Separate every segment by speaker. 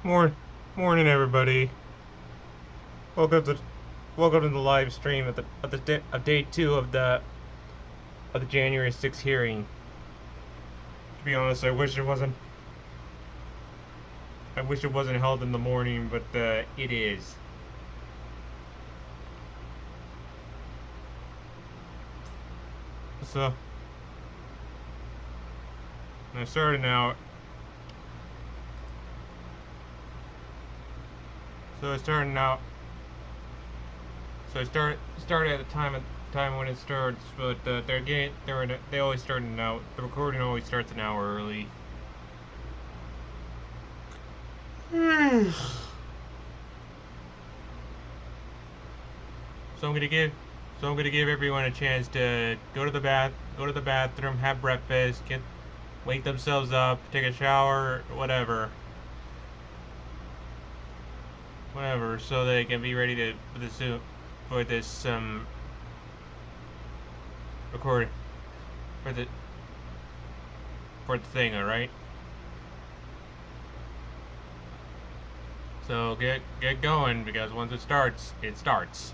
Speaker 1: Morning, morning, everybody. Welcome to welcome to the live stream of day two of the January 6th hearing. To be honest, I wish it wasn't held in the morning, but it is. So I started now. So I started now. So I started at the time when it starts, but they always start an hour. The recording always starts an hour early. So I'm gonna give everyone a chance to go to the bathroom, have breakfast, wake themselves up, take a shower, whatever, so they can be ready to for this record for the thing. All right. So get going because once it starts, it starts.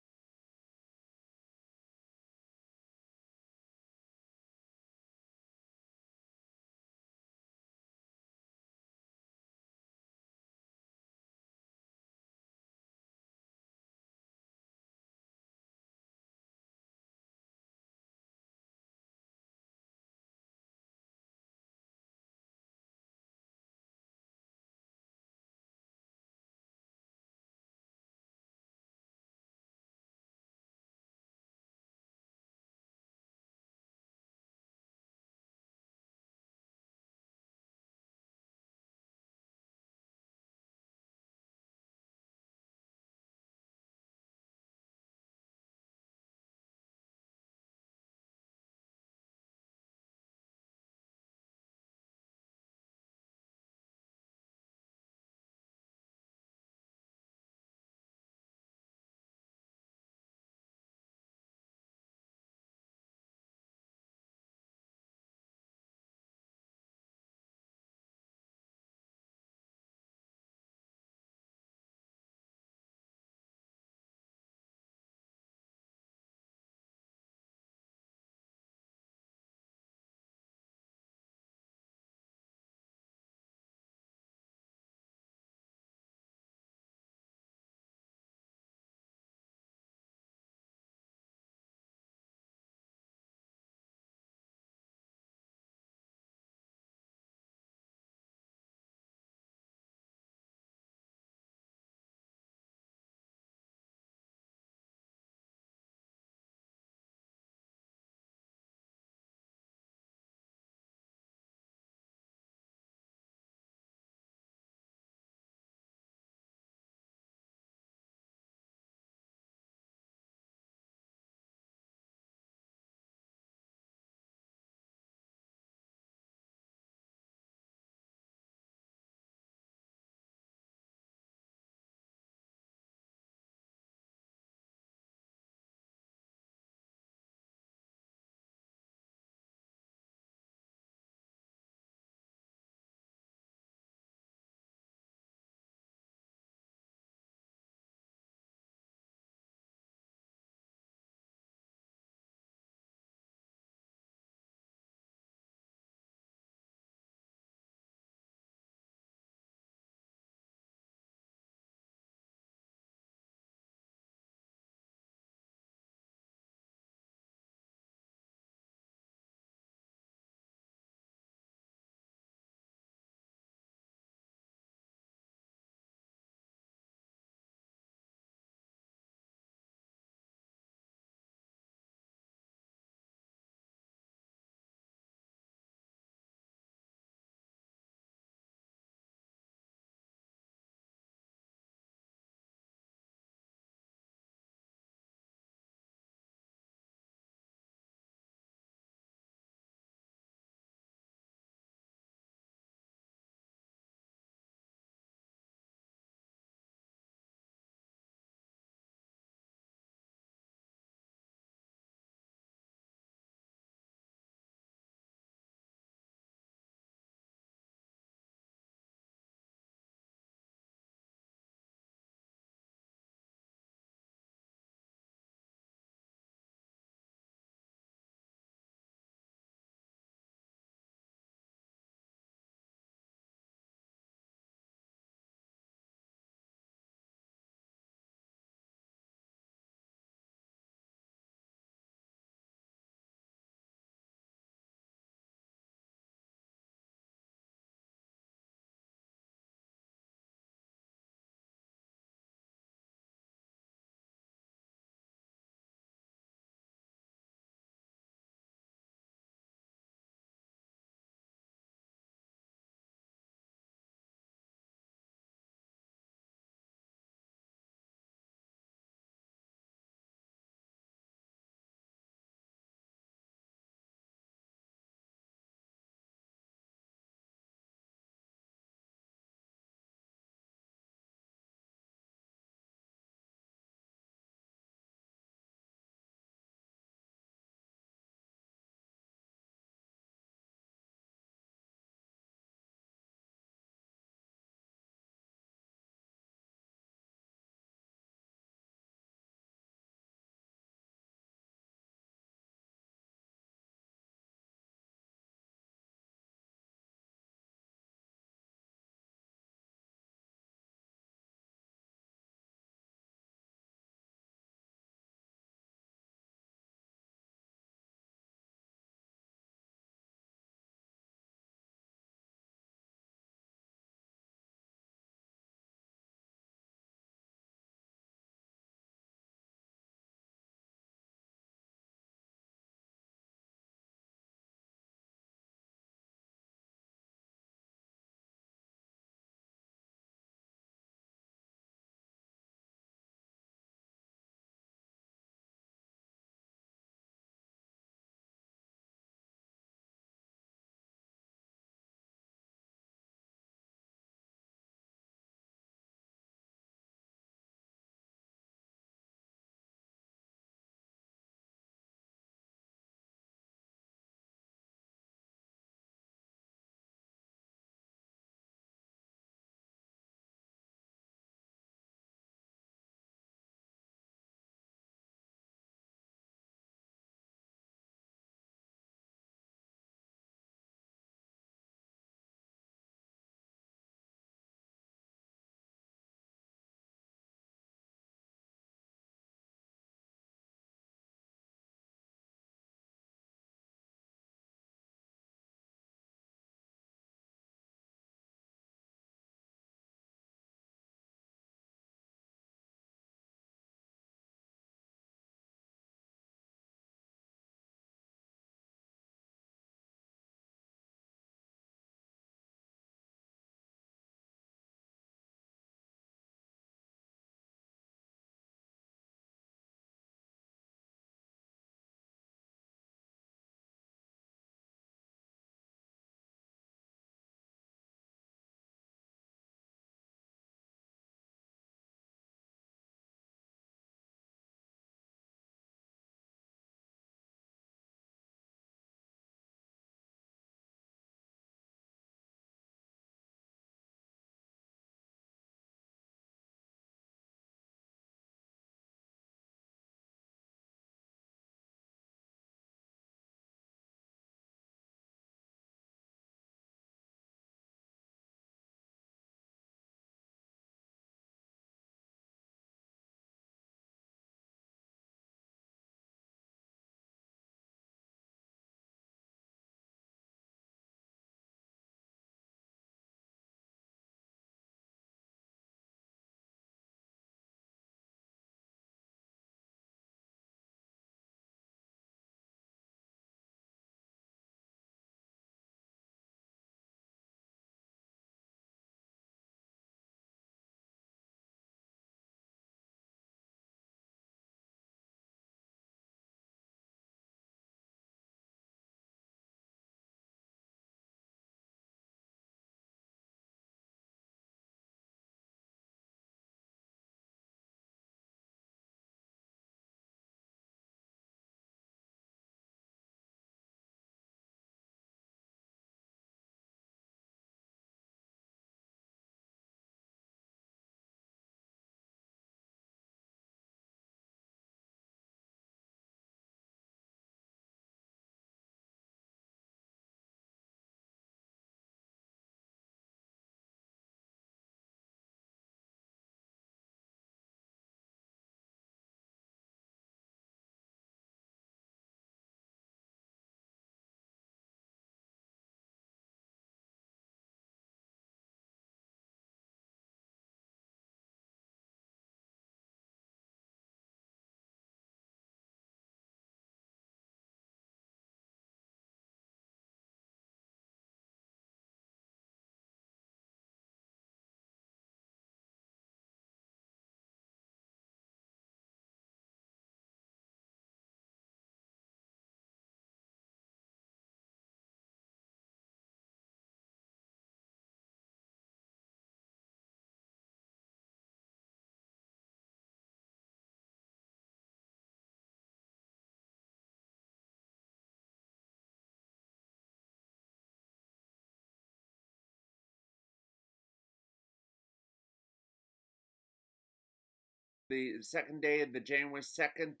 Speaker 2: the second day of the January 2nd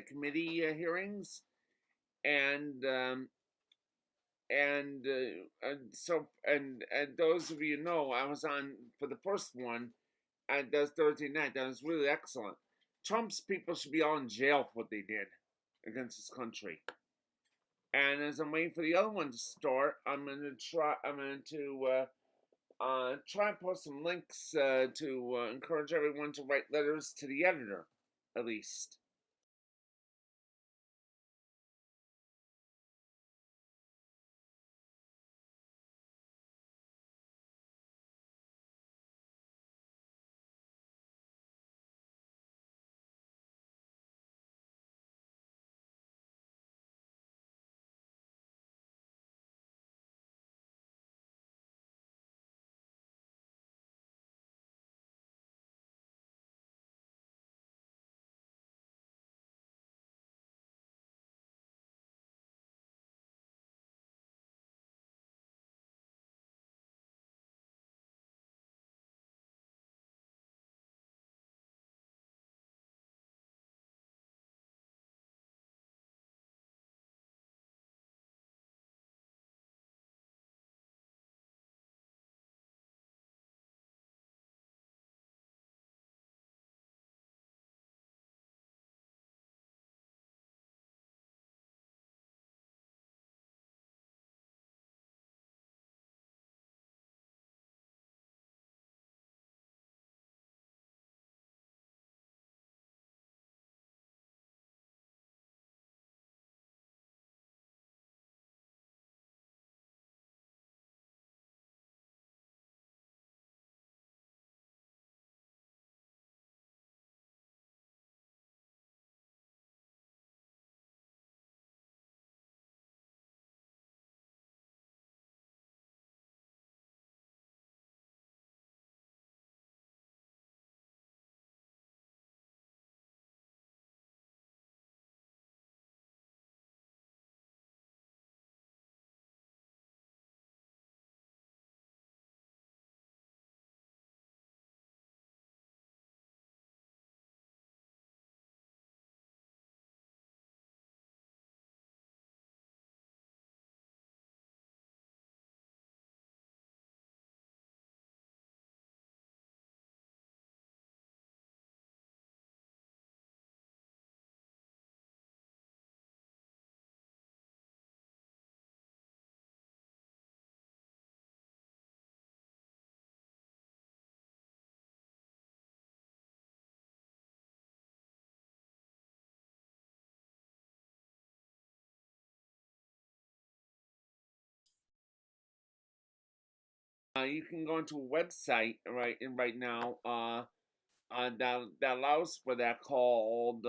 Speaker 2: committee hearings, and and those of you know, I was on for the first one, and that was Thursday night. That was really excellent. Trump's people should be all in jail for what they did against this country. And as I'm waiting for the other one to start, I'm going to try and post some links to encourage everyone to write letters to the editor, at least. You can go into a website right now that allows for that called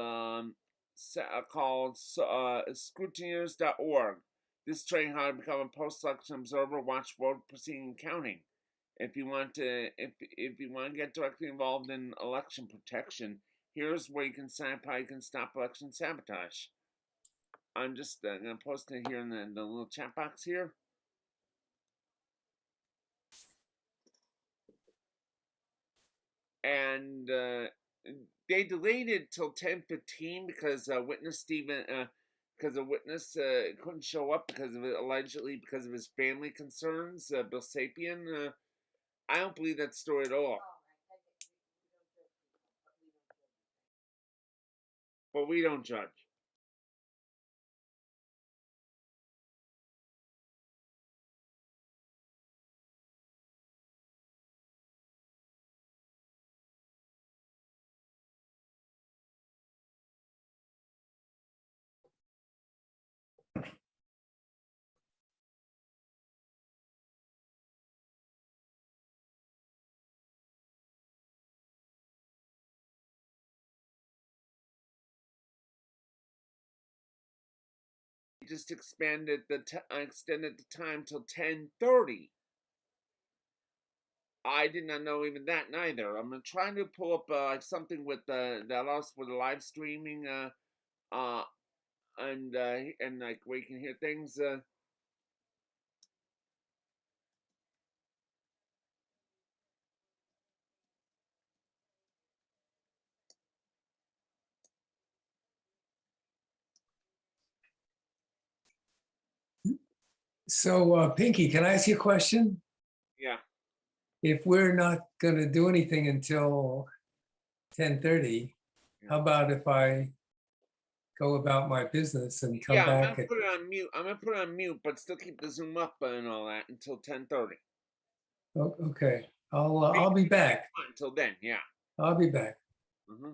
Speaker 2: scrutineers.org. This training how to become a post-election observer, watch vote proceeding and counting. If you want to get directly involved in election protection, here's where you can sign up how you can stop election sabotage. I'm just gonna post it here in the little chat box here. And they delayed it till 10:15 because a witness couldn't show up because of allegedly because of his family concerns. Bill Sapien. I don't believe that story at all. But we don't judge. Just extended the time till 10:30. I did not know even that neither. I'm trying to pull up something with that allows for the live streaming uh and like where you can hear things.
Speaker 3: So, Pinky, can I ask you a question?
Speaker 2: Yeah.
Speaker 3: If we're not going to do anything until 10:30, how about if I go about my business and come
Speaker 2: Yeah, I'm
Speaker 3: back
Speaker 2: gonna
Speaker 3: at,
Speaker 2: put it on mute. I'm gonna put it on mute, but still keep the Zoom up and all that until 10:30.
Speaker 3: okay, I'll be back.
Speaker 2: Until then, yeah.
Speaker 3: I'll be back.
Speaker 2: hmm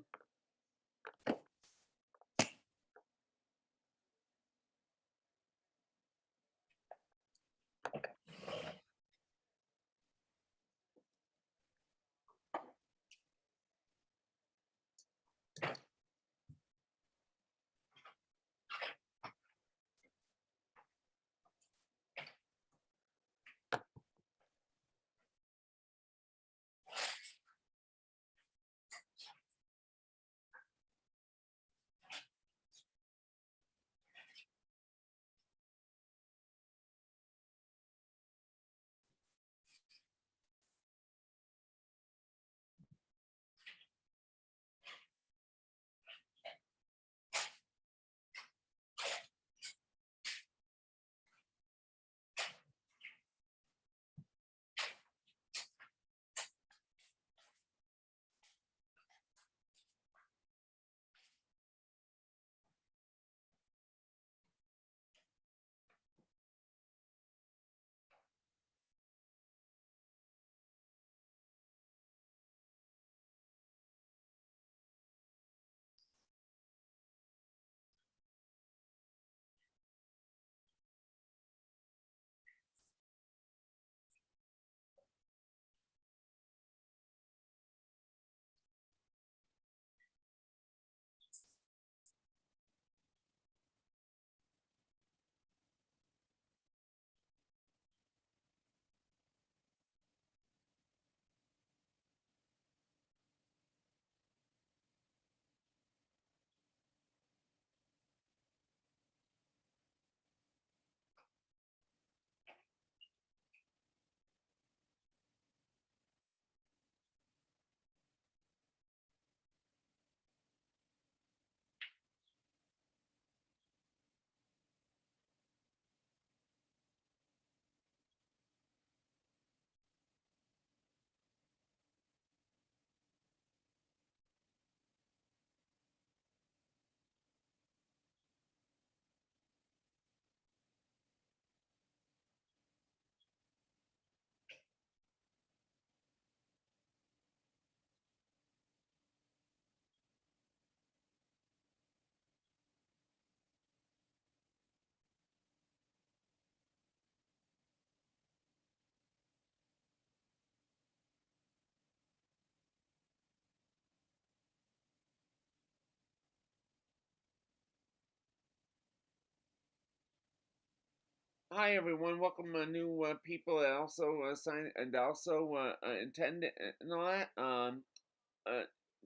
Speaker 2: Hi everyone, welcome new people and also sign and also attend and all that. Uh,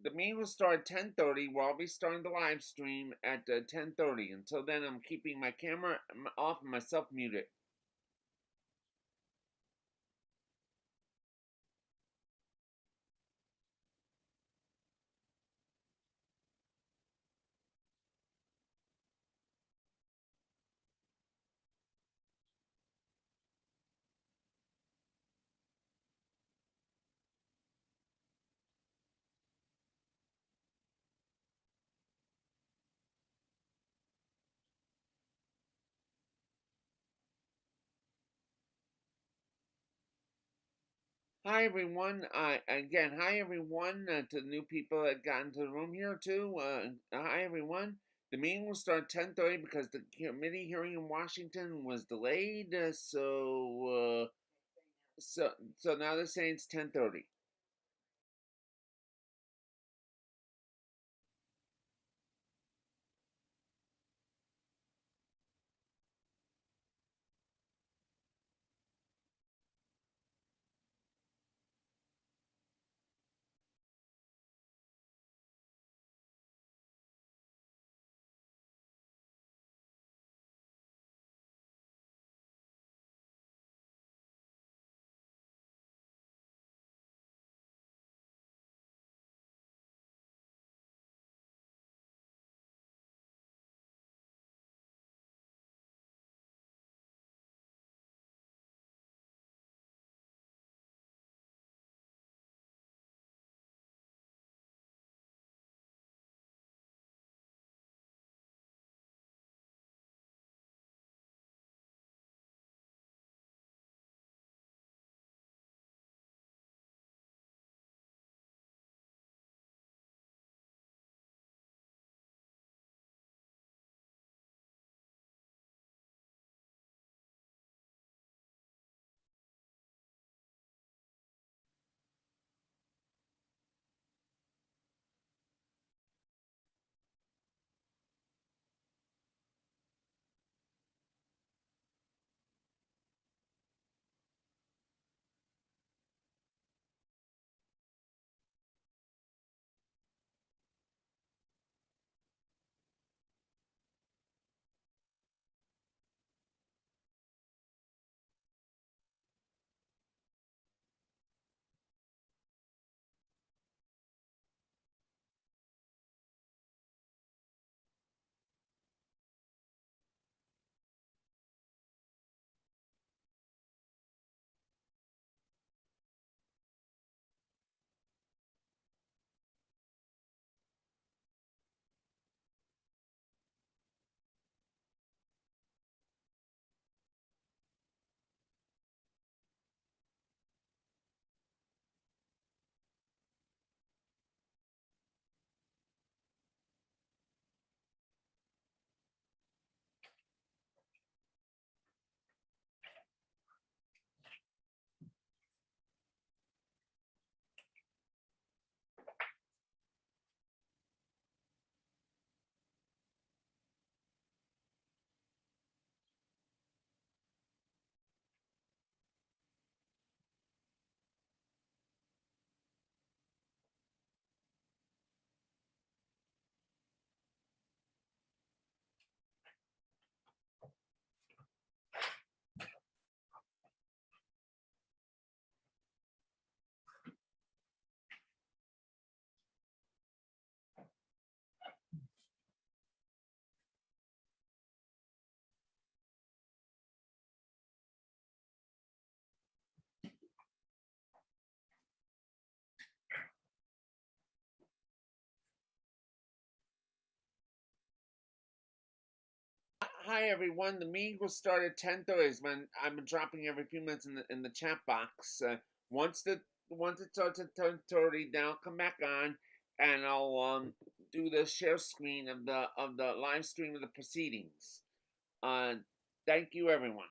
Speaker 2: the meeting will start at 10:30. Where I'll be starting the live stream at 10:30. Until then, I'm keeping my camera off and myself muted. Hi everyone. Again, hi everyone to the new people that got into the room here too. Hi everyone. The meeting will start 10:30 because the committee hearing in Washington was delayed. So now they're saying it's 10:30. Hi everyone. The meeting will start at 10:30. I've been dropping every few minutes in the chat box. Once it starts at 10:30, then I'll come back on and I'll do the share screen of the live stream of the proceedings. Thank you everyone.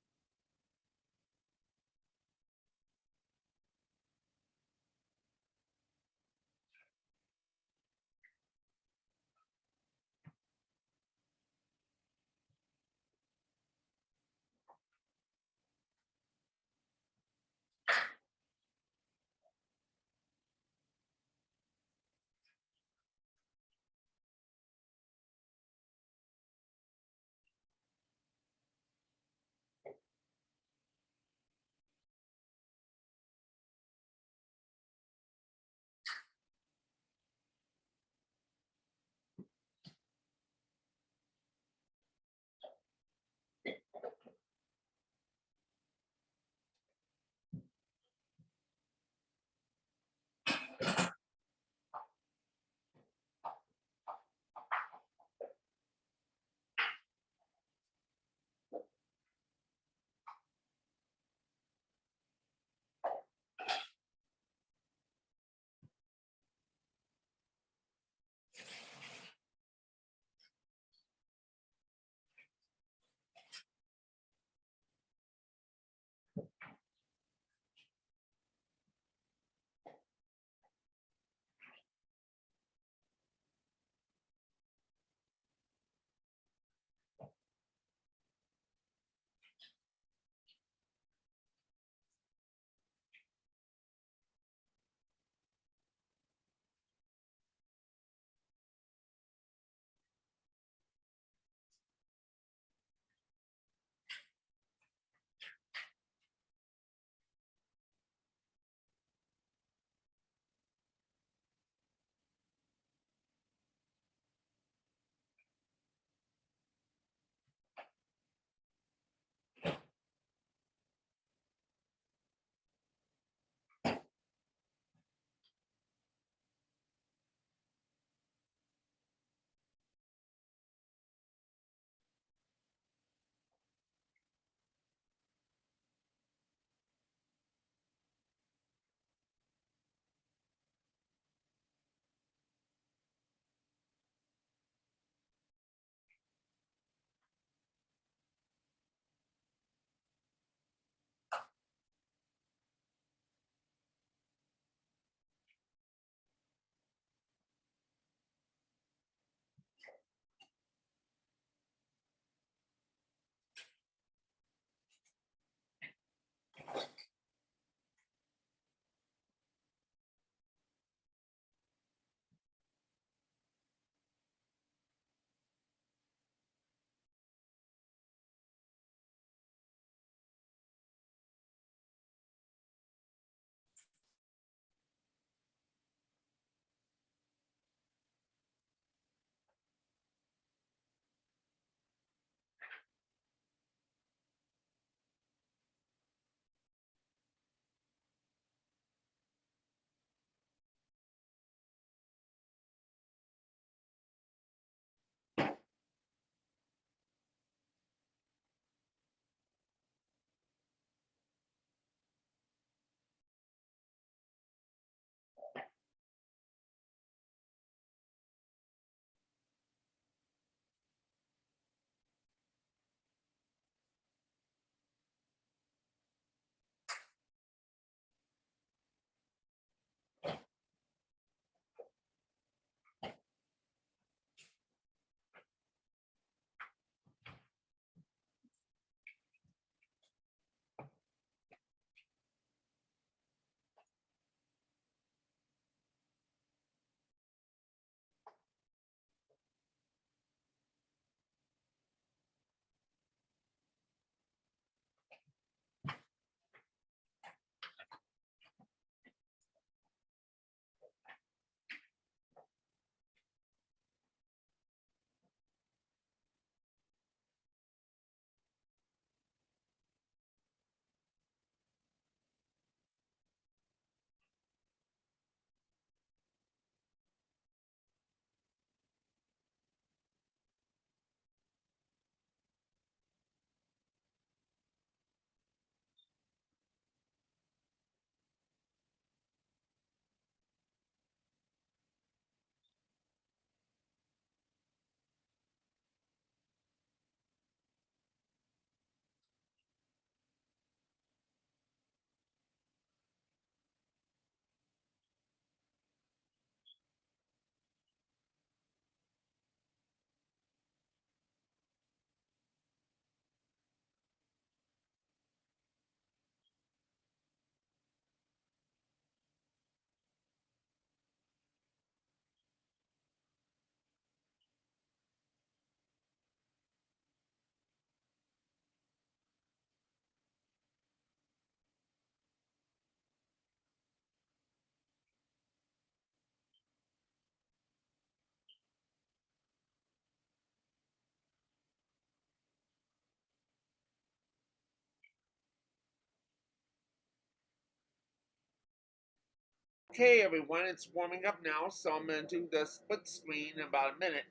Speaker 2: Okay, everyone, it's warming up now, so I'm going to do the split screen in about a minute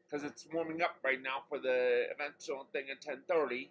Speaker 2: because it's warming up right now for the eventual thing at 10:30.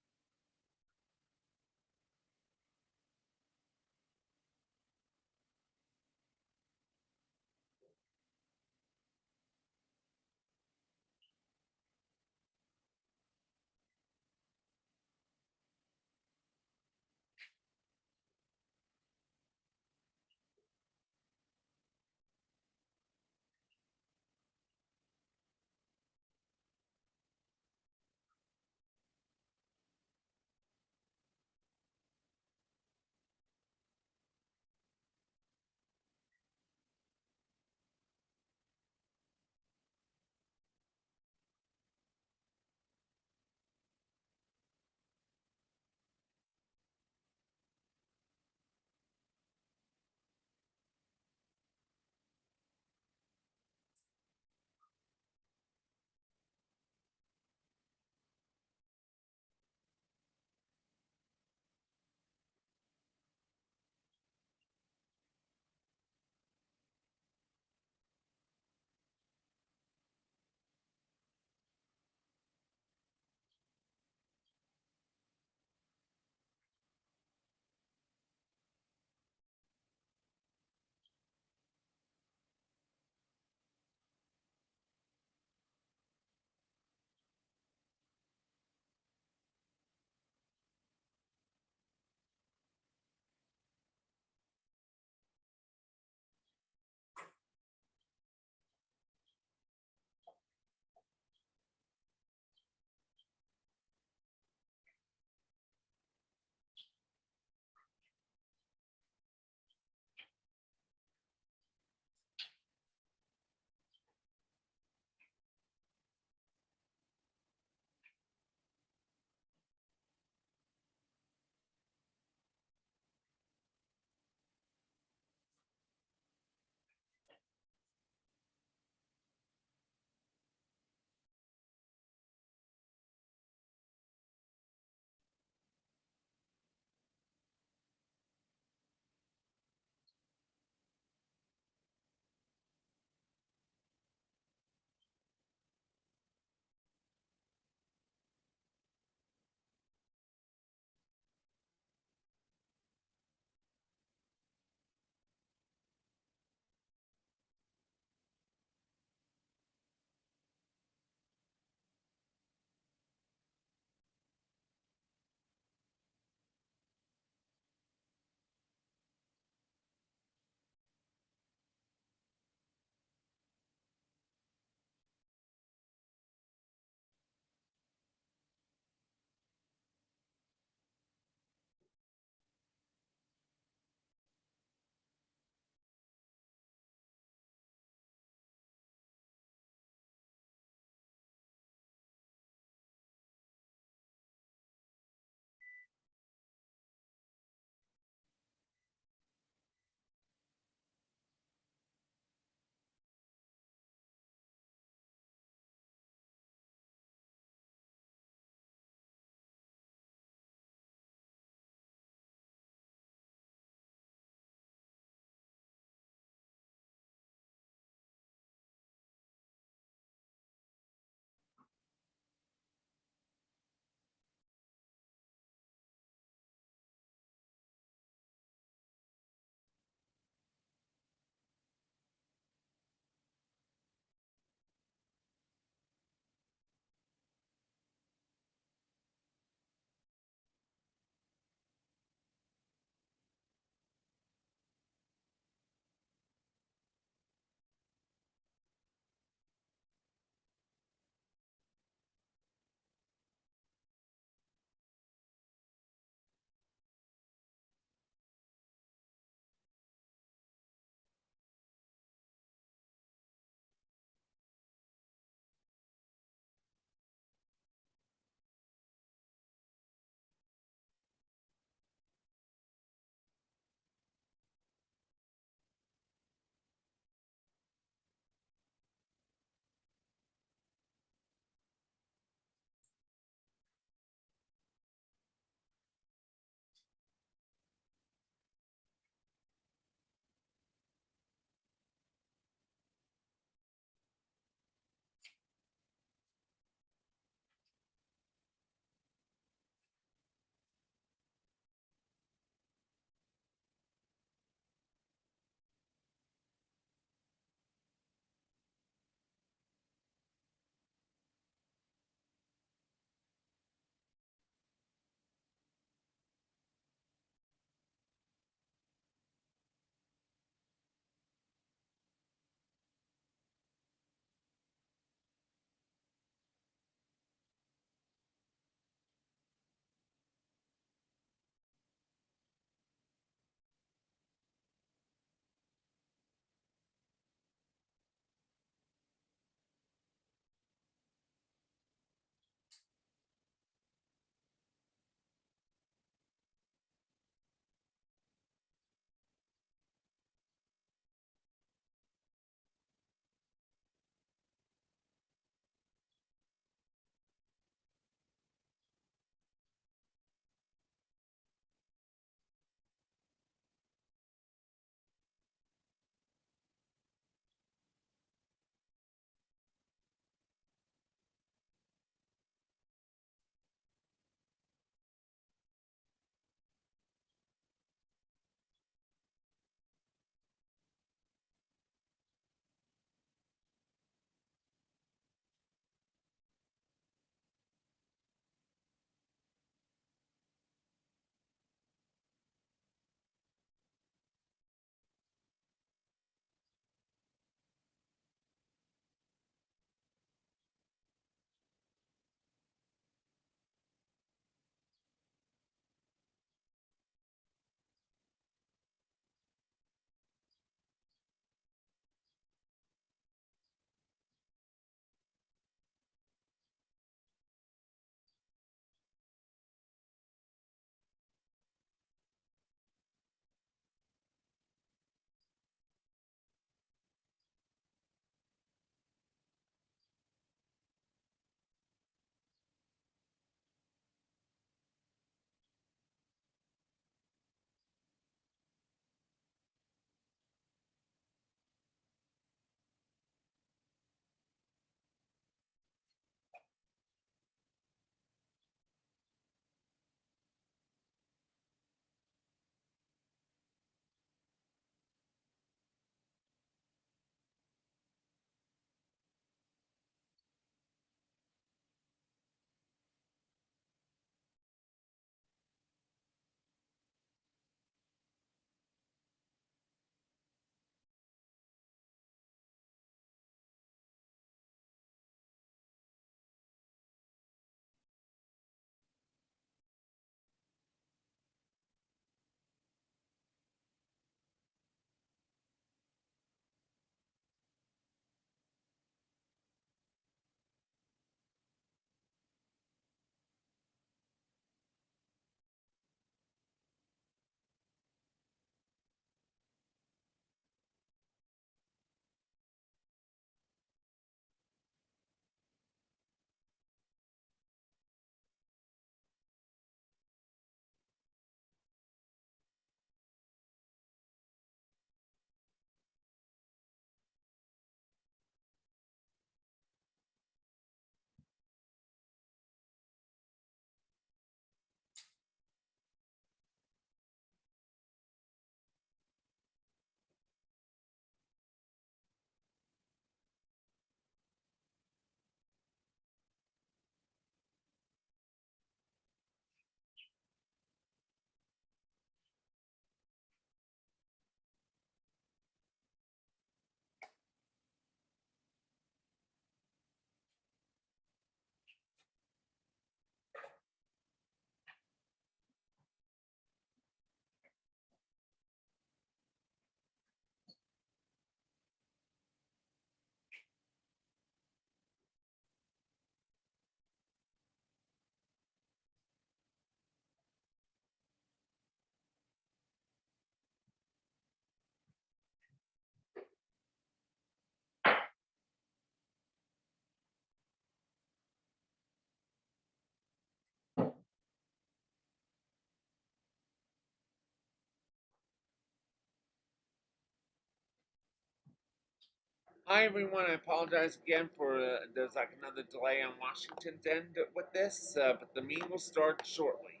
Speaker 2: Hi everyone, I apologize again for there's like another delay on Washington's end with this, but the meeting will start shortly.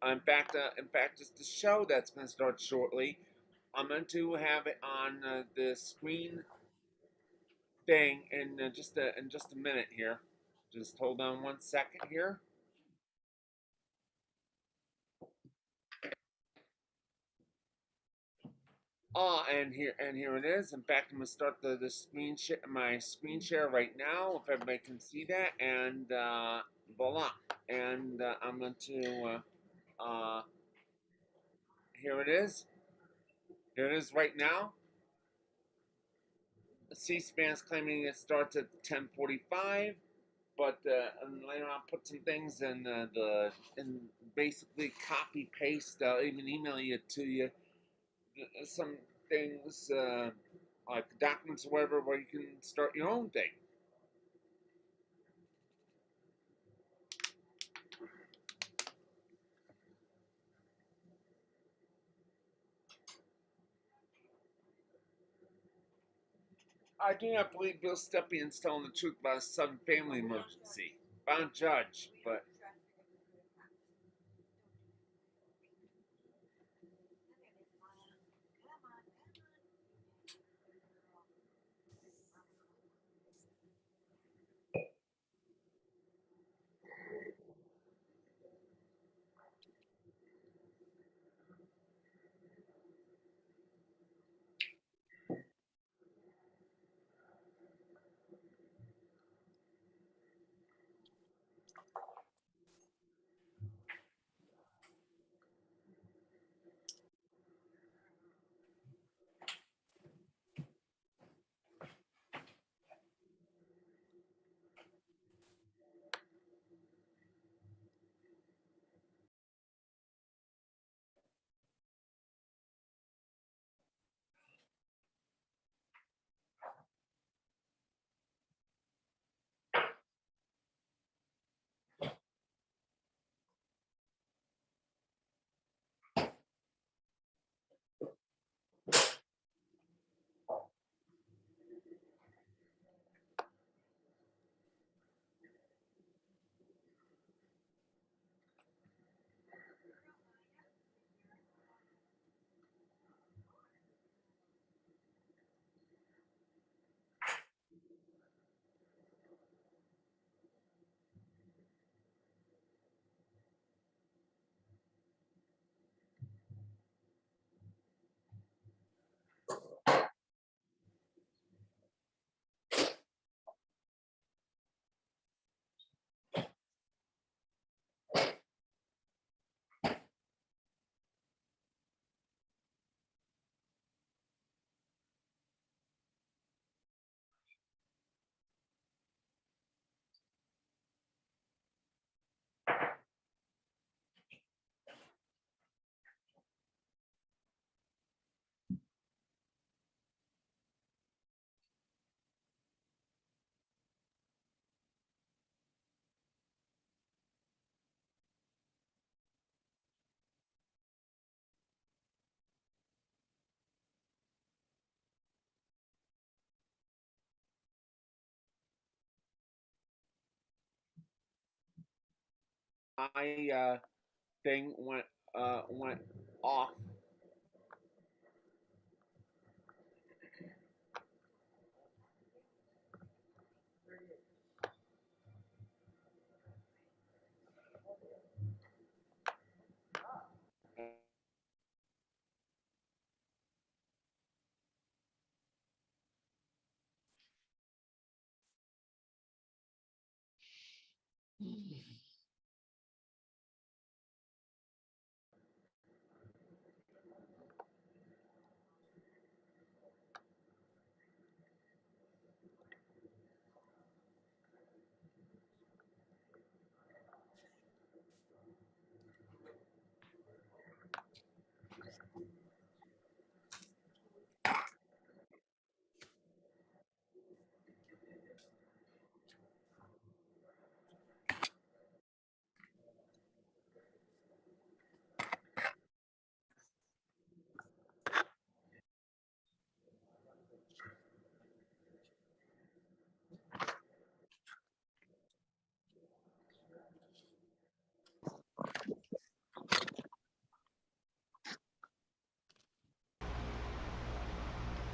Speaker 2: In fact, it's the show that's going to start shortly. I'm going to have it on the screen thing in just a minute here. Just hold on 1 second here. And here it is. In fact, I'm gonna start the my screen share right now, if everybody can see that, and voila. And I'm going to here it is. Here it is right now. C-SPAN's claiming it starts at 10:45, but and later on put some things in and basically copy paste. I'll even email it to you. Some things like documents or whatever, where you can start your own thing. I do not believe Bill Stepien is telling the truth about a sudden family emergency. Bound judge, but my thing went off.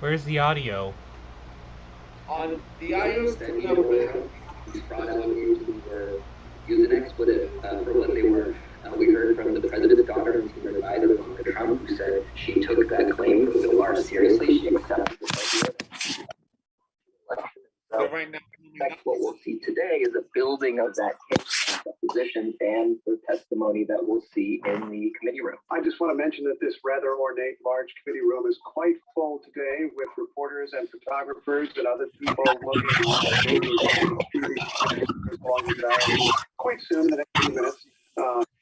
Speaker 1: Where's the audio?
Speaker 2: The audio's coming up, but
Speaker 4: brought out use an expletive for what they were. We heard from the president's daughter, and senior advisor, Ivanka Trump, who said she took that claim from Bill Maher seriously. She accepted this idea. So
Speaker 2: right now,
Speaker 4: what we'll see today is a building of that case, supposition, and the testimony that we'll see in the committee room.
Speaker 5: I just want to mention that this rather ornate large committee room is quite full today with reporters and photographers and other people looking quite soon, in the next few minutes,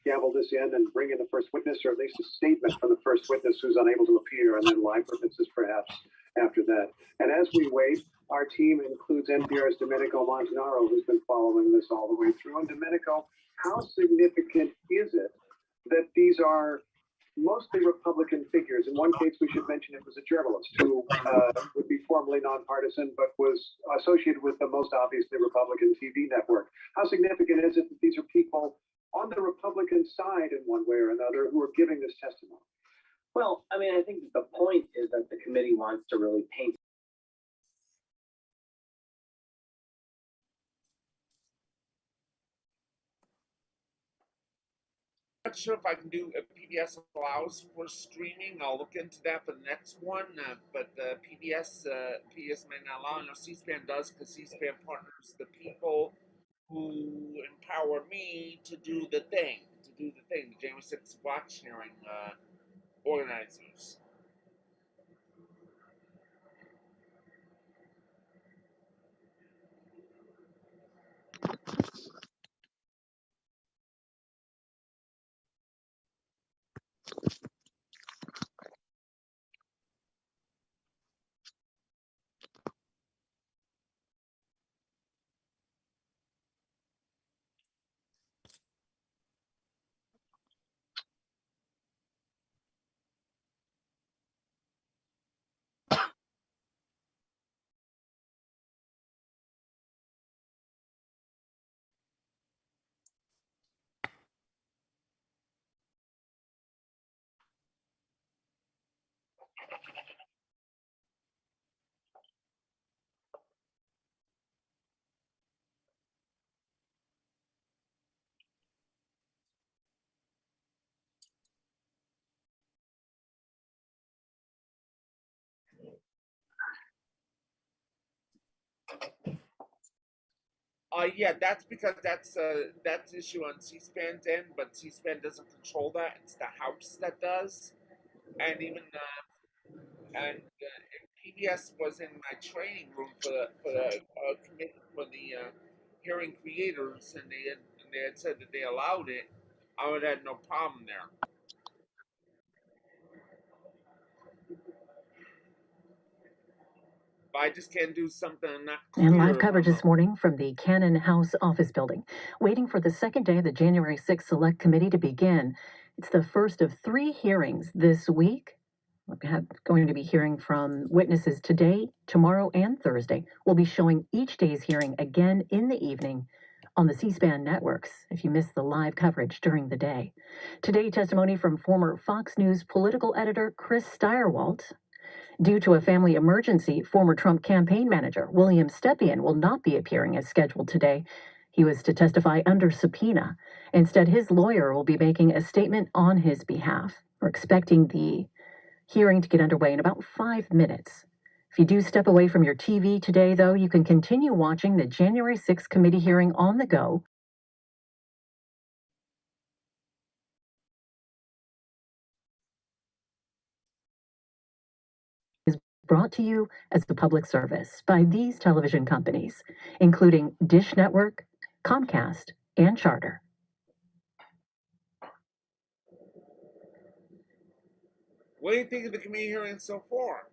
Speaker 5: gavel this in and bring in the first witness, or at least a statement from the first witness who's unable to appear, and then live witnesses perhaps after that. And as we wait, our team includes NPR's Domenico Montanaro, who's been following this all the way through. And Domenico, how significant is it that these are mostly Republican figures? In one case, we should mention it was a journalist who would be formally nonpartisan, but was associated with the most obviously Republican TV network. How significant is it that these are people on the Republican side in one way or another who are giving this testimony?
Speaker 4: Well, I mean, I think the point is that the committee wants to really paint.
Speaker 2: I'm not sure if I can do if PBS allows for streaming. I'll look into that for the next one. But PBS may not allow. No, C-SPAN does, because C-SPAN partners the people who empower me to do the thing. The January 6th watch hearing organizers. Yeah, that's because that's issue on C-SPAN's end, but C-SPAN doesn't control that. It's the House that does, and even PBS was in my training room for the committee for the hearing creators, and they had said that they allowed it. I would have had no problem there. I just can't do something I'm not clear.
Speaker 6: And live coverage this morning from the Cannon House office building, waiting for the second day of the January 6th Select Committee to begin. It's the first of 3 hearings this week. We're going to be hearing from witnesses today, tomorrow, and Thursday. We'll be showing each day's hearing again in the evening on the C-SPAN networks if you missed the live coverage during the day. Today, testimony from former Fox News political editor Chris Stirewalt. Due to a family emergency, former Trump campaign manager William Stepien will not be appearing as scheduled today. He was to testify under subpoena. Instead, his lawyer will be making a statement on his behalf. We're expecting the hearing to get underway in about 5 minutes. If you do step away from your TV today, though, you can continue watching the January 6th committee hearing on the go. Brought to you as a public service by these television companies, including Dish Network, Comcast, and Charter.
Speaker 2: What do you think of the committee hearing so far?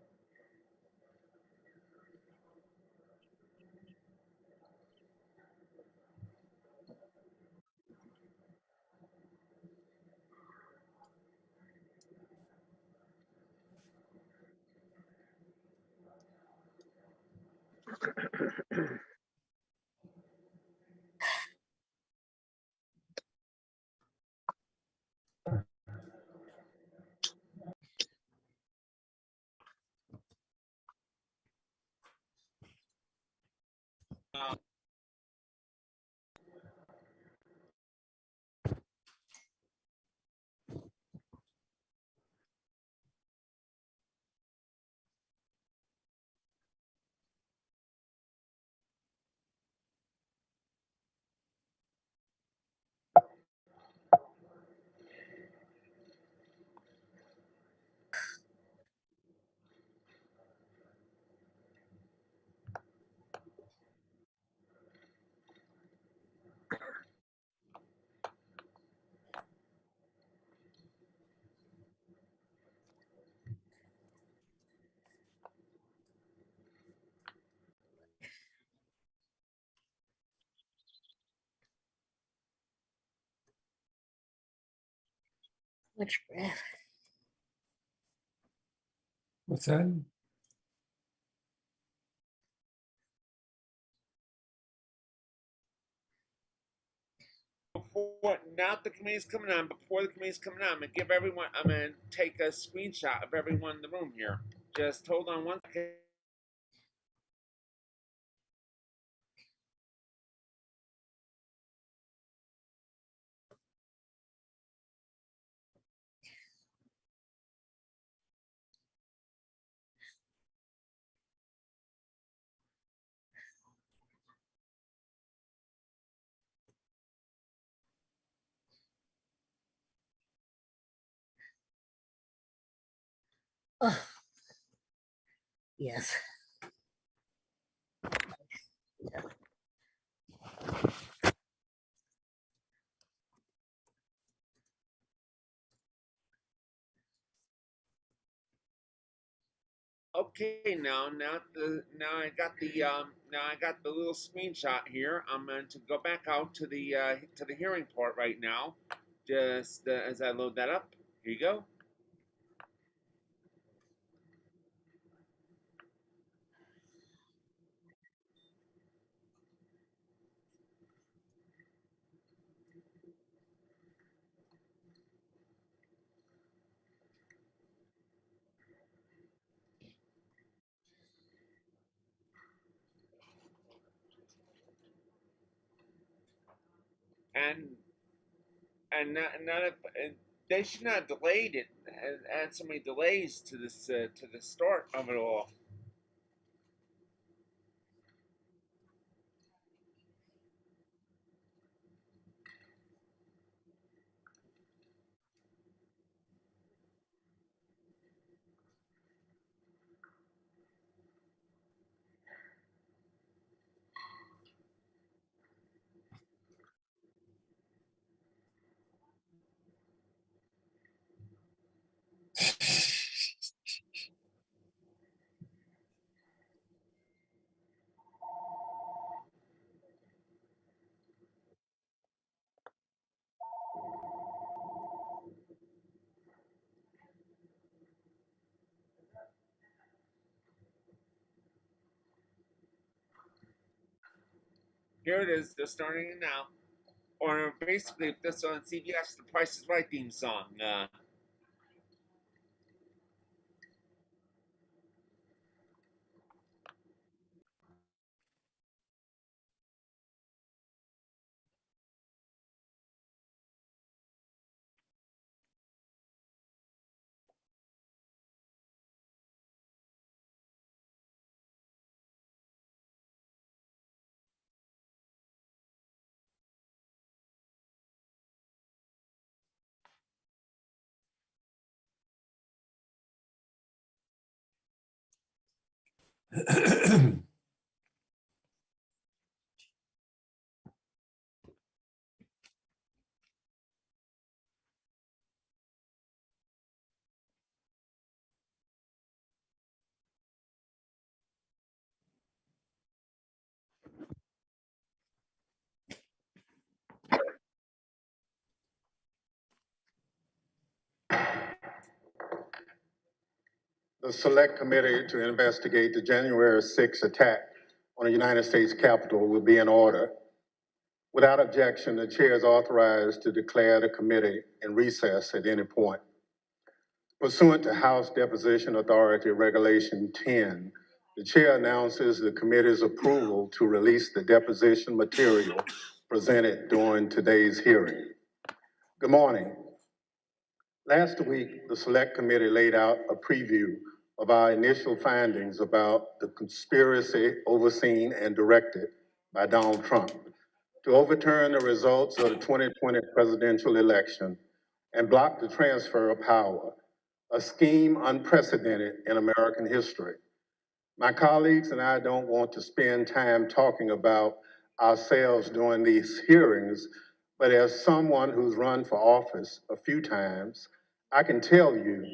Speaker 7: Which graph?
Speaker 3: What's that?
Speaker 2: Now the committee's coming on, before the committee's coming on, I'm gonna take a screenshot of everyone in the room here. Just hold on one second.
Speaker 7: Oh, yes.
Speaker 2: Okay, now I got the little screenshot here. I'm going to go back out to the hearing part right now. Just as I load that up. Here you go. And not and they should not have delayed it and add so many delays to the start of it all. Here it is. They're starting it now. Or basically, if this on CBS, The Price is Right theme song.
Speaker 8: The Select Committee to investigate the January 6th attack on the United States Capitol will be in order. Without objection, the chair is authorized to declare the committee in recess at any point. Pursuant to House Deposition Authority Regulation 10, the chair announces the committee's approval to release the deposition material presented during today's hearing. Good morning. Last week, the Select Committee laid out a preview of our initial findings about the conspiracy overseen and directed by Donald Trump to overturn the results of the 2020 presidential election and block the transfer of power, a scheme unprecedented in American history. My colleagues and I don't want to spend time talking about ourselves during these hearings, but as someone who's run for office a few times, I can tell you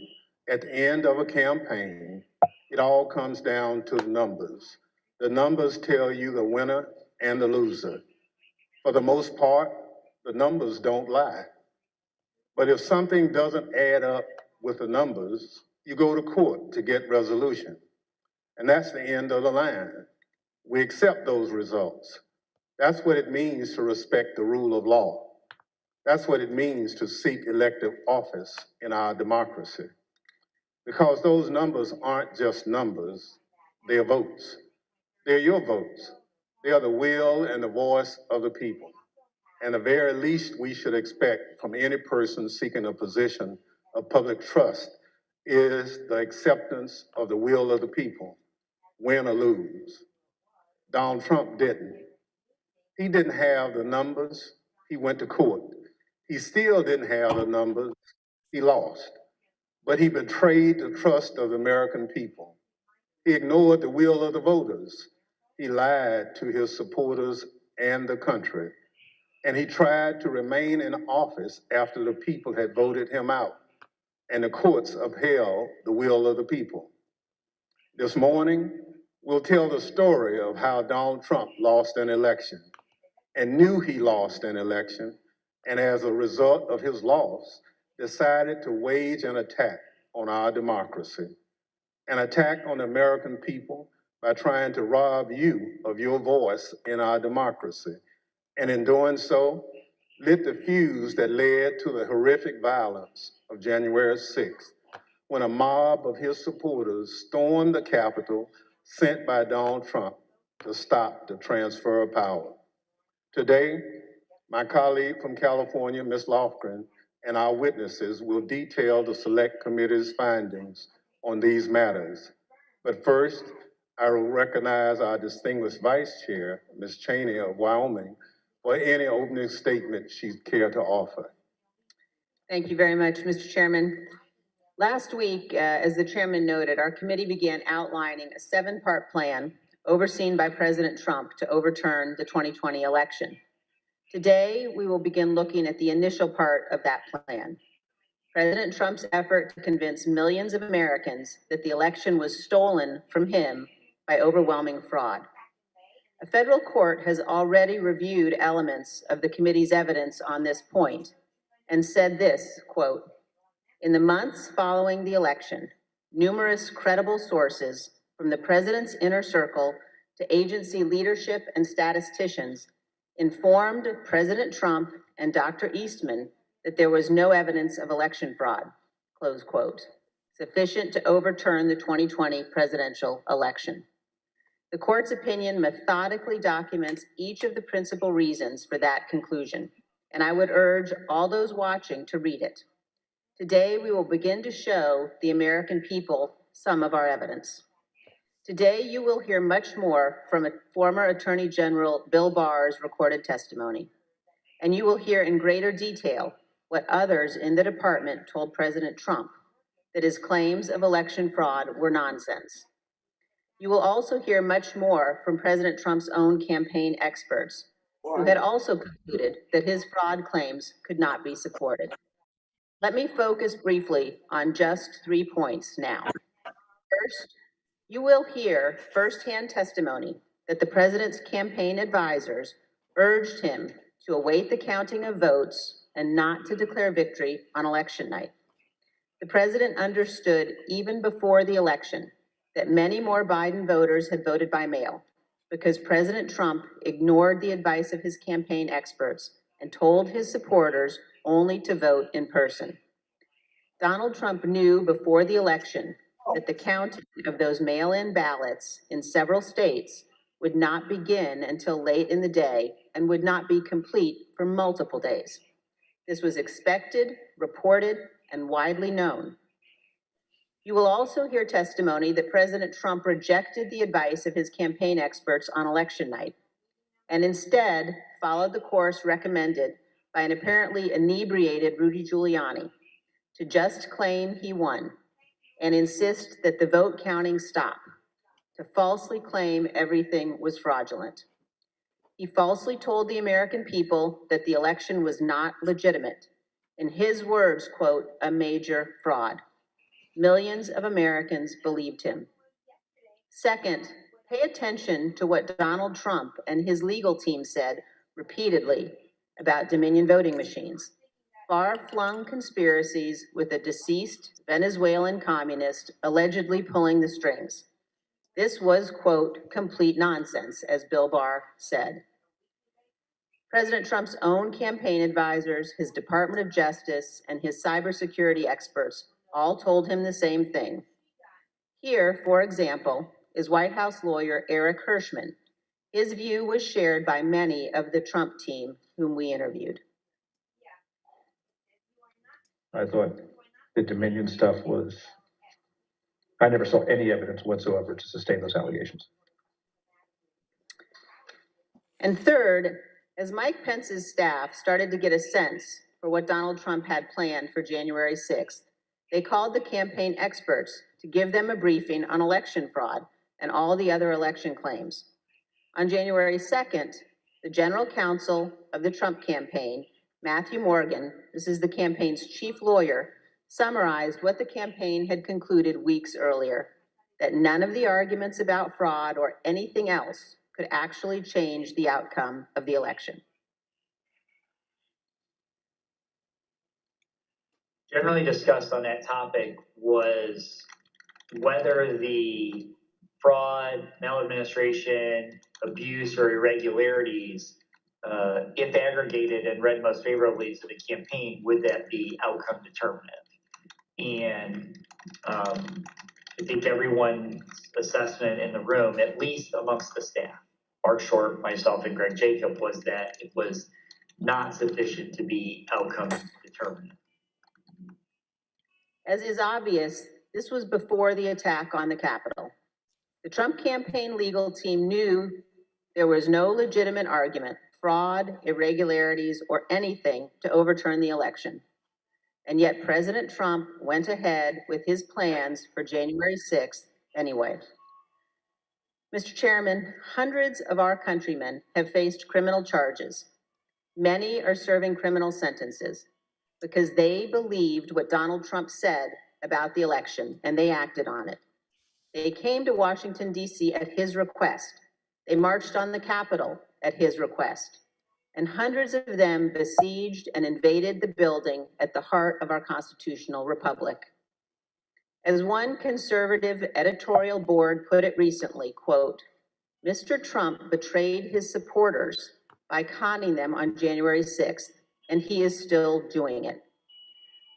Speaker 8: at the end of a campaign, it all comes down to the numbers. The numbers tell you the winner and the loser. For the most part, the numbers don't lie. But if something doesn't add up with the numbers, you go to court to get resolution. And that's the end of the line. We accept those results. That's what it means to respect the rule of law. That's what it means to seek elective office in our democracy. Because those numbers aren't just numbers, they're votes. They're your votes. They are the will and the voice of the people. And the very least we should expect from any person seeking a position of public trust is the acceptance of the will of the people, win or lose. Donald Trump didn't. He didn't have the numbers, he went to court. He still didn't have the numbers, he lost. But he betrayed the trust of the American people. He ignored the will of the voters. He lied to his supporters and the country. And he tried to remain in office after the people had voted him out. And the courts upheld the will of the people. This morning, we'll tell the story of how Donald Trump lost an election and knew he lost an election, and as a result of his loss, decided to wage an attack on our democracy, an attack on the American people by trying to rob you of your voice in our democracy. And in doing so, lit the fuse that led to the horrific violence of January 6th, when a mob of his supporters stormed the Capitol sent by Donald Trump to stop the transfer of power. Today, my colleague from California, Ms. Lofgren, and our witnesses will detail the Select Committee's findings on these matters. But first, I will recognize our distinguished Vice Chair, Ms. Cheney of Wyoming, for any opening statement she'd care to offer.
Speaker 7: Thank you very much, Mr. Chairman. Last week, as the chairman noted, our committee began outlining a 7-part plan overseen by President Trump to overturn the 2020 election. Today, we will begin looking at the initial part of that plan. President Trump's effort to convince millions of Americans that the election was stolen from him by overwhelming fraud. A federal court has already reviewed elements of the committee's evidence on this point and said this, quote, "In the months following the election, numerous credible sources from the president's inner circle to agency leadership and statisticians informed President Trump and Dr. Eastman that there was no evidence of election fraud," close quote, sufficient to overturn the 2020 presidential election. The court's opinion methodically documents each of the principal reasons for that conclusion, and I would urge all those watching to read it. Today, we will begin to show the American people some of our evidence. Today, you will hear much more from a former Attorney General Bill Barr's recorded testimony, and you will hear in greater detail what others in the department told President Trump, that his claims of election fraud were nonsense. You will also hear much more from President Trump's own campaign experts, who had also concluded that his fraud claims could not be supported. Let me focus briefly on just 3 points now. First, you will hear firsthand testimony that the president's campaign advisors urged him to await the counting of votes and not to declare victory on election night. The president understood even before the election that many more Biden voters had voted by mail because President Trump ignored the advice of his campaign experts and told his supporters only to vote in person. Donald Trump knew before the election that the counting of those mail-in ballots in several states would not begin until late in the day and would not be complete for multiple days. This was expected, reported, and widely known. You will also hear testimony that President Trump rejected the advice of his campaign experts on election night and instead followed the course recommended by an apparently inebriated Rudy Giuliani to just claim he won and insist that the vote counting stop, to falsely claim everything was fraudulent. He falsely told the American people that the election was not legitimate. In his words, quote, "a major fraud." Millions of Americans believed him. Second, pay attention to what Donald Trump and his legal team said repeatedly about Dominion voting machines. far-flung conspiracies with a deceased Venezuelan communist allegedly pulling the strings. This was, quote, complete nonsense, as Bill Barr said. President Trump's own campaign advisors, his Department of Justice, and his cybersecurity experts all told him the same thing. Here, for example, is White House lawyer Eric Hirschman. His view was shared by many of the Trump team whom we interviewed.
Speaker 9: I thought the Dominion stuff was, I never saw any evidence whatsoever to sustain those allegations.
Speaker 7: And third, as Mike Pence's staff started to get a sense for what Donald Trump had planned for January 6th, they called the campaign experts to give them a briefing on election fraud and all the other election claims. On January 2nd, the general counsel of the Trump campaign, Matthew Morgan, this is the campaign's chief lawyer, summarized what the campaign had concluded weeks earlier, that none of the arguments about fraud or anything else could actually change the outcome of the election.
Speaker 10: Generally discussed on that topic was whether the fraud, maladministration, abuse, or irregularities, if aggregated and read most favorably to the campaign, would that be outcome determinative? And I think everyone's assessment in the room, at least amongst the staff, Mark Short, myself, and Greg Jacob, was that it was not sufficient to be outcome determinative.
Speaker 7: As is obvious, this was before the attack on the Capitol. The Trump campaign legal team knew there was no legitimate argument, fraud, irregularities, or anything to overturn the election. And yet President Trump went ahead with his plans for January 6th anyway. Mr. Chairman, hundreds of our countrymen have faced criminal charges. Many are serving criminal sentences because they believed what Donald Trump said about the election and they acted on it. They came to Washington, D.C. at his request. They marched on the Capitol at his request. And hundreds of them besieged and invaded the building at the heart of our constitutional republic. As one conservative editorial board put it recently, quote, Mr. Trump betrayed his supporters by conning them on January 6th, and he is still doing it.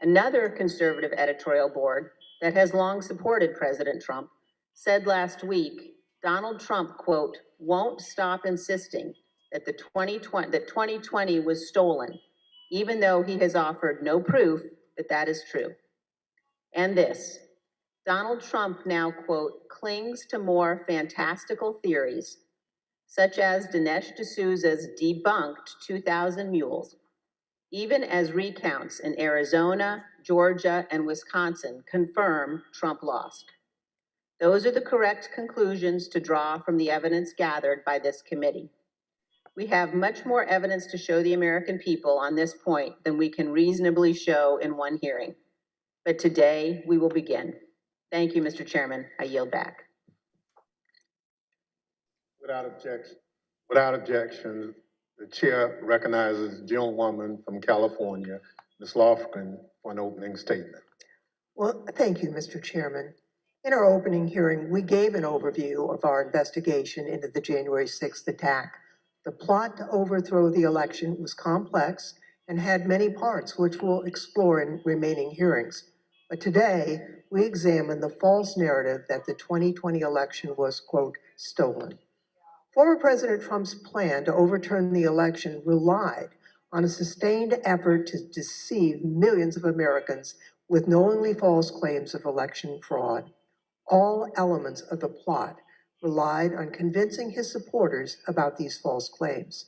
Speaker 7: Another conservative editorial board that has long supported President Trump said last week, Donald Trump, quote, won't stop insisting that 2020 was stolen, even though he has offered no proof that that is true. And this, Donald Trump now, quote, clings to more fantastical theories, such as Dinesh D'Souza's debunked 2,000 mules, even as recounts in Arizona, Georgia, and Wisconsin confirm Trump lost. Those are the correct conclusions to draw from the evidence gathered by this committee. We have much more evidence to show the American people on this point than we can reasonably show in one hearing. But today, we will begin. Thank you, Mr. Chairman. I yield back.
Speaker 8: Without objection, the chair recognizes the gentlewoman from California, Ms. Lofgren, for an opening statement.
Speaker 11: Well, thank you, Mr. Chairman. In our opening hearing, we gave an overview of our investigation into the January 6th attack. The plot to overthrow the election was complex and had many parts, which we'll explore in remaining hearings. But today, we examine the false narrative that the 2020 election was, quote, stolen. Former President Trump's plan to overturn the election relied on a sustained effort to deceive millions of Americans with knowingly false claims of election fraud. All elements of the plot relied on convincing his supporters about these false claims.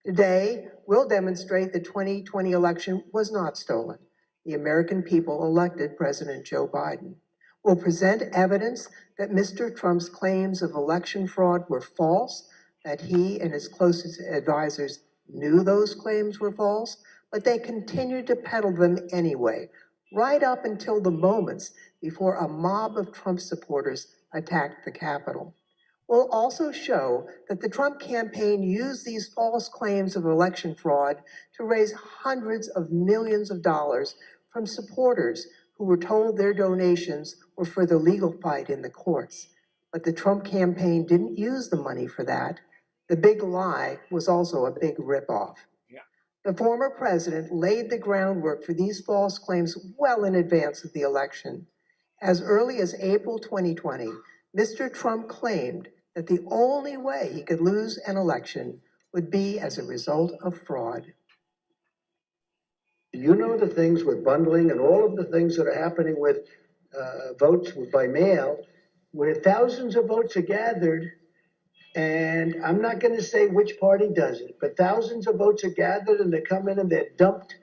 Speaker 11: Today, we'll demonstrate the 2020 election was not stolen. The American people elected President Joe Biden. We'll present evidence that Mr. Trump's claims of election fraud were false, that he and his closest advisors knew those claims were false, but they continued to peddle them anyway, right up until the moments before a mob of Trump supporters attacked the Capitol. will also show that the Trump campaign used these false claims of election fraud to raise hundreds of millions of dollars from supporters who were told their donations were for the legal fight in the courts. But the Trump campaign didn't use the money for that. The big lie was also a big ripoff. The former president laid the groundwork for these false claims well in advance of the election. As early as April 2020, Mr. Trump claimed that the only way he could lose an election would be as a result of fraud.
Speaker 12: You know the things with bundling and all of the things that are happening with votes by mail, where thousands of votes are gathered, and I'm not going to say which party does it, but thousands of votes are gathered and they come in and they're dumped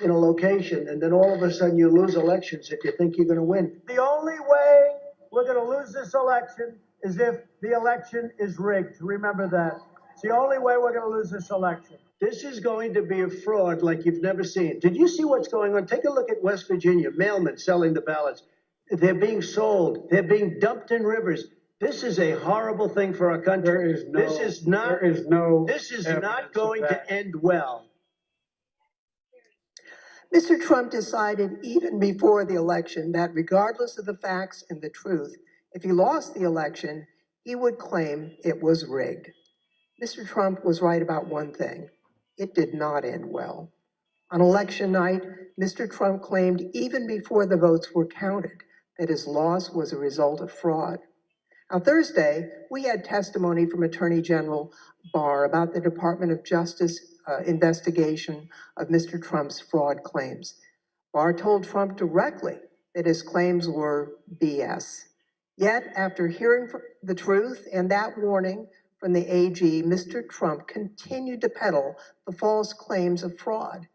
Speaker 12: in a location, and then all of a sudden you lose elections if you think you're going to win. The only way we're going to lose this election is if the election is rigged. Remember that. It's the only way we're going to lose this election. This is going to be a fraud like you've never seen. Did you see what's going on? Take a look at West Virginia, mailmen selling the ballots. They're being sold. They're being dumped in rivers. This is a horrible thing for our country. This is not going to end well.
Speaker 11: Mr. Trump decided even before the election that regardless of the facts and the truth, if he lost the election, he would claim it was rigged. Mr. Trump was right about one thing. It did not end well. On election night, Mr. Trump claimed even before the votes were counted that his loss was a result of fraud. On Thursday, we had testimony from Attorney General Barr about the Department of Justice investigation of Mr. Trump's fraud claims. Barr told Trump directly that his claims were BS. Yet, after hearing the truth and that warning from the AG, Mr. Trump continued to peddle the false claims of fraud.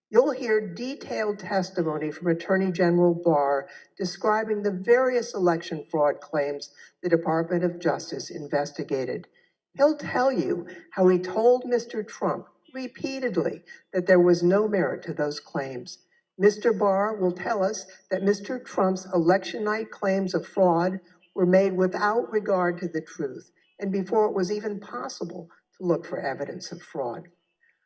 Speaker 11: You'll hear detailed testimony from Attorney General Barr describing the various election fraud claims the Department of Justice investigated. He'll tell you how he told Mr. Trump repeatedly that there was no merit to those claims. Mr. Barr will tell us that Mr. Trump's election night claims of fraud were made without regard to the truth and before it was even possible to look for evidence of fraud.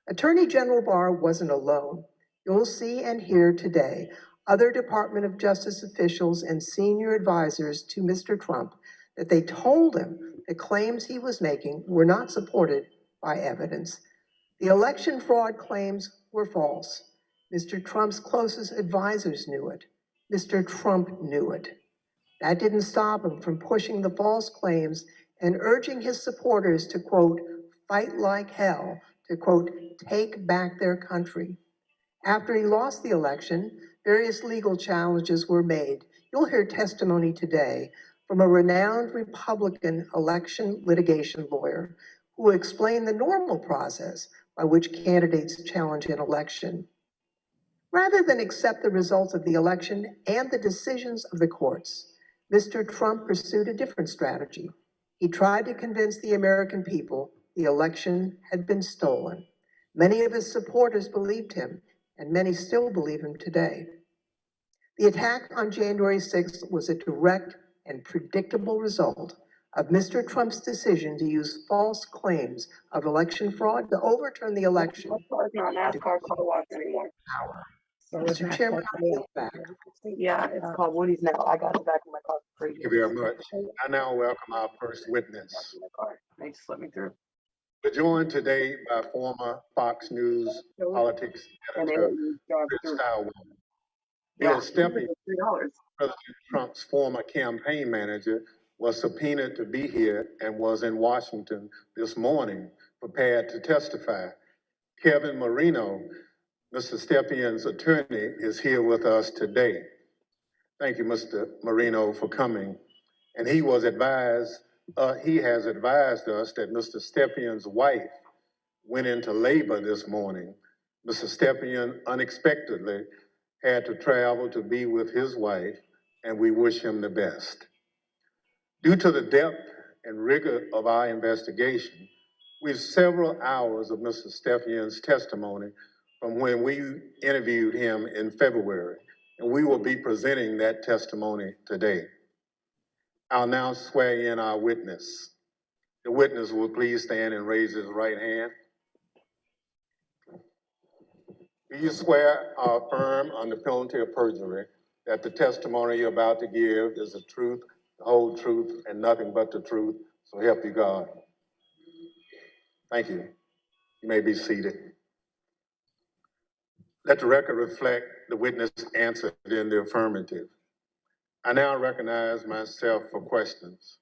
Speaker 11: Attorney General Barr wasn't alone. You'll see and hear today other Department of Justice officials and senior advisors to Mr. Trump that they told him the claims he was making were not supported by evidence. The election fraud claims were false. Mr. Trump's closest advisors knew it. Mr. Trump knew it. That didn't stop him from pushing the false claims and urging his supporters to, quote, fight like hell, to, quote, take back their country. After he lost the election, various legal challenges were made. You'll hear testimony today from a renowned Republican election litigation lawyer who will explain the normal process by which candidates challenge an election. Rather than accept the results of the election and the decisions of the courts, Mr. Trump pursued a different strategy. He tried to convince the American people the election had been stolen. Many of his supporters believed him, and many still believe him today. The attack on January 6th was a direct and predictable result of Mr. Trump's decision to use false claims of election fraud to overturn the election.
Speaker 13: It's not NASCAR car wash anymore. So
Speaker 11: Mr. Chairman, I yield back.
Speaker 13: Yeah, it's called Woody's now. I got it back in my car for free.
Speaker 8: Thank you very much. I now welcome our first witness.
Speaker 13: They just let me through.
Speaker 8: We're joined today by former Fox News politics editor, Stirewalt. Bill Stepien, President Trump's former campaign manager, was subpoenaed to be here and was in Washington this morning, prepared to testify. Kevin Marino, Mr. Stepien's attorney, is here with us today. Thank you, Mr. Marino, for coming. And he has advised us that Mr. Stepien's wife went into labor this morning. Mr. Stepien unexpectedly had to travel to be with his wife, and we wish him the best. Due to the depth and rigor of our investigation, we have several hours of Mr. Stepien's testimony from when we interviewed him in February, and we will be presenting that testimony today. I'll now swear in our witness. The witness will please stand and raise his right hand. Do you swear or affirm under penalty of perjury that the testimony you're about to give is the truth, the whole truth, and nothing but the truth? So help you God. Thank you. You may be seated. Let the record reflect the witness answered in the affirmative. I now recognize myself for questions.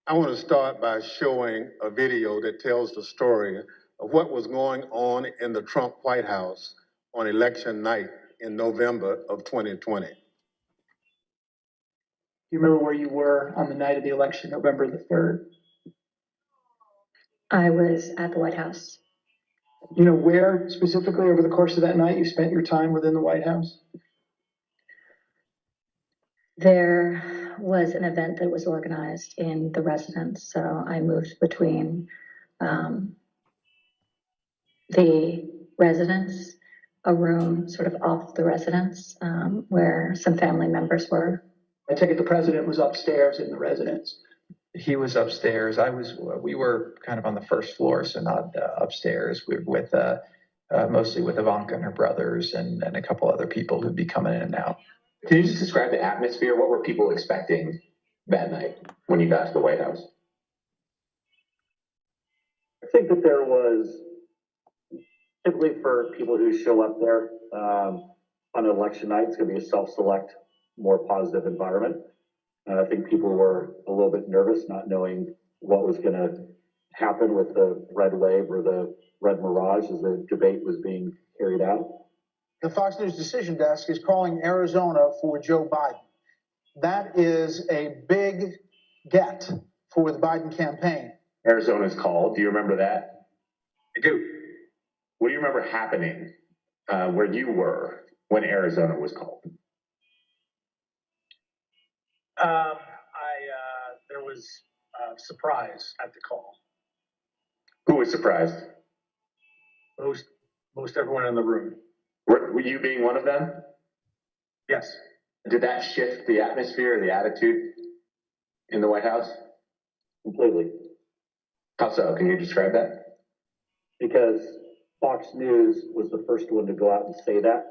Speaker 8: I want to start by showing a video that tells the story of what was going on in the Trump White House on election night in November of 2020.
Speaker 14: Do you remember where you were on the night of the election, November the 3rd?
Speaker 15: I was at the White House.
Speaker 14: You know where specifically over the course of that night you spent your time within the White House?
Speaker 15: There was an event that was organized in the residence, so I moved between the residence, a room sort of off the residence where some family members were.
Speaker 14: I take it the president was upstairs in the residence.
Speaker 9: He was upstairs. We were kind of on the first floor, so not upstairs. We were with, mostly with Ivanka and her brothers and a couple other people who'd be coming in and out.
Speaker 16: Can you just describe the atmosphere? What were people expecting that night when you got to the White House?
Speaker 17: I think that there was, typically for people who show up there on election night, it's going to be a self-select, more positive environment. And I think people were a little bit nervous, not knowing what was going to happen with the red wave or the red mirage as the debate was being carried out.
Speaker 18: The Fox News Decision Desk is calling Arizona for Joe Biden. That is a big get for the Biden campaign.
Speaker 16: Arizona's called. Do you remember that?
Speaker 9: I do.
Speaker 16: What do you remember happening where you were when Arizona was called?
Speaker 14: There was surprise at the call.
Speaker 16: Who was surprised?
Speaker 14: Most everyone in the room.
Speaker 16: Were you being one of them?
Speaker 14: Yes.
Speaker 16: Did that shift the atmosphere, the attitude in the White House?
Speaker 17: Completely.
Speaker 16: How so? Can you describe that?
Speaker 17: Because Fox News was the first one to go out and say that.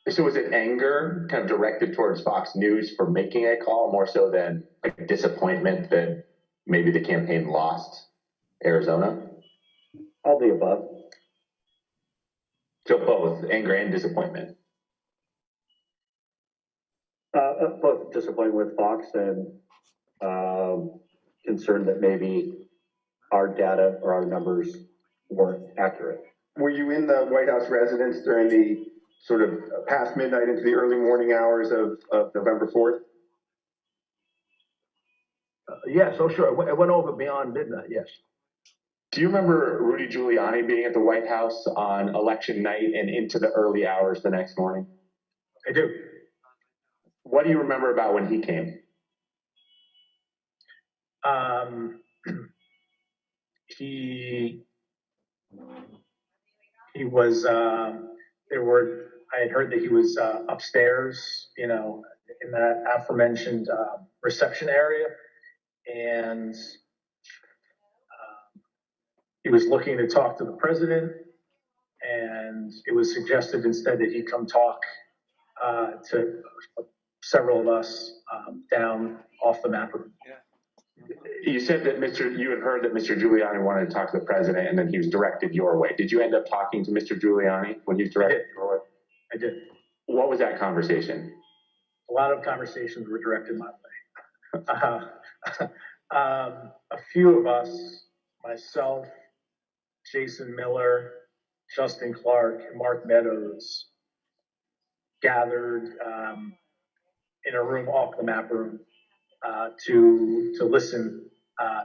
Speaker 16: So was it anger kind of directed towards Fox News for making a call more so than like disappointment that maybe the campaign lost Arizona?
Speaker 17: All the above.
Speaker 16: So both anger and disappointment.
Speaker 17: Both disappointed with Fox and concerned that maybe our data or our numbers weren't accurate.
Speaker 19: Were you in the White House residence during the sort of past midnight into the early morning hours of November 4th?
Speaker 14: Yes, oh sure. It went over beyond midnight, yes.
Speaker 16: Do you remember Rudy Giuliani being at the White House on election night and into the early hours the next morning?
Speaker 14: I do.
Speaker 16: What do you remember about when he came?
Speaker 14: He was, I had heard that he was upstairs, in that aforementioned reception area. And he was looking to talk to the president. And it was suggested instead that he come talk to several of us down off the map room.
Speaker 2: Yeah.
Speaker 16: You said that you had heard that Mr. Giuliani wanted to talk to the president and then he was directed your way. Did you end up talking to Mr. Giuliani when he was directed your way?
Speaker 14: I did.
Speaker 16: What was that conversation?
Speaker 14: A lot of conversations were directed my way. A few of us, myself, Jason Miller, Justin Clark, and Mark Meadows, gathered in a room off the map room to listen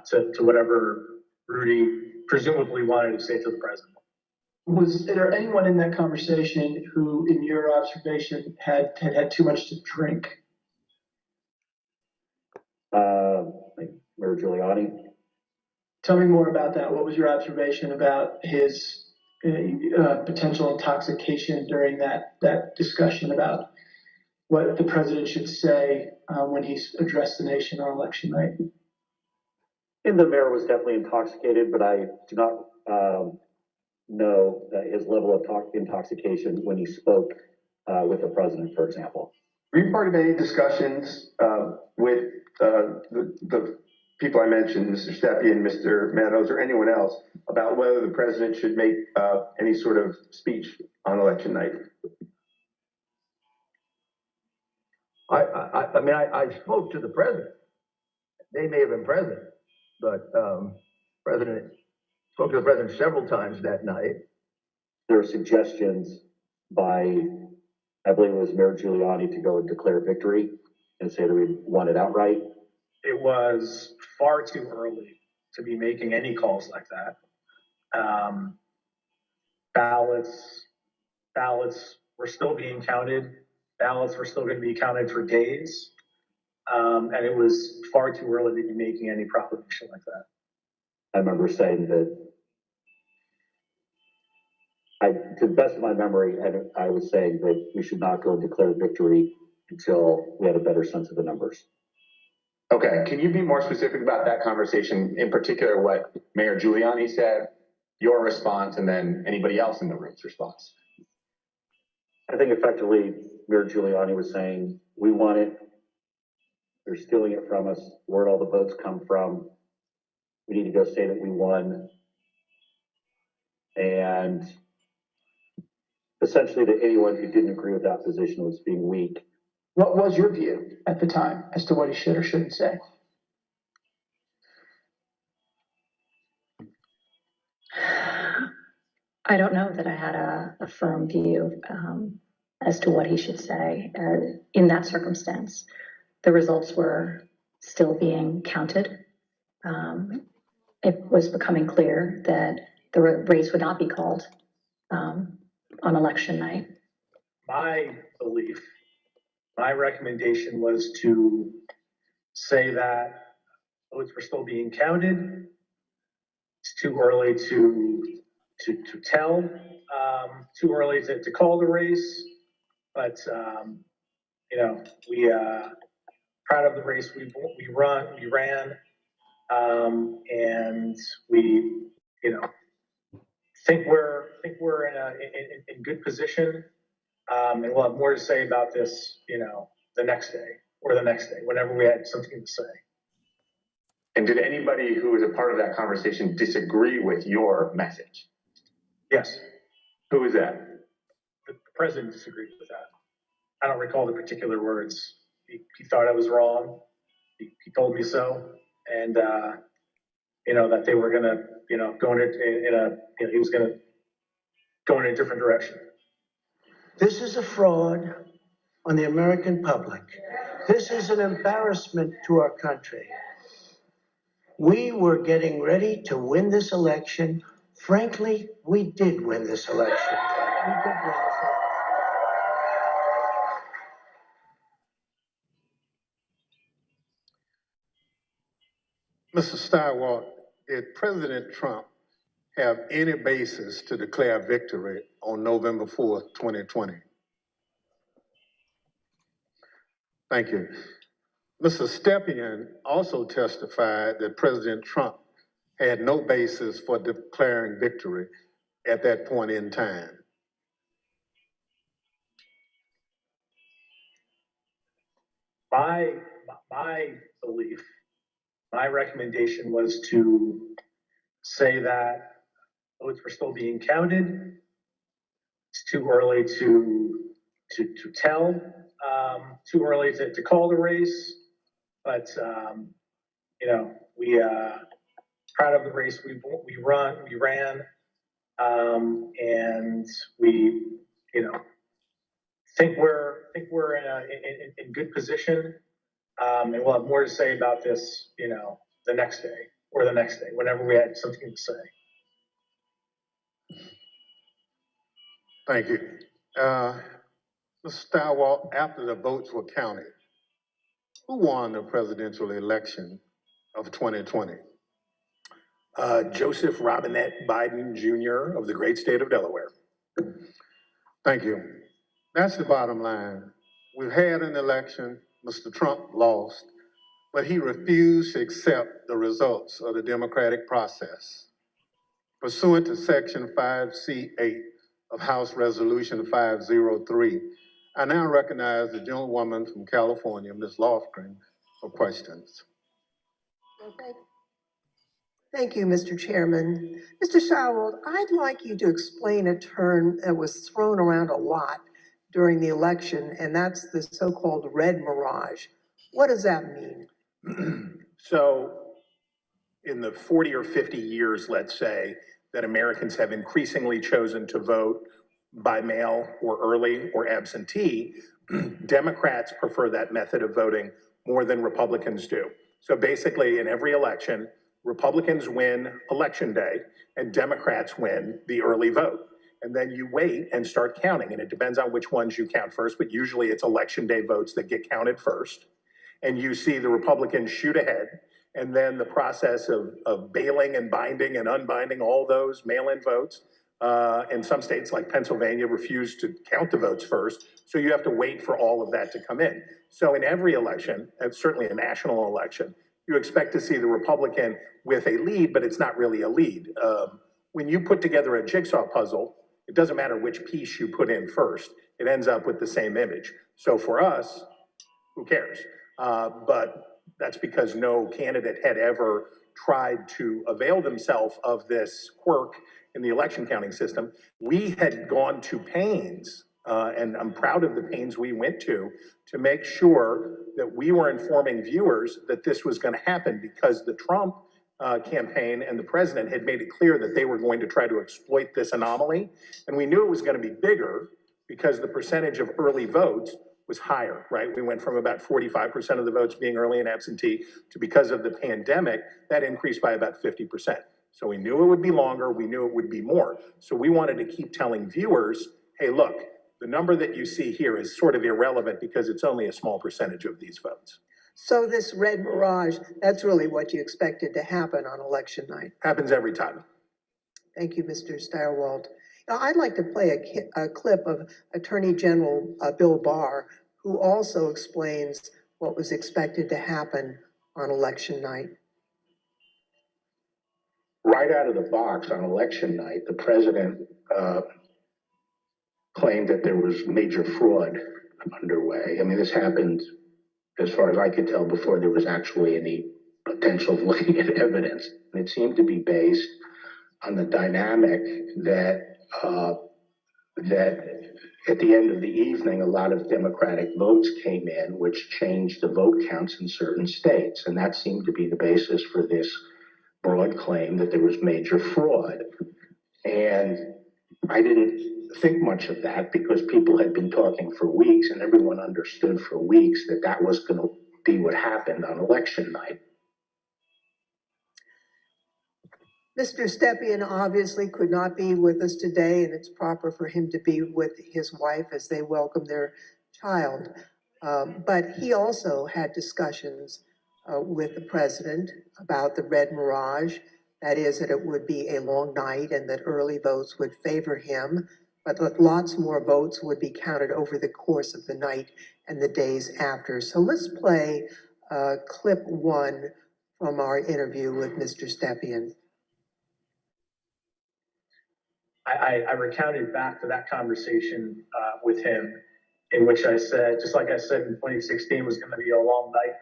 Speaker 14: to whatever Rudy presumably wanted to say to the president. Was there anyone in that conversation who, in your observation, had too much to drink?
Speaker 17: Like Mayor Giuliani.
Speaker 14: Tell me more about that. What was your observation about his potential intoxication during that discussion about what the president should say when he's addressed the nation on election night?
Speaker 17: And the mayor was definitely intoxicated, but I do not know his level of intoxication when he spoke with the president, for example.
Speaker 19: Were you part of any discussions with the people I mentioned, Mr. Stepien, Mr. Meadows, or anyone else, about whether the president should make any sort of speech on election night?
Speaker 20: I mean, I spoke to the president. They may have been present, but president spoke to the president several times that night.
Speaker 17: There were suggestions by, I believe it was Mayor Giuliani, to go and declare victory and say that we won it outright.
Speaker 14: It was far too early to be making any calls like that. Ballots were still being counted. Ballots were still going to be counted for days. And it was far too early to be making any proclamation like that.
Speaker 17: I remember saying that, to the best of my memory, I was saying that we should not go and declare victory until we had a better sense of the numbers.
Speaker 16: Okay, can you be more specific about that conversation, in particular what Mayor Giuliani said, your response, and then anybody else in the room's response?
Speaker 17: I think effectively Mayor Giuliani was saying, we won it, they're stealing it from us, where'd all the votes come from? We need to go say that we won. And essentially that anyone who didn't agree with that position was being weak.
Speaker 18: What was your view at the time as to what he should or shouldn't say?
Speaker 15: I don't know that I had a firm view as to what he should say in that circumstance. The results were still being counted. It was becoming clear that the race would not be called on election night.
Speaker 14: My belief, my recommendation was to say that votes were still being counted. It's too early to tell, too early to call the race, but we proud of the race we ran, and we think we're in good position, and we'll have more to say about this, the next day or the next day, whenever we had something to say.
Speaker 16: And did anybody who was a part of that conversation disagree with your message?
Speaker 14: Yes.
Speaker 16: Who was that?
Speaker 14: The president disagreed with that. I don't recall the particular words. He thought I was wrong. He told me so, and that they were gonna, go he was gonna go in a different direction.
Speaker 12: This is a fraud on the American public. This is an embarrassment to our country. We were getting ready to win this election. Frankly, we did win this election. We did win this election.
Speaker 8: Mr. Stirewalt, did President Trump have any basis to declare victory on November 4th, 2020? Thank you. Mr. Stepien also testified that President Trump had no basis for declaring victory at that point in time.
Speaker 14: My belief, my recommendation was to say that votes were still being counted. It's too early to tell, too early to call the race, but we proud of the race we ran, and we think we're in good position, and we'll have more to say about this, the next day or the next day, whenever we had something to say.
Speaker 8: Thank you. Mr. Stirewalt, after the votes were counted, who won the presidential election of 2020?
Speaker 21: Joseph Robinette Biden Jr. of the great state of Delaware.
Speaker 8: Thank you. That's the bottom line. We've had an election. Mr. Trump lost. but he refused to accept the results of the democratic process. Pursuant to Section 5C8 of House Resolution 503, I now recognize the gentlewoman from California, Ms. Lofgren, for questions.
Speaker 11: Thank you, Mr. Chairman. Mr. Stirewalt, I'd like you to explain a term that was thrown around a lot during the election, and that's the so-called red mirage. What does that mean?
Speaker 21: So in the 40 or 50 years, let's say, that Americans have increasingly chosen to vote by mail or early or absentee, Democrats prefer that method of voting more than Republicans do. So basically, in every election, Republicans win election day and Democrats win the early vote. And then you wait and start counting, and it depends on which ones you count first, but usually it's election day votes that get counted first. And you see the Republicans shoot ahead, and then the process of bailing and binding and unbinding all those mail-in votes. In some states like Pennsylvania refuse to count the votes first, so you have to wait for all of that to come in. So in every election, and certainly a national election, you expect to see the Republican with a lead, but it's not really a lead. When you put together a jigsaw puzzle, it doesn't matter which piece you put in first, it ends up with the same image. So for us, who cares? But that's because no candidate had ever tried to avail themselves of this quirk in the election counting system. We had gone to pains, and I'm proud of the pains we went to make sure that we were informing viewers that this was going to happen, because the Trump campaign and the president had made it clear that they were going to try to exploit this anomaly. And we knew it was going to be bigger because the percentage of early votes was higher, right? We went from about 45% of the votes being early and absentee to, because of the pandemic, that increased by about 50%. So we knew it would be longer, we knew it would be more. So we wanted to keep telling viewers, hey, look, the number that you see here is sort of irrelevant because it's only a small percentage of these votes.
Speaker 11: So this red mirage, that's really what you expected to happen on election night.
Speaker 21: Happens every time.
Speaker 11: Thank you, Mr. Stirewalt. Now, I'd like to play a clip of Attorney General Bill Barr, who also explains what was expected to happen on election night.
Speaker 1: Right out of the box on election night, the president claimed that there was major fraud underway. I mean, this happened, as far as I could tell, before there was actually any potential of looking at evidence. And it seemed to be based on the dynamic that at the end of the evening, a lot of Democratic votes came in, which changed the vote counts in certain states. And that seemed to be the basis for this broad claim that there was major fraud. And I didn't think much of that because people had been talking for weeks and everyone understood for weeks that that was going to be what happened on election night.
Speaker 11: Mr. Stepien obviously could not be with us today, and it's proper for him to be with his wife as they welcome their child. But he also had discussions with the president about the red mirage. That is, that it would be a long night and that early votes would favor him, but that lots more votes would be counted over the course of the night and the days after. So let's play clip 1 from our interview with Mr. Stepien.
Speaker 14: I recounted back to that conversation with him, in which I said, just like I said in 2016 was going to be a long night.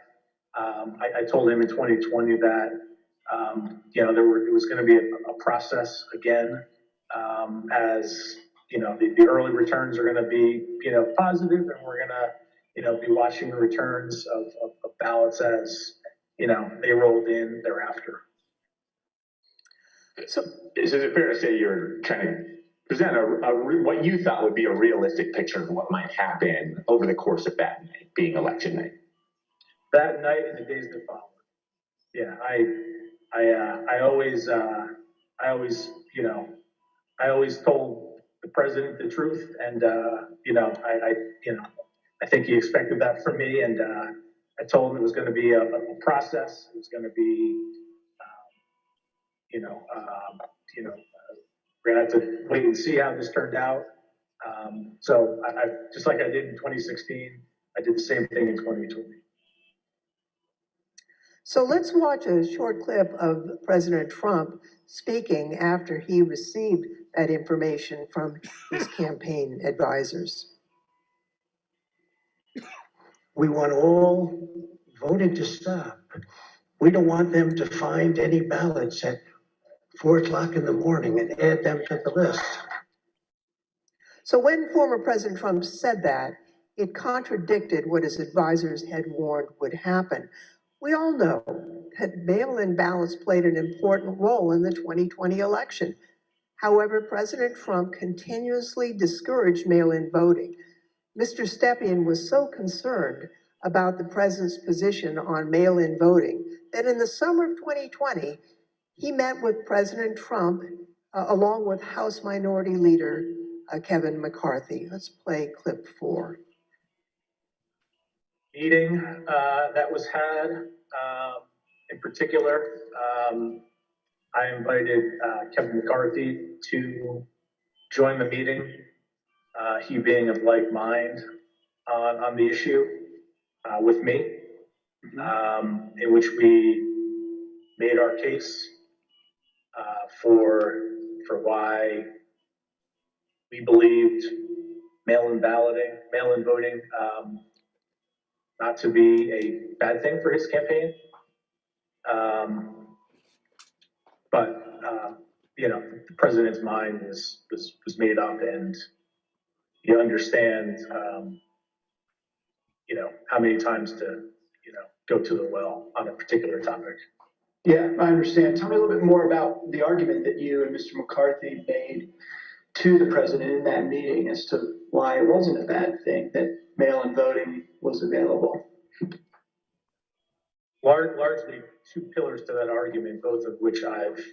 Speaker 14: I told him in 2020 that it was going to be a process again, as the early returns are going to be positive, and we're going to be watching the returns of ballots as they rolled in thereafter.
Speaker 16: So is it fair to say you're trying to present what you thought would be a realistic picture of what might happen over the course of that night, being election night?
Speaker 14: That night and the days that followed. Yeah, I always told the president the truth, and I think he expected that from me, and I told him it was going to be a process. It was going to be we're going to have to wait and see how this turned out. So I just like I did in 2016, I did the same thing in 2020.
Speaker 11: So let's watch a short clip of President Trump speaking after he received that information from his campaign advisors.
Speaker 12: We want all voting to stop. We don't want them to find any ballots at 4 o'clock in the morning and add them to the list.
Speaker 11: So when former President Trump said that, it contradicted what his advisors had warned would happen. We all know that mail-in ballots played an important role in the 2020 election. However, President Trump continuously discouraged mail-in voting. Mr. Stepien was so concerned about the president's position on mail-in voting that in the summer of 2020, he met with President Trump along with House Minority Leader Kevin McCarthy. Let's play clip 4.
Speaker 14: Meeting that was had, in particular, I invited Kevin McCarthy to join the meeting, he being of like mind on the issue with me, in which we made our case for why we believed mail-in voting, not to be a bad thing for his campaign. The president's mind was made up, and you understand, how many times to, go to the well on a particular topic.
Speaker 5: Yeah, I understand. Tell me a little bit more about the argument that you and Mr. McCarthy made to the president in that meeting as to why it wasn't a bad thing that mail-in voting was available.
Speaker 14: Largely two pillars to that argument, both of which I've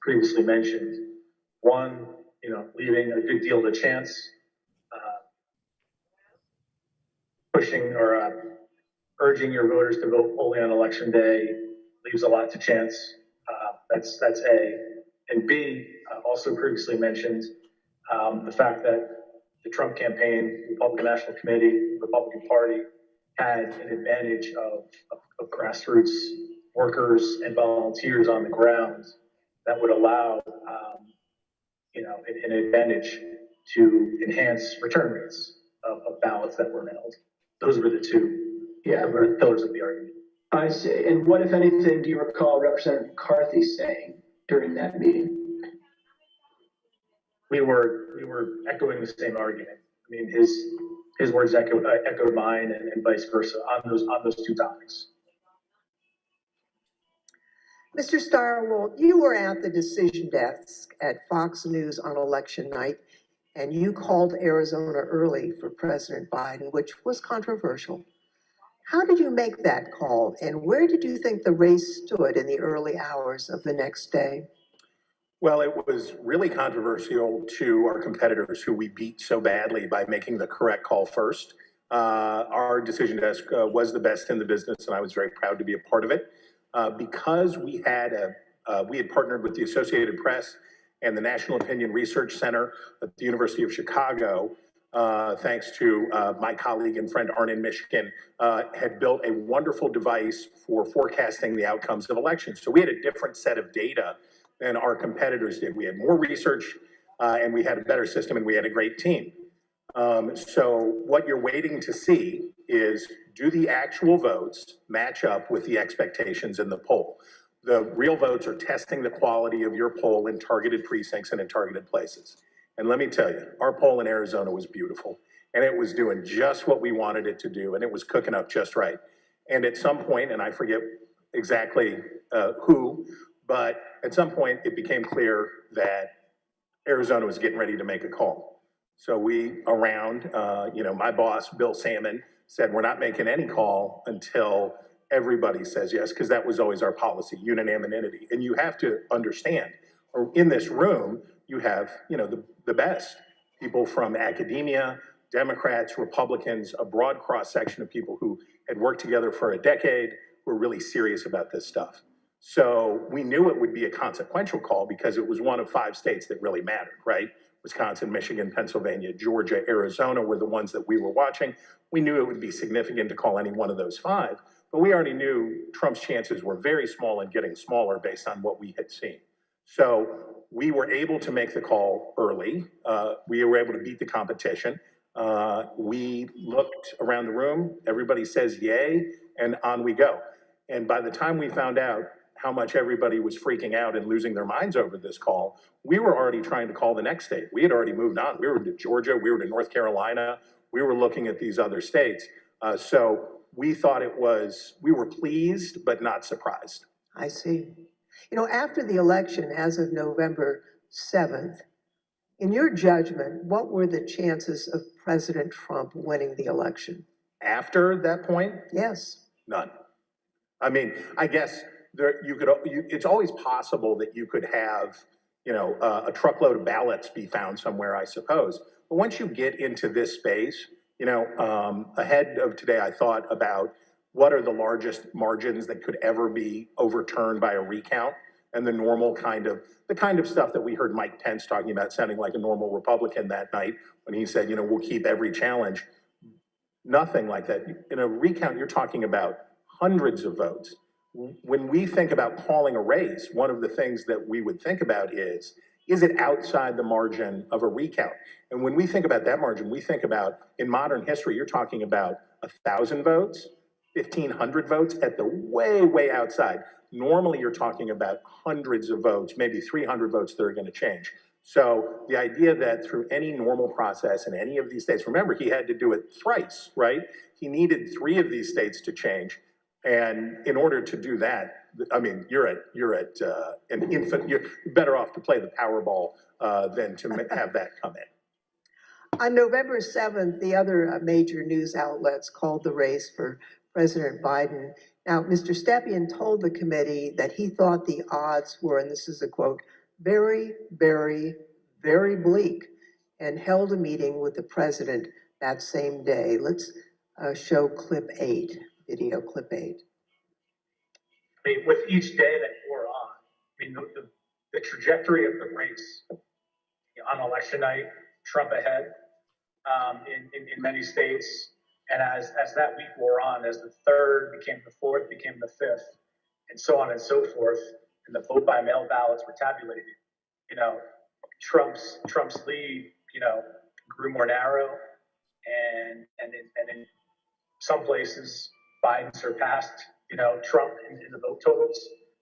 Speaker 14: previously mentioned. One, leaving a good deal to chance, pushing or urging your voters to vote only on election day leaves a lot to chance. That's A. And B, also previously mentioned, the fact that the Trump campaign, Republican National Committee, Republican Party had an advantage of grassroots workers and volunteers on the ground that would allow, an advantage to enhance return rates of ballots that were mailed. Those were the two pillars of the argument.
Speaker 5: I see. And what, if anything, do you recall Representative McCarthy saying during that meeting?
Speaker 14: We were echoing the same argument. I mean, his words echoed mine, and vice versa on those two topics.
Speaker 11: Mr. Stirewalt, you were at the decision desk at Fox News on election night, and you called Arizona early for President Biden, which was controversial. How did you make that call, and where did you think the race stood in the early hours of the next day?
Speaker 21: Well, it was really controversial to our competitors who we beat so badly by making the correct call first. Our decision desk was the best in the business, and I was very proud to be a part of it. Because we had partnered with the Associated Press and the National Opinion Research Center at the University of Chicago, thanks to my colleague and friend Arnon Mishkin, had built a wonderful device for forecasting the outcomes of elections. So we had a different set of data than our competitors did. We had more research, and we had a better system, and we had a great team. So what you're waiting to see is, do the actual votes match up with the expectations in the poll? The real votes are testing the quality of your poll in targeted precincts and in targeted places. And let me tell you, our poll in Arizona was beautiful, and it was doing just what we wanted it to do, and it was cooking up just right. And at some point, and I forget exactly who, but at some point it became clear that Arizona was getting ready to make a call. So we my boss, Bill Salmon, said, we're not making any call until everybody says yes, because that was always our policy, unanimity. And you have to understand, or in this room, you have, the best people from academia, Democrats, Republicans, a broad cross-section of people who had worked together for a decade, who are really serious about this stuff. So we knew it would be a consequential call because it was one of 5 states that really mattered, right? Wisconsin, Michigan, Pennsylvania, Georgia, Arizona were the ones that we were watching. We knew it would be significant to call any one of those 5, but we already knew Trump's chances were very small and getting smaller based on what we had seen. So we were able to make the call early. We were able to beat the competition. We looked around the room, everybody says yay, and on we go. And by the time we found out how much everybody was freaking out and losing their minds over this call, we were already trying to call the next state. We had already moved on. We were to Georgia, we were to North Carolina, we were looking at these other states. So we thought we were pleased, but not surprised.
Speaker 11: I see. You know, after the election, as of November 7th, in your judgment, what were the chances of President Trump winning the election?
Speaker 21: After that point?
Speaker 11: Yes.
Speaker 21: None. I mean, I guess it's always possible that you could have, a truckload of ballots be found somewhere, I suppose. But once you get into this space, ahead of today, I thought about what are the largest margins that could ever be overturned by a recount, and the kind of stuff that we heard Mike Pence talking about, sounding like a normal Republican that night when he said, we'll keep every challenge. Nothing like that. In a recount, you're talking about hundreds of votes. When we think about calling a race, one of the things that we would think about is it outside the margin of a recount? And when we think about that margin, we think about, in modern history, you're talking about 1,000 votes, 1,500 votes at the way, way outside. Normally, you're talking about hundreds of votes, maybe 300 votes that are going to change. So the idea that through any normal process in any of these states, remember, he had to do it thrice, right? He needed 3 of these states to change. And in order to do that, I mean, you're at an infant, you're better off to play the Powerball than to have that come in.
Speaker 11: On November 7th, the other major news outlets called the race for President Biden. Now, Mr. Stepien told the committee that he thought the odds were, and this is a quote, very, very, very bleak, and held a meeting with the president that same day. Let's show clip 8, video clip 8.
Speaker 14: I mean, with each day that we're on, I mean, the trajectory of the race on election night, Trump ahead in many states. And as that week wore on, as the 3rd became the 4th, became the 5th, and so on and so forth, and the vote by mail ballots were tabulated, Trump's lead, grew more narrow, and in some places, Biden surpassed, Trump in the vote totals.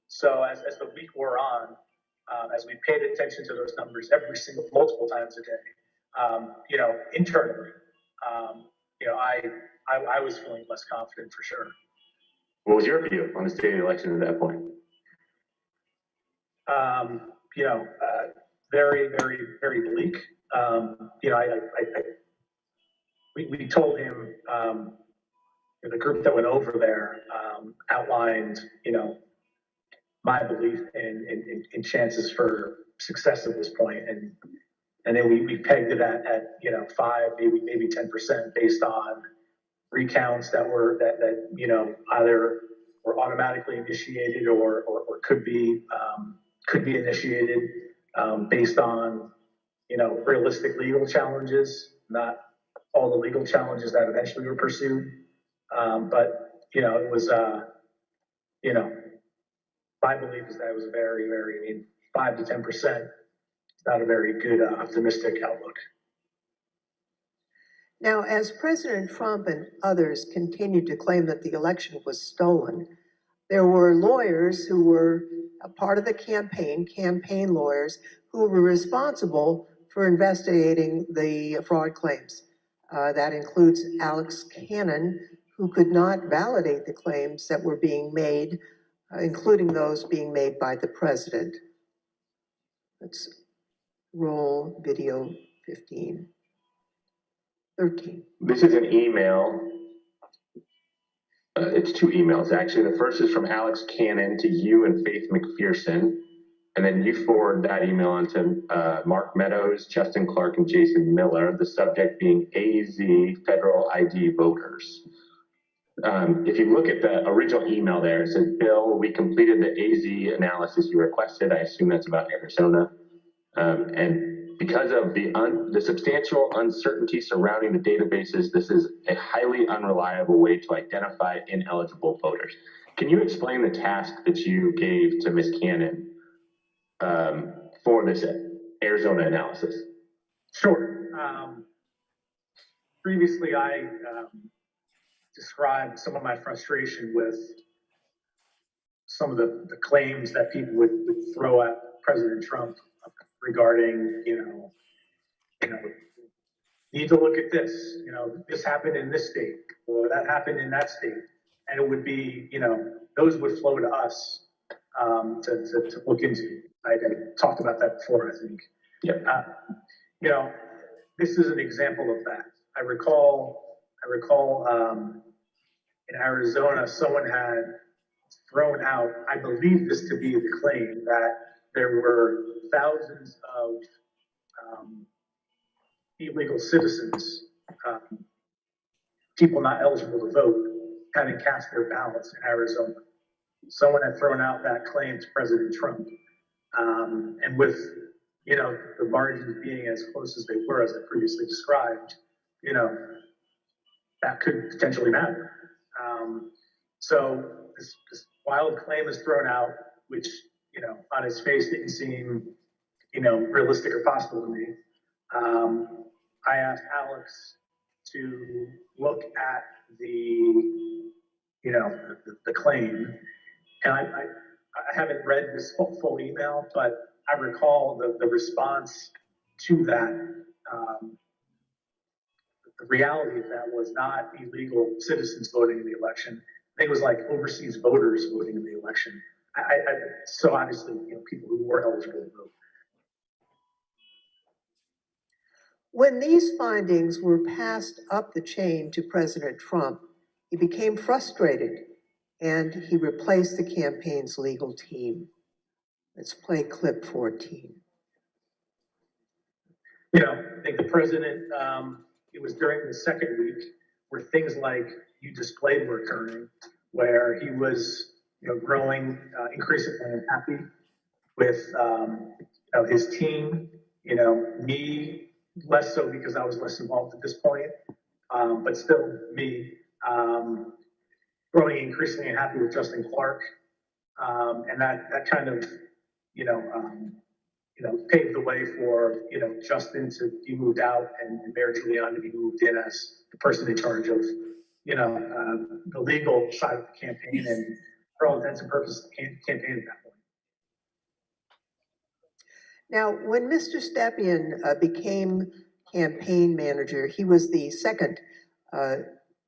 Speaker 14: So as the week wore on, as we paid attention to those numbers multiple times a day, internally, I was feeling less confident for sure.
Speaker 16: What was your view on the state of the election at that point?
Speaker 14: Very, very, very bleak. We told him, the group that went over there outlined, my belief in chances for success at this point, and then we pegged it at 5, maybe 10% based on recounts that either were automatically initiated or could be initiated based on realistic legal challenges, not all the legal challenges that eventually were pursued. But it was my belief is that it was a very, very 5 to 10%. Not a very good optimistic outlook.
Speaker 11: Now, as President Trump and others continued to claim that the election was stolen, there were lawyers who were a part of the campaign lawyers, who were responsible for investigating the fraud claims. That includes Alex Cannon, who could not validate the claims that were being made, including those being made by the president. Let's roll video 13.
Speaker 16: This is an email. It's 2 emails, actually. The first is from Alex Cannon to you and Faith McPherson. And then you forward that email on to Mark Meadows, Justin Clark, and Jason Miller, the subject being AZ Federal ID Voters. If you look at the original email there, it says, Bill, we completed the AZ analysis you requested. I assume that's about Arizona. And because of the substantial uncertainty surrounding the databases, this is a highly unreliable way to identify ineligible voters. Can you explain the task that you gave to Ms. Cannon for this Arizona analysis?
Speaker 14: Sure. Previously, I described some of my frustration with some of the claims that people would throw at President Trump regarding, need to look at this, this happened in this state, or that happened in that state. And it would be, those would flow to us to look into. I talked about that before, I think.
Speaker 16: Yeah.
Speaker 14: This is an example of that. I recall in Arizona, someone had thrown out, I believe this to be the claim, that there were thousands of illegal citizens, people not eligible to vote, having cast their ballots in Arizona. Someone had thrown out that claim to President Trump. And with, the margins being as close as they were, as I previously described, that could potentially matter. So this wild claim is thrown out, which, on its face didn't seem, realistic or possible to me. I asked Alex to look at the claim, and I haven't read this full email, but I recall the response to that. The reality of that was not illegal citizens voting in the election. I think it was like overseas voters voting in the election. So obviously, people who were eligible to vote.
Speaker 11: When these findings were passed up the chain to President Trump, he became frustrated and he replaced the campaign's legal team. Let's play clip 14.
Speaker 14: I think the president, it was during the second week where things like you displayed were occurring, where he was, growing increasingly unhappy with, his team, me, less so because I was less involved at this point, but still me, growing increasingly unhappy with Justin Clark, and that kind of, paved the way for, Justin to be moved out and Mayor Giuliani to be moved in as the person in charge of, the legal side of the campaign and for all intents and purposes, the campaign at that point.
Speaker 11: Now, when Mr. Stepien became campaign manager, he was the second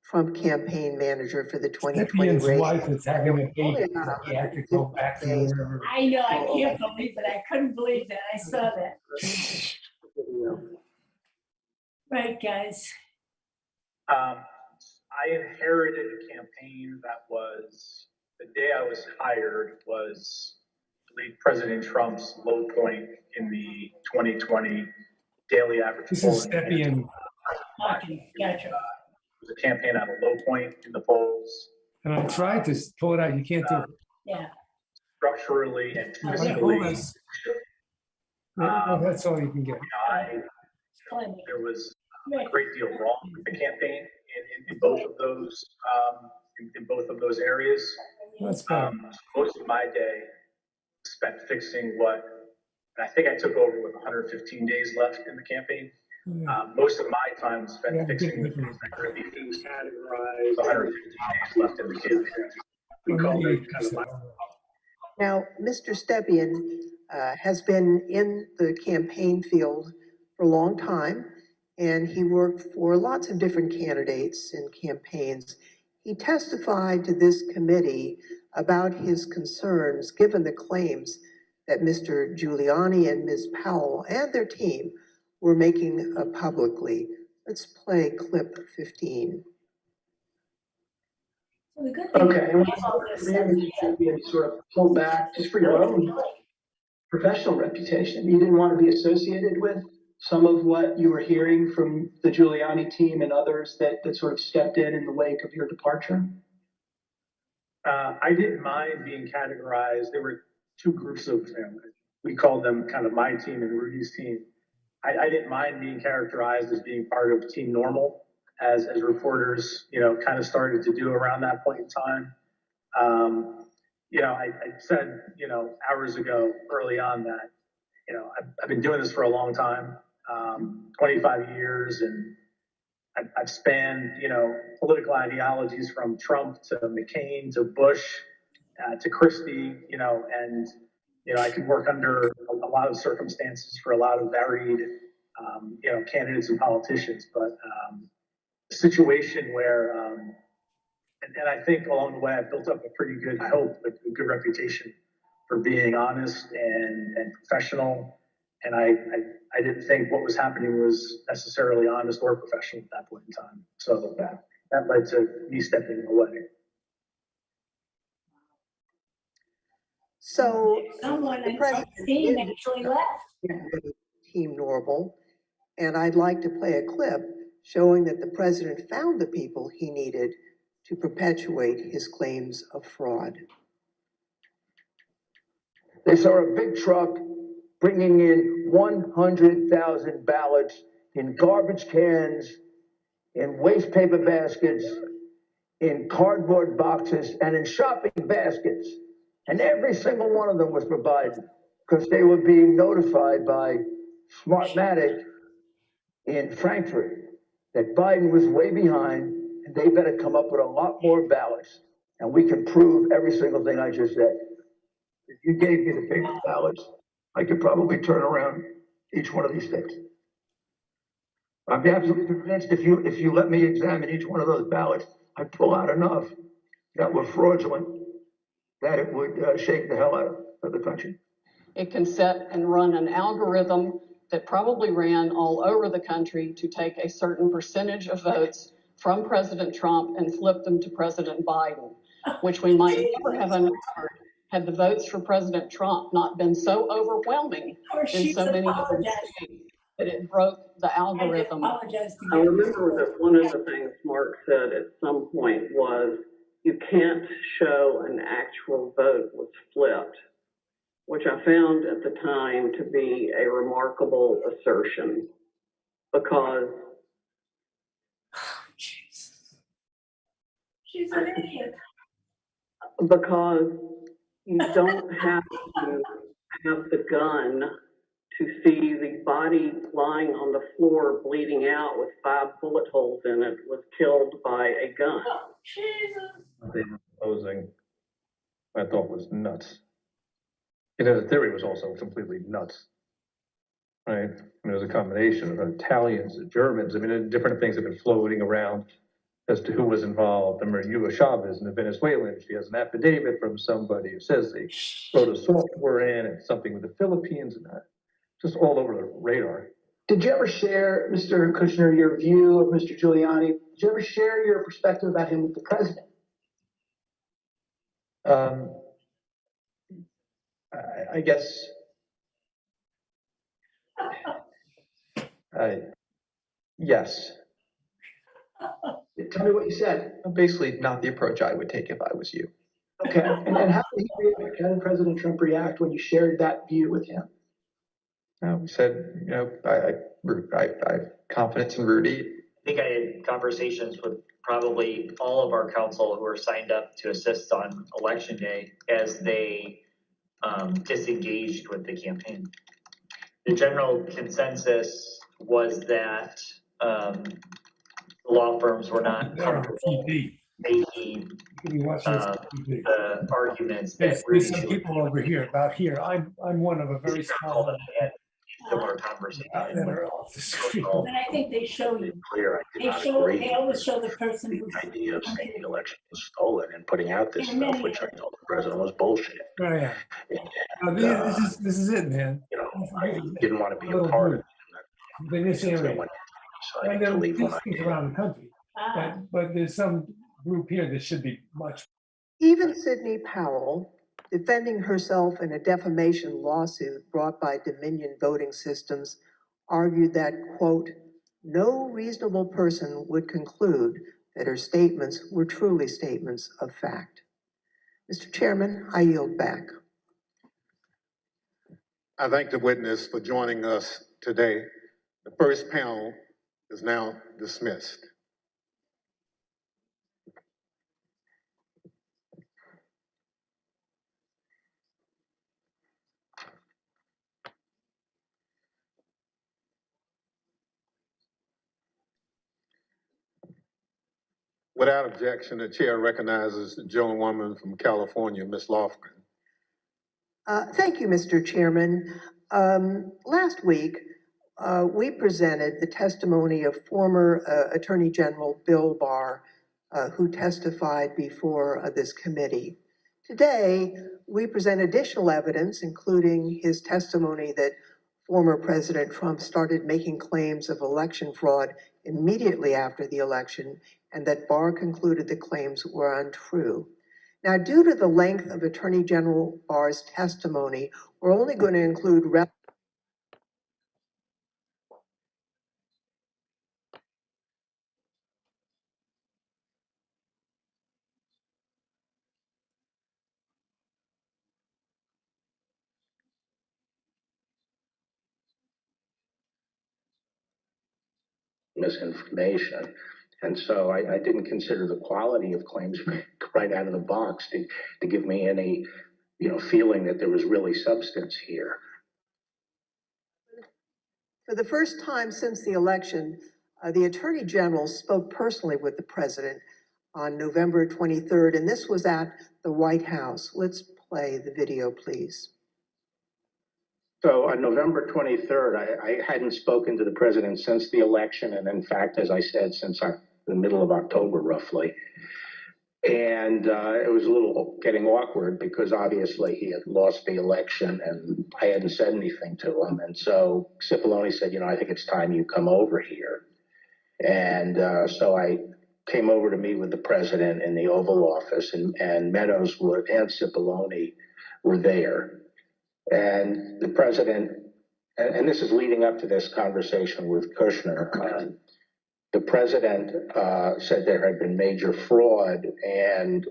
Speaker 11: Trump campaign manager for the 2020
Speaker 3: Stepien's
Speaker 11: race.
Speaker 3: wife is having a baby, so he had to go back to wherever.
Speaker 4: I know, I can't believe it. I couldn't believe that. I saw that. Right, guys.
Speaker 14: I inherited a campaign that was, the day I was hired was, I believe, President Trump's low point in the 2020 daily average
Speaker 3: This
Speaker 14: polling.
Speaker 3: is Stepien.
Speaker 14: Okay, gotcha. It was a campaign at a low point in the polls.
Speaker 3: And I tried to pull it out. You can't do it.
Speaker 4: Yeah.
Speaker 14: Structurally and
Speaker 3: Hold
Speaker 14: fiscally.
Speaker 3: this. That's all you can get.
Speaker 14: There was a great deal wrong with the campaign in both of those in both of those areas.
Speaker 3: That's fine.
Speaker 14: Most of my day spent fixing what, and I think I took over with 115 days left in the campaign. Most of my time was spent fixing the things that could be things categorized. 115 days left in the campaign. We called it kind of my.
Speaker 11: Now, Mr. Stepien has been in the campaign field for a long time, and he worked for lots of different candidates and campaigns. He testified to this committee about his concerns given the claims that Mr. Giuliani and Ms. Powell and their team were making publicly. Let's play clip 15.
Speaker 5: Okay, and you sort of pulled back just for your own professional reputation. You didn't want to be associated with some of what you were hearing from the Giuliani team and others that sort of stepped in the wake of your departure?
Speaker 14: I didn't mind being categorized. There were two groups of, we called them kind of my team and Rudy's team. I didn't mind being characterized as being part of Team Normal, as reporters, kind of started to do around that point in time. I said, hours ago, early on that, I've been doing this for a long time, 25 years, and I've spanned, political ideologies from Trump to McCain to Bush to Christie, and, I could work under a lot of circumstances for a lot of varied, candidates and politicians, but a situation where, and I think along the way I've built up a pretty good, I hope, a good reputation for being honest and professional. And I didn't think what was happening was necessarily honest or professional at that point in time. So that led to me stepping away.
Speaker 11: So
Speaker 4: Someone
Speaker 11: the
Speaker 4: on
Speaker 11: president
Speaker 4: team
Speaker 11: did
Speaker 4: actually left.
Speaker 11: Team Normal, and I'd like to play a clip showing that the president found the people he needed to perpetuate his claims of fraud.
Speaker 20: They saw a big truck bringing in 100,000 ballots in garbage cans, in waste paper baskets, in cardboard boxes, and in shopping baskets. And every single one of them was for Biden because they were being notified by Smartmatic in Frankfurt that Biden was way behind and they better come up with a lot more ballots. And we can prove every single thing I just said. If you gave me the paper ballots, I could probably turn around each one of these states. I'm absolutely convinced if you let me examine each one of those ballots, I'd pull out enough that were fraudulent that it would shake the hell out of the country.
Speaker 6: It can set and run an algorithm that probably ran all over the country to take a certain percentage of votes from President Trump and flip them to President Biden, which we might never have uncovered had the votes for President Trump not been so overwhelming in so many other states that it broke the algorithm.
Speaker 22: I remember that one of the things Mark said at some point was, you can't show an actual vote was flipped, which I found at the time to be a remarkable assertion because
Speaker 4: She's an idiot.
Speaker 22: Because you don't have to have the gun to see the body lying on the floor bleeding out with 5 bullet holes in it was killed by a gun.
Speaker 4: Oh, Jesus.
Speaker 23: They were proposing, I thought was nuts. The theory was also completely nuts, right? It was a combination of Italians and Germans. Different things have been floating around as to who was involved. Remember, Hugo Chavez and the Venezuelan, she has an affidavit from somebody who says they wrote a software in and something with the Philippines and that. Just all over the radar.
Speaker 5: Did you ever share, Mr. Kushner, your view of Mr. Giuliani? Did you ever share your perspective about him with the president?
Speaker 9: I guess. Yes.
Speaker 5: Tell me what you said.
Speaker 9: Basically, not the approach I would take if I was you.
Speaker 5: Okay. And how did he react? How did President Trump react when you shared that view with him?
Speaker 9: We said, I have confidence in Rudy.
Speaker 10: I think I had conversations with probably all of our council who are signed up to assist on election day as they disengaged with the campaign. The general consensus was that law firms were not comfortable making the arguments that
Speaker 3: There's some people over here, about here. I'm one of a very small.
Speaker 10: Similar conversation.
Speaker 4: And I think they show you.
Speaker 1: Clear,
Speaker 4: They always show the person who's.
Speaker 1: The idea of saying the election was stolen and putting out this stuff, which I told the president was bullshit.
Speaker 3: Oh, yeah.
Speaker 1: And,
Speaker 3: this is it, man.
Speaker 1: I didn't want to be a part of it.
Speaker 3: In this area. And there are these
Speaker 1: when I
Speaker 3: things around the country. But there's some group here that should be much.
Speaker 11: Even Sidney Powell, defending herself in a defamation lawsuit brought by Dominion Voting Systems, argued that, quote, no reasonable person would conclude that her statements were truly statements of fact. Mr. Chairman, I yield back.
Speaker 8: I thank the witness for joining us today. The first panel is now dismissed. Without objection, the chair recognizes the gentlewoman from California, Ms. Lofgren.
Speaker 11: Thank you, Mr. Chairman. Last week, we presented the testimony of former Attorney General Bill Barr, who testified before this committee. Today, we present additional evidence, including his testimony that former President Trump started making claims of election fraud immediately after the election, and that Barr concluded the claims were untrue. Now, due to the length of Attorney General Barr's testimony, we're only going to include
Speaker 1: misinformation. And so I didn't consider the quality of claims right out of the box to give me any, feeling that there was really substance here.
Speaker 11: For the first time since the election, the Attorney General spoke personally with the President on November 23rd, and this was at the White House. Let's play the video, please.
Speaker 1: So on November 23rd, I hadn't spoken to the President since the election, and in fact, as I said, since the middle of October, roughly. And it was a little getting awkward because obviously he had lost the election and I hadn't said anything to him. And so Cipollone said, I think it's time you come over here. And so I came over to meet with the President in the Oval Office, and Meadows and Cipollone were there. And the President, and this is leading up to this conversation with Kushner, the President said there had been major fraud, and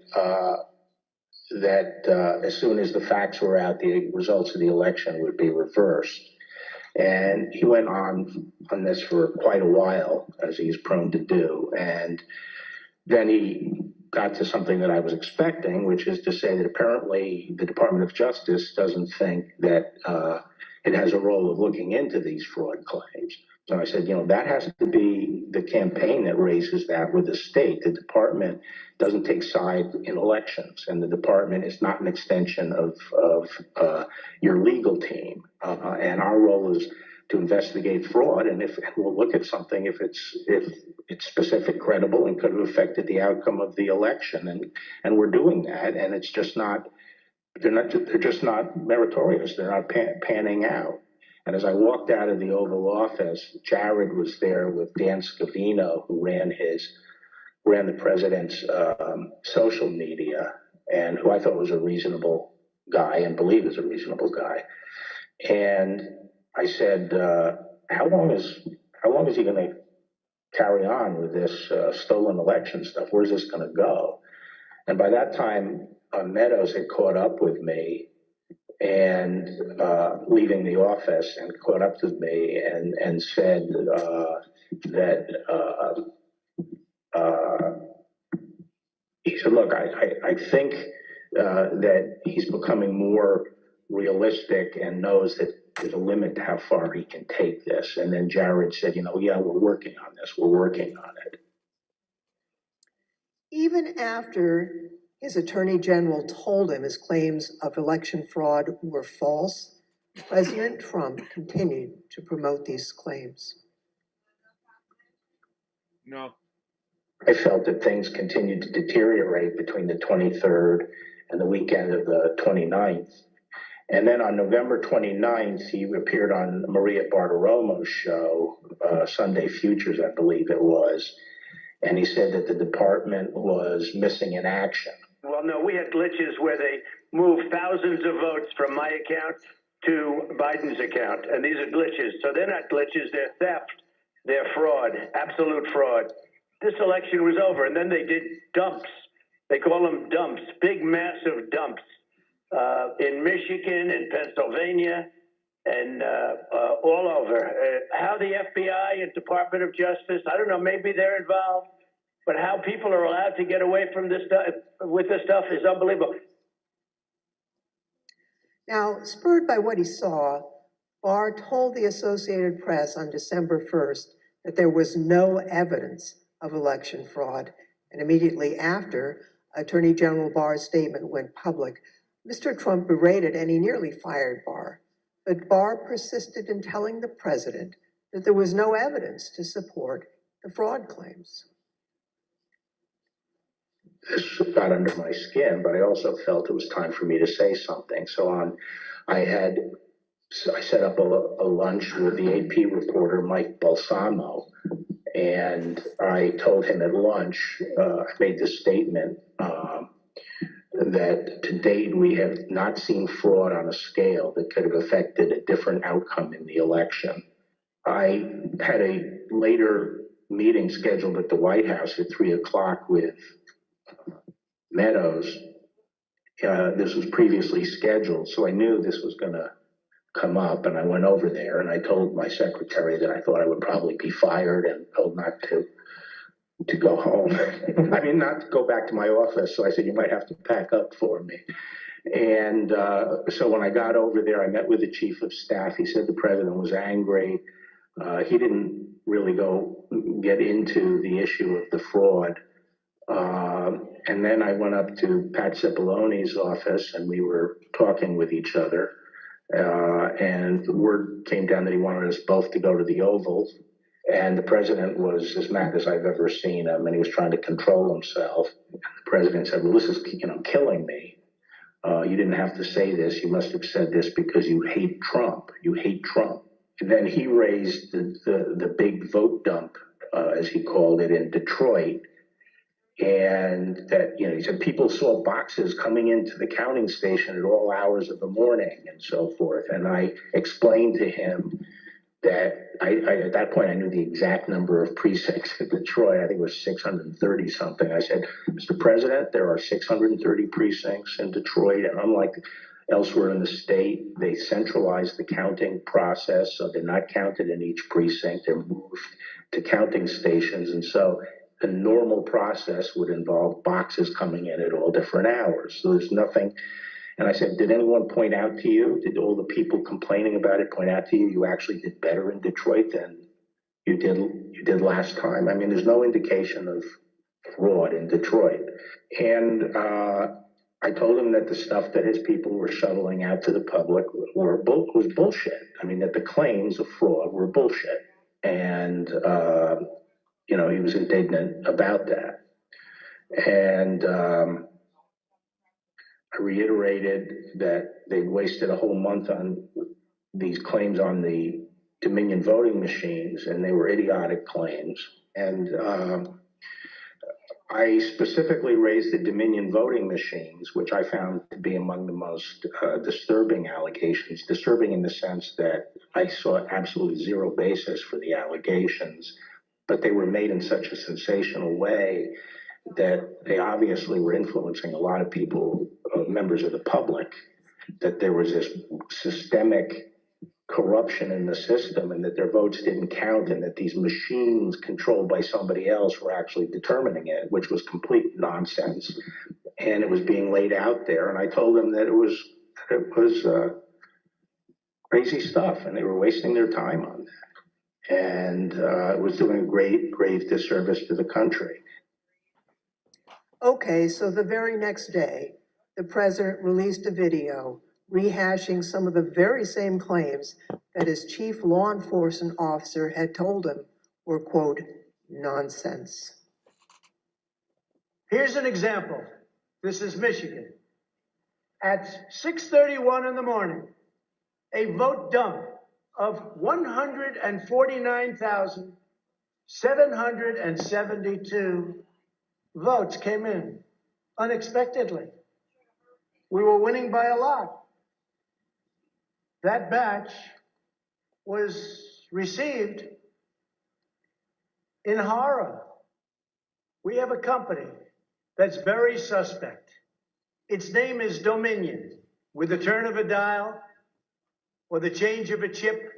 Speaker 1: that as soon as the facts were out, the results of the election would be reversed. And he went on this for quite a while, as he's prone to do. And then he got to something that I was expecting, which is to say that apparently the Department of Justice doesn't think that it has a role of looking into these fraud claims. So I said, that has to be the campaign that raises that with the state. The department doesn't take sides in elections, and the department is not an extension of your legal team. And our role is to investigate fraud, and we'll look at something if it's specific, credible, and could have affected the outcome of the election. And we're doing that, and it's just not. They're just not meritorious. They're not panning out. And as I walked out of the Oval Office, Jared was there with Dan Scavino, who ran the president's social media, and who I thought was a reasonable guy and believe is a reasonable guy. And I said, how long is he going to carry on with this stolen election stuff? Where's this going to go? And by that time, Meadows had caught up with me and leaving the office, and caught up with me and said that he said, look, I think that he's becoming more realistic and knows that there's a limit to how far he can take this. And then Jared said, yeah, we're working on this. We're working on it.
Speaker 11: Even after his Attorney General told him his claims of election fraud were false, President Trump continued to promote these claims.
Speaker 1: No. I felt that things continued to deteriorate between the 23rd and the weekend of the 29th. And then on November 29th, he appeared on Maria Bartiromo's show, Sunday Futures, I believe it was. And he said that the department was missing in action.
Speaker 2: Well, no, we had glitches where they moved thousands of votes from my account to Biden's account. And these are glitches. So they're not glitches, they're theft. They're fraud, absolute fraud. This election was over, and then they did dumps. They call them dumps, big, massive dumps in Michigan and Pennsylvania and all over. How the FBI and Department of Justice, I don't know, maybe they're involved, but how people are allowed to get away from this stuff with this stuff is unbelievable.
Speaker 11: Now, spurred by what he saw, Barr told the Associated Press on December 1st that there was no evidence of election fraud. And immediately after Attorney General Barr's statement went public, Mr. Trump berated and he nearly fired Barr. But Barr persisted in telling the president that there was no evidence to support the fraud claims.
Speaker 1: This got under my skin, but I also felt it was time for me to say something. So I set up a lunch with the AP reporter, Mike Balsamo, and I told him at lunch, I made this statement that to date we have not seen fraud on a scale that could have affected a different outcome in the election. I had a later meeting scheduled at the White House at 3:00 with Meadows. This was previously scheduled, so I knew this was going to come up, and I went over there and I told my secretary that I thought I would probably be fired and told not to go home. I mean, not to go back to my office. So I said, you might have to pack up for me. And so when I got over there, I met with the chief of staff. He said the president was angry. He didn't really get into the issue of the fraud. And then I went up to Pat Cipolloni's office and we were talking with each other. And the word came down that he wanted us both to go to the Oval. And the president was as mad as I've ever seen him, and he was trying to control himself. And the president said, well, this is, killing me. You didn't have to say this. You must have said this because you hate Trump. You hate Trump. And then he raised the big vote dump, as he called it, in Detroit. And that, he said people saw boxes coming into the counting station at all hours of the morning and so forth. And I explained to him that at that point I knew the exact number of precincts in Detroit. I think it was 630 something. I said, Mr. President, there are 630 precincts in Detroit, and unlike elsewhere in the state, they centralized the counting process, so they're not counted in each precinct. They're moved to counting stations, and so the normal process would involve boxes coming in at all different hours. So there's nothing. And I said, did anyone point out to you, did all the people complaining about it point out to you, you actually did better in Detroit than you did last time? I mean, there's no indication of fraud in Detroit. And I told him that the stuff that his people were shoveling out to the public was bullshit. I mean, that the claims of fraud were bullshit. And, he was indignant about that. And I reiterated that they wasted a whole month on these claims on the Dominion voting machines, and they were idiotic claims. And I specifically raised the Dominion voting machines, which I found to be among the most disturbing allegations. Disturbing in the sense that I saw absolutely zero basis for the allegations, but they were made in such a sensational way that they obviously were influencing a lot of people, members of the public, that there was this systemic corruption in the system and that their votes didn't count and that these machines controlled by somebody else were actually determining it, which was complete nonsense. And it was being laid out there. And I told them that it was crazy stuff and they were wasting their time on that. And it was doing a grave disservice to the country.
Speaker 11: Okay, so the very next day, the president released a video rehashing some of the very same claims that his chief law enforcement officer had told him were, quote, nonsense.
Speaker 12: Here's an example. This is Michigan. At 6:31 in the morning, a vote dump of 149,772 votes came in unexpectedly. We were winning by a lot. That batch was received in horror. We have a company that's very suspect. Its name is Dominion. With the turn of a dial, or the change of a chip,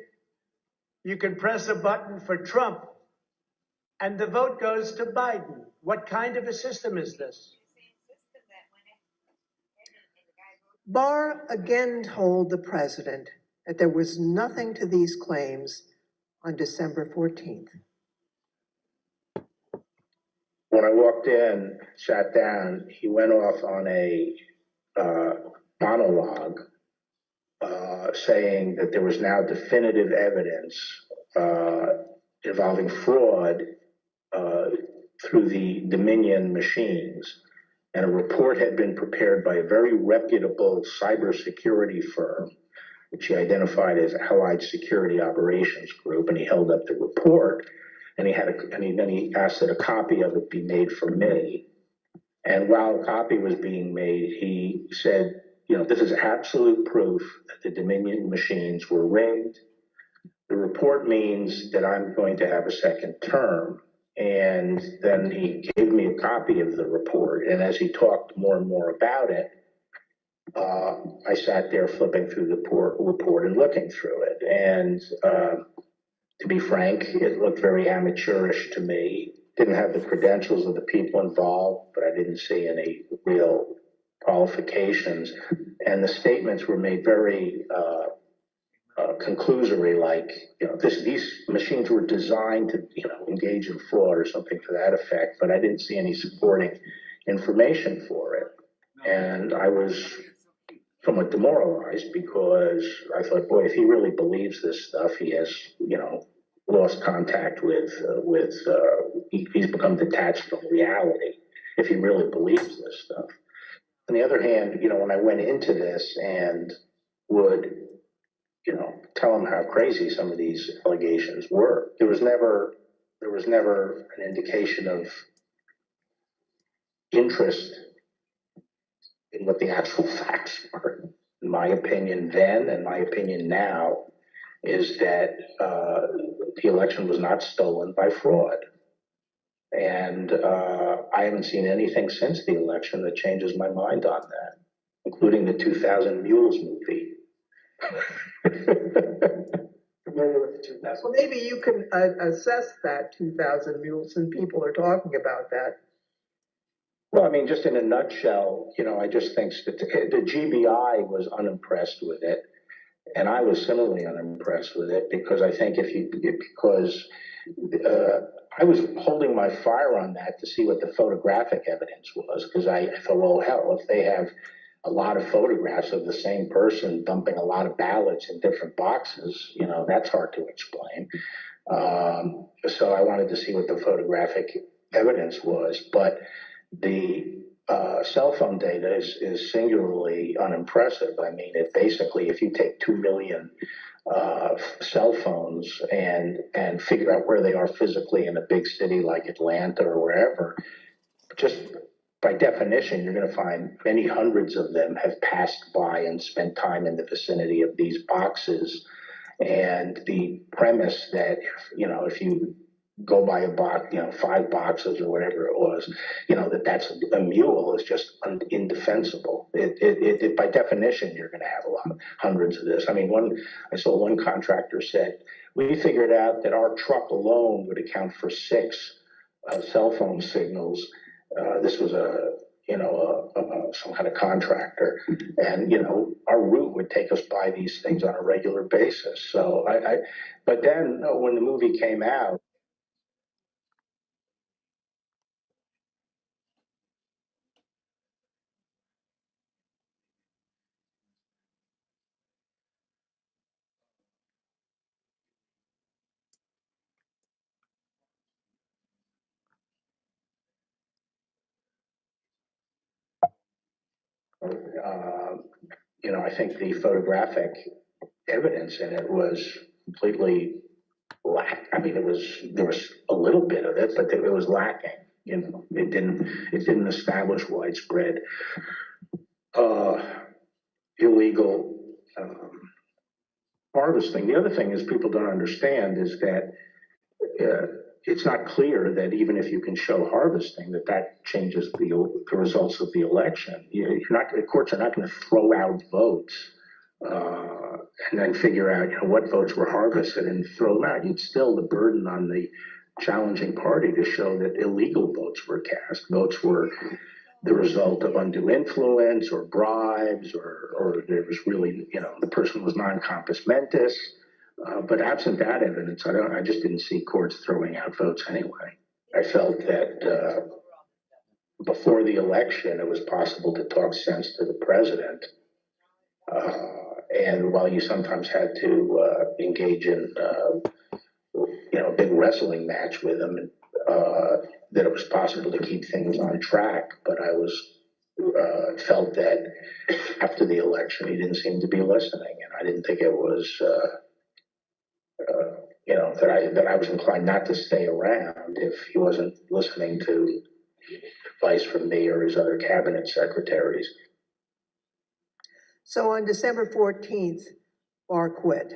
Speaker 12: you can press a button for Trump and the vote goes to Biden. What kind of a system is this?
Speaker 11: Barr again told the president that there was nothing to these claims on December 14th.
Speaker 1: When I walked in, sat down, he went off on a monologue saying that there was now definitive evidence involving fraud through the Dominion machines. And a report had been prepared by a very reputable cybersecurity firm, which he identified as Allied Security Operations Group, and he held up the report, and then he asked that a copy of it be made for me. And while a copy was being made, he said, this is absolute proof that the Dominion machines were rigged. The report means that I'm going to have a second term. And then he gave me a copy of the report. And as he talked more and more about it, I sat there flipping through the report and looking through it. And to be frank, it looked very amateurish to me. Didn't have the credentials of the people involved, but I didn't see any real qualifications. And the statements were made very conclusory, like, these machines were designed to, engage in fraud or something to that effect, but I didn't see any supporting information for it. And I was somewhat demoralized because I thought, boy, if he really believes this stuff, he has, lost contact with he's become detached from reality if he really believes this stuff. On the other hand, when I went into this and would, tell him how crazy some of these allegations were, there was never an indication of interest in what the actual facts were. In my opinion then, and my opinion now, is that the election was not stolen by fraud. And I haven't seen anything since the election that changes my mind on that, including the 2000 Mules movie.
Speaker 11: Well, maybe you can assess that 2000 Mules, and people are talking about that.
Speaker 1: Well, I mean, just in a nutshell, I just think that the GBI was unimpressed with it. And I was similarly unimpressed with it because I think I was holding my fire on that to see what the photographic evidence was, because I thought, well, hell, if they have a lot of photographs of the same person dumping a lot of ballots in different boxes, that's hard to explain. So I wanted to see what the photographic evidence was, but the cell phone data is singularly unimpressive. I mean, it basically, if you take 2 million cell phones and figure out where they are physically in a big city like Atlanta or wherever, just by definition, you're going to find many hundreds of them have passed by and spent time in the vicinity of these boxes. And the premise that, if you go by a box, 5 boxes or whatever it was, that's a mule is just indefensible. It by definition, you're going to have hundreds of this. I mean, I saw one contractor said, we figured out that our truck alone would account for 6 cell phone signals. This was some kind of contractor, and our route would take us by these things on a regular basis. So but then when the movie came out, I think the photographic evidence in it was completely I mean, there was a little bit of it, but it was lacking. It didn't establish widespread illegal harvesting. The other thing is people don't understand is that it's not clear that even if you can show harvesting, that changes the results of the election. The courts are not going to throw out votes and then figure out, what votes were harvested and throw them out. You'd still the burden on the challenging party to show that illegal votes were cast. Votes were the result of undue influence or bribes, or there was really, the person was non compos mentis. But absent that evidence, I just didn't see courts throwing out votes anyway. I felt that before the election, it was possible to talk sense to the president. And while you sometimes had to engage in, a big wrestling match with him, that it was possible to keep things on track. But I felt that after the election, he didn't seem to be listening, and I didn't think it was, that I was inclined not to stay around if he wasn't listening to advice from me or his other cabinet secretaries.
Speaker 11: So on December 14th, Barr quit.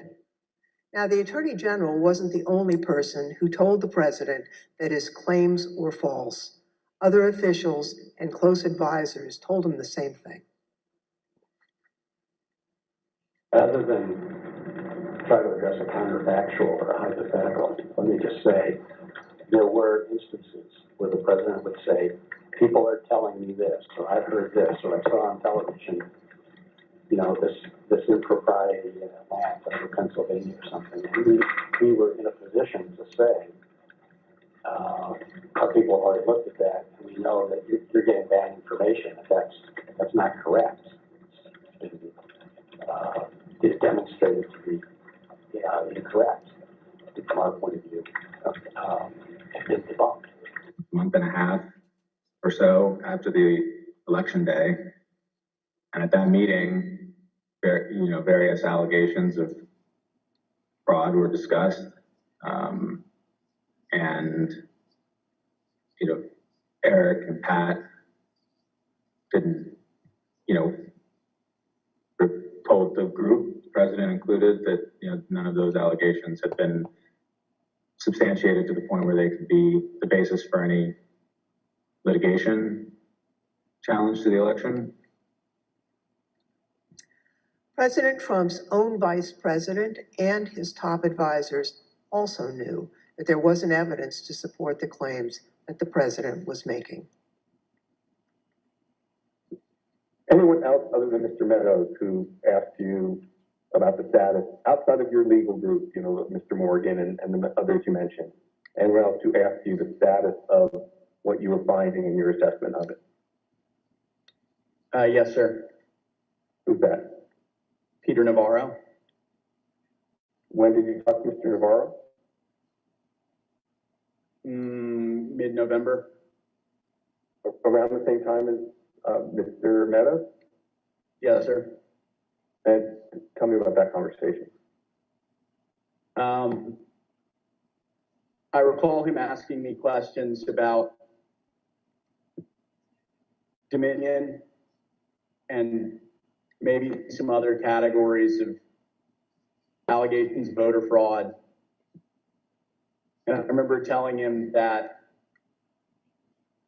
Speaker 11: Now, the Attorney General wasn't the only person who told the president that his claims were false. Other officials and close advisors told him the same thing.
Speaker 7: Rather than try to address a counterfactual or a hypothetical, let me just say there were instances where the president would say, people are telling me this, or I've heard this, or I saw on television, this impropriety in Atlanta or Pennsylvania or something. And we were in a position to say, our people have already looked at that, and we know that you're getting bad information. If that's not correct, it's demonstrated to be incorrect from our point of view. It's been debunked.
Speaker 13: A month and a half or so after the election day, and at that meeting, various allegations of fraud were discussed, and Eric and Pat didn't, told the group, the president included, that none of those allegations had been substantiated to the point where they could be the basis for any litigation challenge to the election.
Speaker 11: President Trump's own vice president and his top advisors also knew that there wasn't evidence to support the claims that the president was making.
Speaker 19: Anyone else other than Mr. Meadows who asked you about the status outside of your legal group, Mr. Morgan and the others you mentioned? Anyone else who asked you the status of what you were finding in your assessment of it?
Speaker 24: Yes, sir.
Speaker 19: Who's that?
Speaker 24: Peter Navarro.
Speaker 19: When did you talk to Mr. Navarro?
Speaker 24: Mid-November.
Speaker 19: Around the same time as Mr. Meadows?
Speaker 24: Yes, sir.
Speaker 19: And tell me about that conversation.
Speaker 24: I recall him asking me questions about Dominion and maybe some other categories of allegations of voter fraud. And I remember telling him that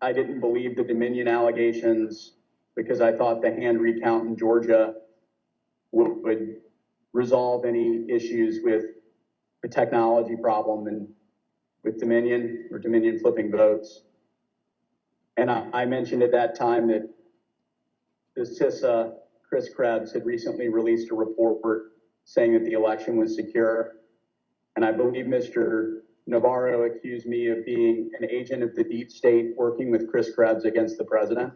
Speaker 24: I didn't believe the Dominion allegations because I thought the hand recount in Georgia would resolve any issues with the technology problem and with Dominion or Dominion flipping votes. And I mentioned at that time that the CISA, Chris Krebs, had recently released a report saying that the election was secure. And I believe Mr. Navarro accused me of being an agent of the deep state working with Chris Krebs against the president.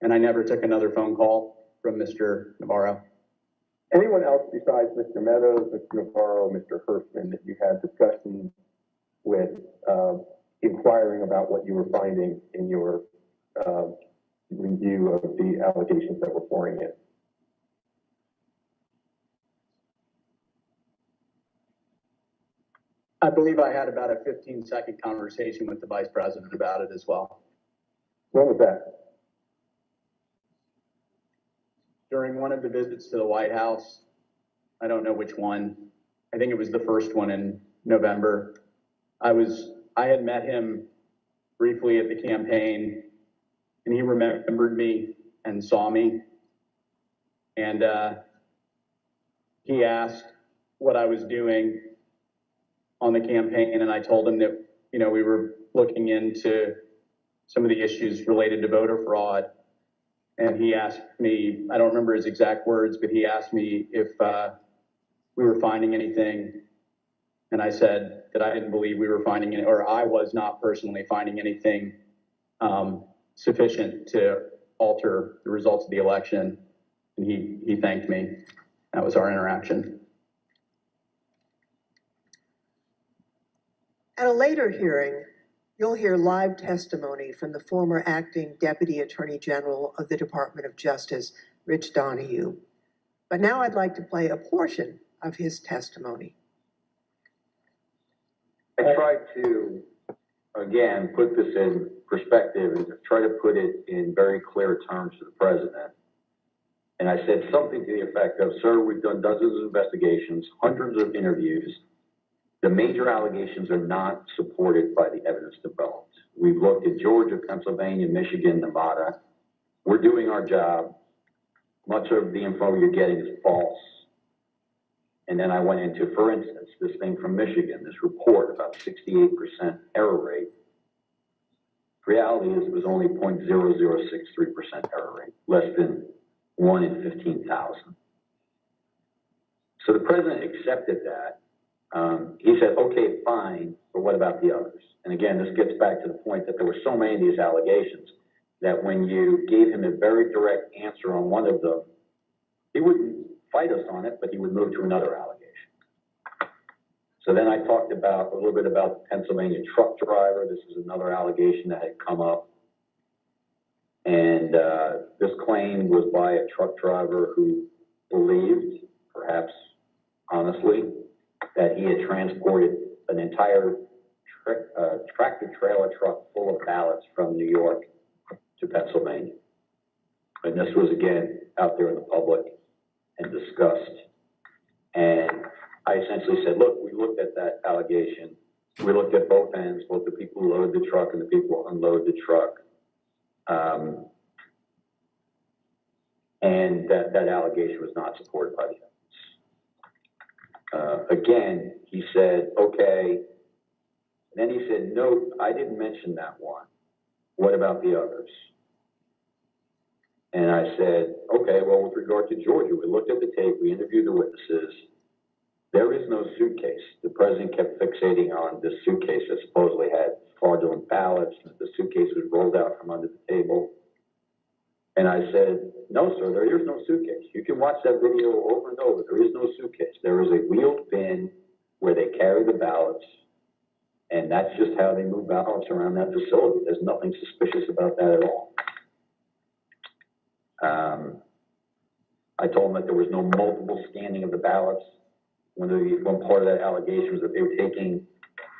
Speaker 24: And I never took another phone call from Mr. Navarro.
Speaker 19: Anyone else besides Mr. Meadows, Mr. Navarro, Mr. Hirschman that you had discussions with, inquiring about what you were finding in your review of the allegations that were pouring in?
Speaker 24: I believe I had about a 15-second conversation with the vice president about it as well.
Speaker 19: When was that?
Speaker 24: During one of the visits to the White House. I don't know which one. I think it was the first one in November. I had met him briefly at the campaign, and he remembered me and saw me. And he asked what I was doing on the campaign, and I told him that, you know, we were looking into some of the issues related to voter fraud. And he asked me, I don't remember his exact words, but he asked me if we were finding anything. And I said that I didn't believe we were finding it, or I was not personally finding anything sufficient to alter the results of the election. And he thanked me. That was our interaction.
Speaker 11: At a later hearing, you'll hear live testimony from the former acting Deputy Attorney General of the Department of Justice, Rich Donahue. But now I'd like to play a portion of his testimony.
Speaker 15: I tried to, again, put this in perspective and to try to put it in very clear terms to the president. And I said something to the effect of, sir, we've done dozens of investigations, hundreds of interviews. The major allegations are not supported by the evidence developed. We've looked at Georgia, Pennsylvania, Michigan, Nevada. We're doing our job. Much of the info you're getting is false. And then I went into, for instance, this thing from Michigan, this report about 68% error rate. Reality is it was only 0.0063% error rate, less than 1 in 15,000. So the president accepted that. He said, okay, fine, but what about the others? And again, this gets back to the point that there were so many of these allegations that when you gave him a very direct answer on one of them, he wouldn't fight us on it, but he would move to another allegation. So then I talked about a little bit about the Pennsylvania truck driver. This is another allegation that had come up. And this claim was by a truck driver who believed, perhaps honestly, that he had transported an entire tractor-trailer truck full of ballots from New York to Pennsylvania. And this was, again, out there in the public and discussed. And I essentially said, look, we looked at that allegation. We looked at both ends, both the people who loaded the truck and the people who unloaded the truck. And that allegation was not supported by the evidence. Again, he said, okay. And then he said, no, I didn't mention that one. What about the others? And I said, okay, well, with regard to Georgia, we looked at the tape, we interviewed the witnesses. There is no suitcase. The president kept fixating on this suitcase that supposedly had fraudulent ballots. The suitcase was rolled out from under the table. And I said, no, sir, there is no suitcase. You can watch that video over and over. There is no suitcase. There is a wheeled bin where they carry the ballots. And that's just how they move ballots around that facility. There's nothing suspicious about that at all. I told them that there was no multiple scanning of the ballots. One part of that allegation was that they were taking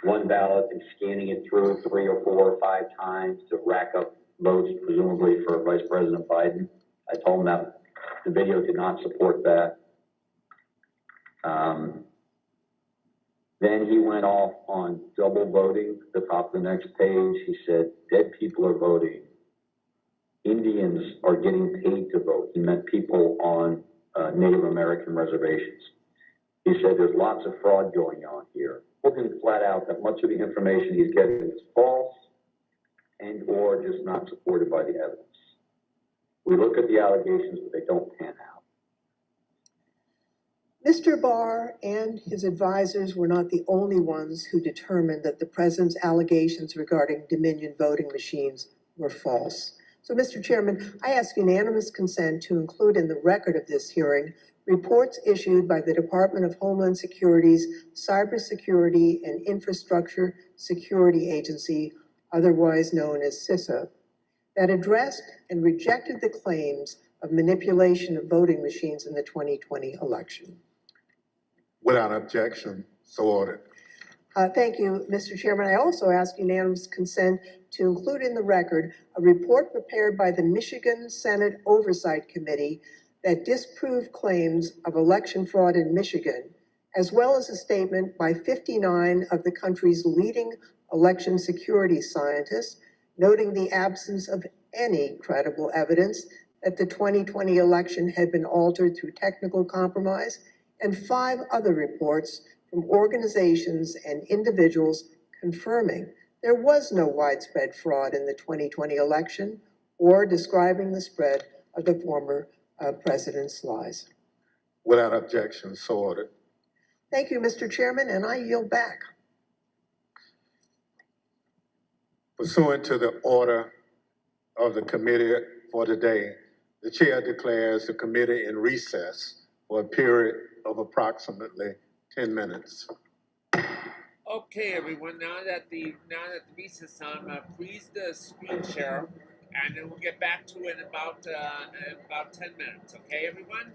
Speaker 15: one ballot and scanning it through 3 or 4 or 5 times to rack up votes, presumably for Vice President Biden. I told them that the video did not support that. Then he went off on double voting. At the top of the next page, he said, dead people are voting. Indians are getting paid to vote. He meant people on Native American reservations. He said there's lots of fraud going on here. Told him flat out that much of the information he's getting is false and or just not supported by the evidence. We look at the allegations, but they don't pan out.
Speaker 11: Mr. Barr and his advisors were not the only ones who determined that the president's allegations regarding Dominion voting machines were false. So, Mr. Chairman, I ask unanimous consent to include in the record of this hearing reports issued by the Department of Homeland Security's Cybersecurity and Infrastructure Security Agency, otherwise known as CISA, that addressed and rejected the claims of manipulation of voting machines in the 2020 election.
Speaker 8: Without objection, so ordered.
Speaker 11: Thank you, Mr. Chairman. I also ask unanimous consent to include in the record a report prepared by the Michigan Senate Oversight Committee that disproved claims of election fraud in Michigan, as well as a statement by 59 of the country's leading election security scientists, noting the absence of any credible evidence that the 2020 election had been altered through technical compromise and 5 other reports from organizations and individuals confirming there was no widespread fraud in the 2020 election or describing the spread of the former president's lies.
Speaker 8: Without objection, so ordered.
Speaker 11: Thank you, Mr. Chairman, and I yield back.
Speaker 8: Pursuant to the order of the committee for today, the chair declares the committee in recess for a period of approximately 10 minutes.
Speaker 16: Okay, everyone. Now that the recess on, please the screen share, and then we'll get back to it in about 10 minutes. Okay, everyone.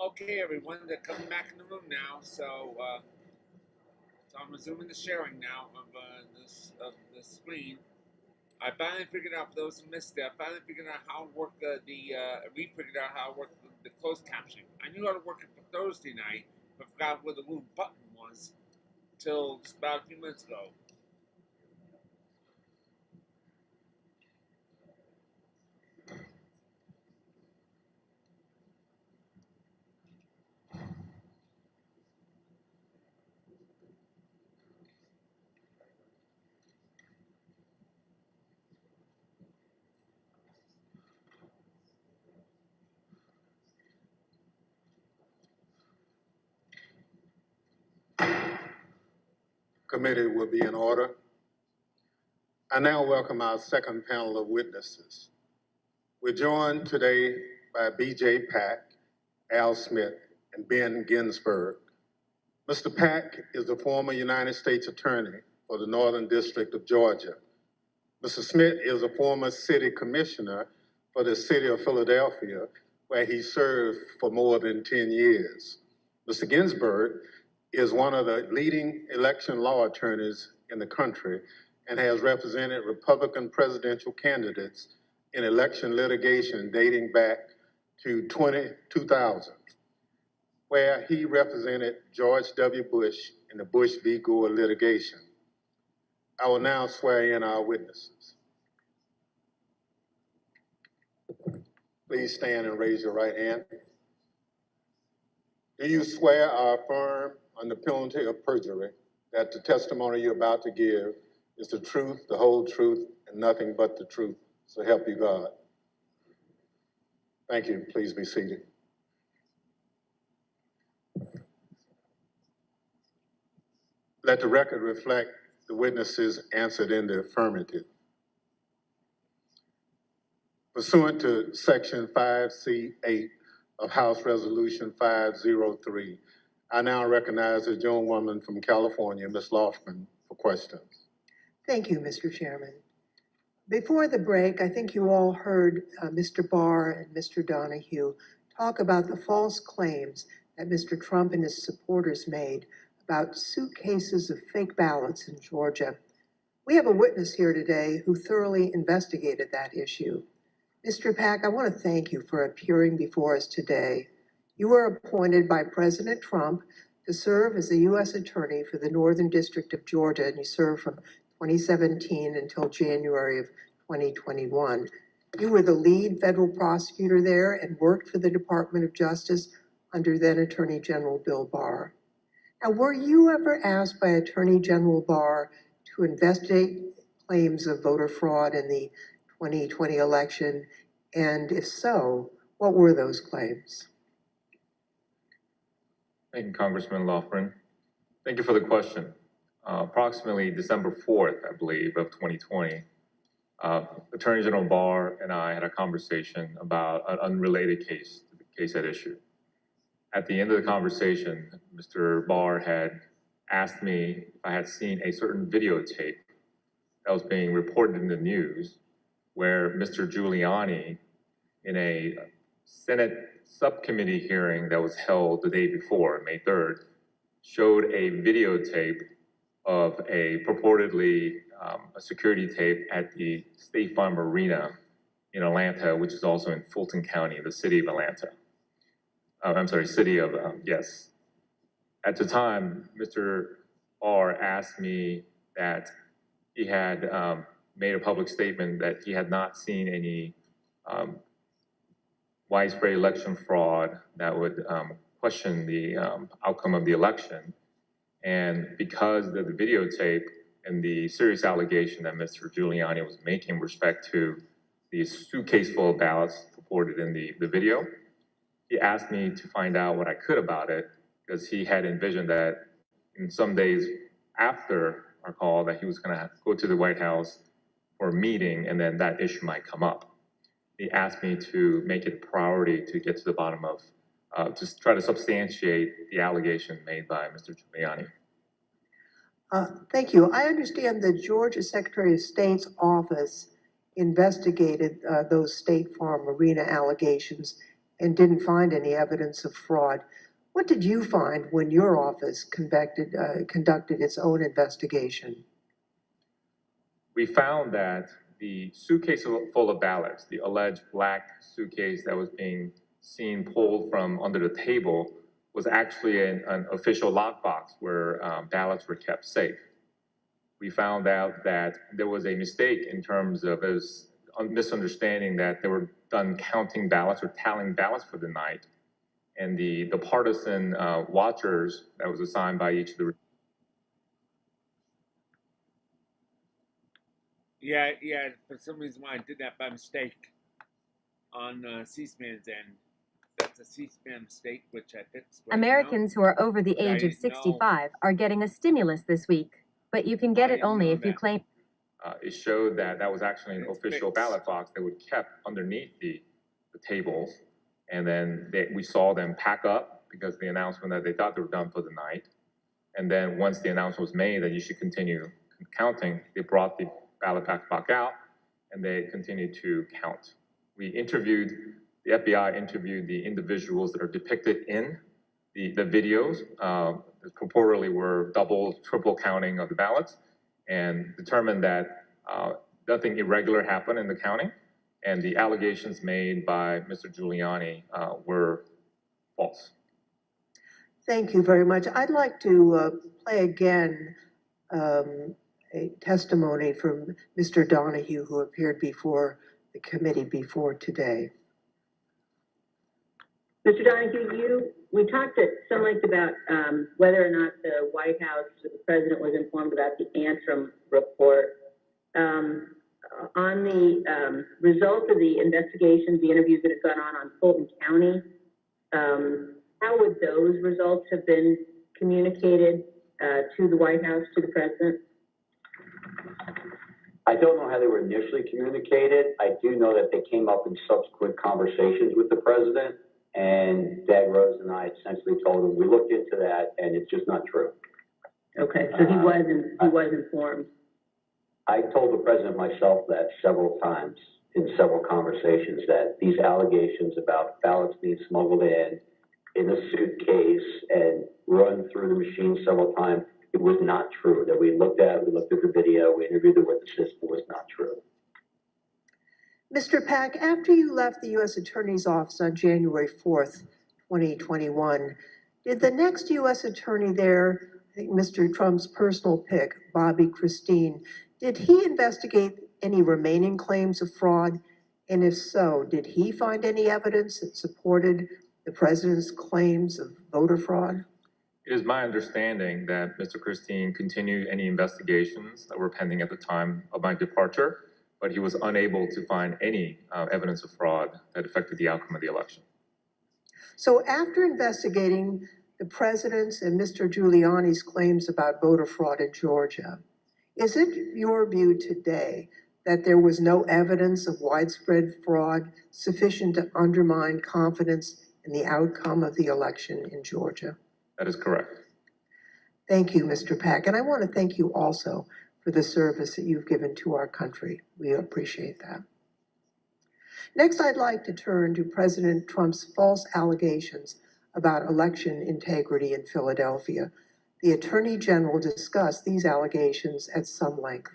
Speaker 16: Okay, everyone, they're coming back in the room now. So I'm resuming the sharing now of the screen. I finally figured out, for those who missed it, I finally figured out how to work we figured out how to work the closed captioning. I knew how to work it for Thursday night, but forgot where the little button was until just about a few minutes ago.
Speaker 8: Committee will be in order. I now welcome our second panel of witnesses. We're joined today by B.J. Pack, Al Smith, and Ben Ginsberg. Mr. Pack is the former United States Attorney for the Northern District of Georgia. Mr. Smith is a former city commissioner for the city of Philadelphia, where he served for more than 10 years. Mr. Ginsberg is one of the leading election law attorneys in the country and has represented Republican presidential candidates in election litigation dating back to 2000, where he represented George W. Bush in the Bush v. Gore litigation. I will now swear in our witnesses. Please stand and raise your right hand. Do you swear or affirm under penalty of perjury that the testimony you're about to give is the truth, the whole truth, and nothing but the truth? So help you God. Thank you. Please be seated. Let the record reflect the witnesses answered in the affirmative. Pursuant to Section 5C8 of House Resolution 503, I now recognize the gentlewoman from California, Ms. Lofgren, for questions.
Speaker 11: Thank you, Mr. Chairman. Before the break, I think you all heard Mr. Barr and Mr. Donahue talk about the false claims that Mr. Trump and his supporters made about suitcases of fake ballots in Georgia. We have a witness here today who thoroughly investigated that issue. Mr. Pack, I want to thank you for appearing before us today. You were appointed by President Trump to serve as the U.S. Attorney for the Northern District of Georgia, and you served from 2017 until January of 2021. You were the lead federal prosecutor there and worked for the Department of Justice under then Attorney General Bill Barr. Now, were you ever asked by Attorney General Barr to investigate claims of voter fraud in the 2020 election? And if so, what were those claims?
Speaker 14: Thank you, Congressman Lofgren. Thank you for the question. Approximately December 4th, I believe, of 2020, Attorney General Barr and I had a conversation about an unrelated case to the case at issue. At the end of the conversation, Mr. Barr had asked me if I had seen a certain videotape that was being reported in the news where Mr. Giuliani, in a Senate subcommittee hearing that was held the day before, May 3rd, showed a videotape of a purportedly a security tape at the State Farm Arena in Atlanta, which is also in Fulton County, the city of Atlanta. City of, yes. At the time, Mr. Barr asked me that he had made a public statement that he had not seen any widespread election fraud that would question the outcome of the election. And because of the videotape and the serious allegation that Mr. Giuliani was making with respect to the suitcase full of ballots purported in the video, he asked me to find out what I could about it, because he had envisioned that in some days after our call that he was going to go to the White House for a meeting, and then that issue might come up. He asked me to make it a priority to get to the bottom of, just try to substantiate the allegation made by Mr. Giuliani.
Speaker 11: Thank you. I understand the Georgia Secretary of State's office investigated those State Farm Arena allegations and didn't find any evidence of fraud. What did you find when your office conducted its own investigation?
Speaker 14: We found that the suitcase full of ballots, the alleged black suitcase that was being seen pulled from under the table, was actually an official lockbox where ballots were kept safe. We found out that there was a mistake in terms of a misunderstanding that they were done counting ballots or tallying ballots for the night. And the partisan watchers that was assigned by each of the
Speaker 16: Yeah, for some reason why I did that by mistake on C-SPAN's end. That's a C-SPAN mistake, which I fixed right
Speaker 17: Americans who are over the
Speaker 16: But I
Speaker 17: age of
Speaker 16: didn't know.
Speaker 17: 65 are getting a stimulus this week, but you can get it only if you claim.
Speaker 14: it showed that that was actually an official ballot box that was kept underneath the tables. And then we saw them pack up because the announcement that they thought they were done for the night. And then once the announcement was made that you should continue counting, they brought the ballot box back out and they continued to count. The FBI interviewed the individuals that are depicted in the videos, purportedly were double, triple counting of the ballots, and determined that nothing irregular happened in the counting, and the allegations made by Mr. Giuliani were false.
Speaker 11: Thank you very much. I'd like to play again a testimony from Mr. Donahue, who appeared before the committee before today.
Speaker 18: Mr. Donahue, we talked at some length about whether or not the White House or the president was informed about the Antrim report. On the result of the investigations, the interviews that have gone on Fulton County, how would those results have been communicated to the White House, to the president?
Speaker 7: I don't know how they were initially communicated. I do know that they came up in subsequent conversations with the president, and Dag Rose and I essentially told him, we looked into that, and it's just not true.
Speaker 18: Okay, so he was informed.
Speaker 7: I told the president myself that several times in several conversations, that these allegations about ballots being smuggled in a suitcase and run through the machine several times, it was not true. That we looked at the video, we interviewed the witnesses, it was not true.
Speaker 11: Mr. Pack, after you left the U.S. Attorney's Office on January 4th, 2021, did the next U.S. Attorney there, I think Mr. Trump's personal pick, Bobby Christine, did he investigate any remaining claims of fraud? And if so, did he find any evidence that supported the president's claims of voter fraud?
Speaker 14: It is my understanding that Mr. Christine continued any investigations that were pending at the time of my departure, but he was unable to find any evidence of fraud that affected the outcome of the election.
Speaker 11: So after investigating the president's and Mr. Giuliani's claims about voter fraud in Georgia, is it your view today that there was no evidence of widespread fraud sufficient to undermine confidence in the outcome of the election in Georgia?
Speaker 14: That is correct.
Speaker 11: Thank you, Mr. Pack. And I want to thank you also for the service that you've given to our country. We appreciate that. Next, I'd like to turn to President Trump's false allegations about election integrity in Philadelphia. The Attorney General discussed these allegations at some length.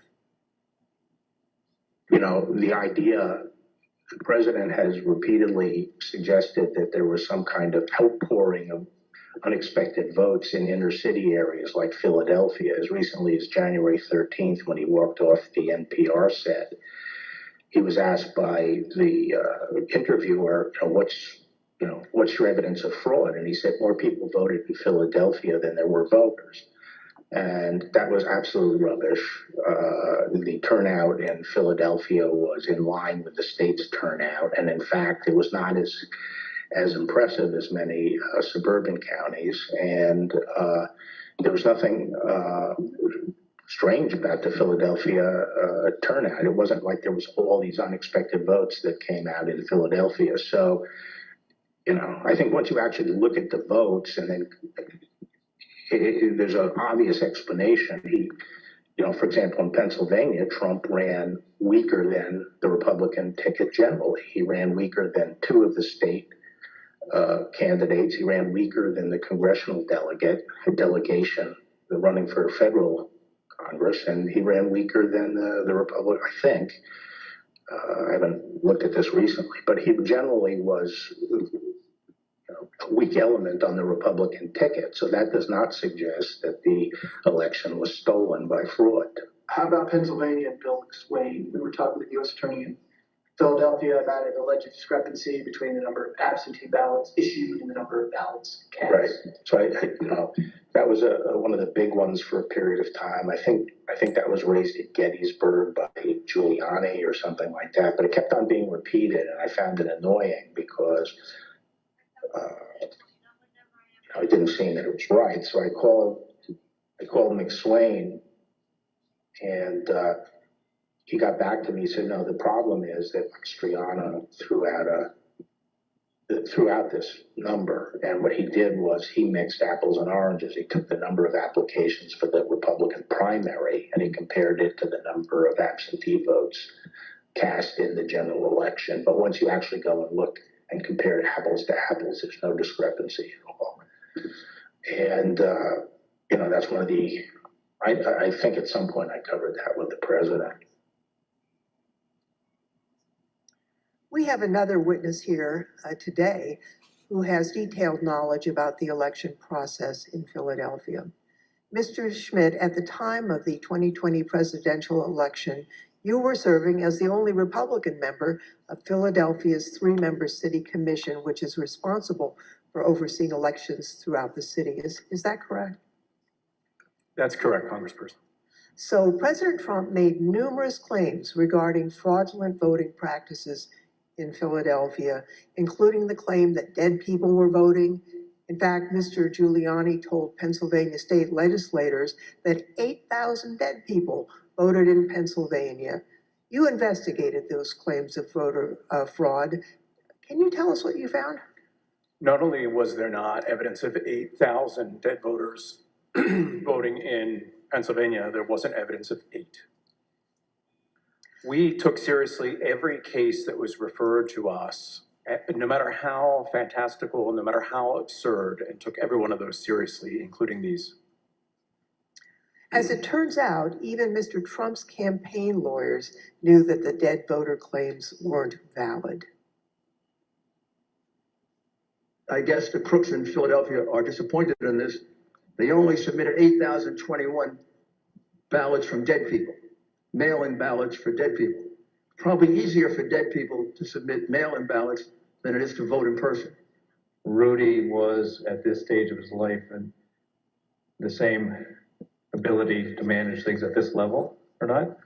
Speaker 1: You know, the idea, the president has repeatedly suggested that there was some kind of outpouring of unexpected votes in inner city areas like Philadelphia as recently as January 13th when he walked off the NPR set. He was asked by the interviewer, what's your evidence of fraud? And he said more people voted in Philadelphia than there were voters. And that was absolute rubbish. The turnout in Philadelphia was in line with the state's turnout. And in fact, it was not as impressive as many suburban counties. And there was nothing strange about the Philadelphia turnout. It wasn't like there was all these unexpected votes that came out in Philadelphia. So, I think once you actually look at the votes and then there's an obvious explanation. For example, in Pennsylvania, Trump ran weaker than the Republican ticket generally. He ran weaker than two of the state candidates. He ran weaker than the congressional delegation running for federal Congress, and he ran weaker than the Republican, I think. I haven't looked at this recently, but he generally was a weak element on the Republican ticket. So that does not suggest that the election was stolen by fraud.
Speaker 5: How about Pennsylvania and Bill McSwain? We were talking with the U.S. Attorney in Philadelphia about an alleged discrepancy between the number of absentee ballots issued and the number of ballots cast.
Speaker 1: Right. So that was one of the big ones for a period of time. I think that was raised at Gettysburg by Giuliani or something like that. But it kept on being repeated, and I found it annoying because it didn't seem that it was right. So I called McSwain, and he got back to me. He said, no, the problem is that Mastriano threw out this number, and what he did was he mixed apples and oranges. He took the number of applications for the Republican primary and he compared it to the number of absentee votes cast in the general election. But once you actually go and look and compare apples to apples, there's no discrepancy at all. And that's one of the I think at some point I covered that with the president.
Speaker 11: We have another witness here today who has detailed knowledge about the election process in Philadelphia. Mr. Schmidt, at the time of the 2020 presidential election, you were serving as the only Republican member of Philadelphia's 3-member city commission, which is responsible for overseeing elections throughout the city. Is that correct?
Speaker 6: That's correct, Congressperson.
Speaker 11: So President Trump made numerous claims regarding fraudulent voting practices in Philadelphia, including the claim that dead people were voting. In fact, Mr. Giuliani told Pennsylvania state legislators that 8,000 dead people voted in Pennsylvania. You investigated those claims of voter fraud. Can you tell us what you found?
Speaker 6: Not only was there not evidence of 8,000 dead voters voting in Pennsylvania, there wasn't evidence of 8. We took seriously every case that was referred to us, no matter how fantastical, no matter how absurd, and took every one of those seriously, including these.
Speaker 11: As it turns out, even Mr. Trump's campaign lawyers knew that the dead voter claims weren't valid.
Speaker 12: I guess the crooks in Philadelphia are disappointed in this. They only submitted 8,021 ballots from dead people, mail-in ballots for dead people. Probably easier for dead people to submit mail-in ballots than it is to vote in person.
Speaker 23: Rudy was at this stage of his life and the same ability to manage things at this level or not.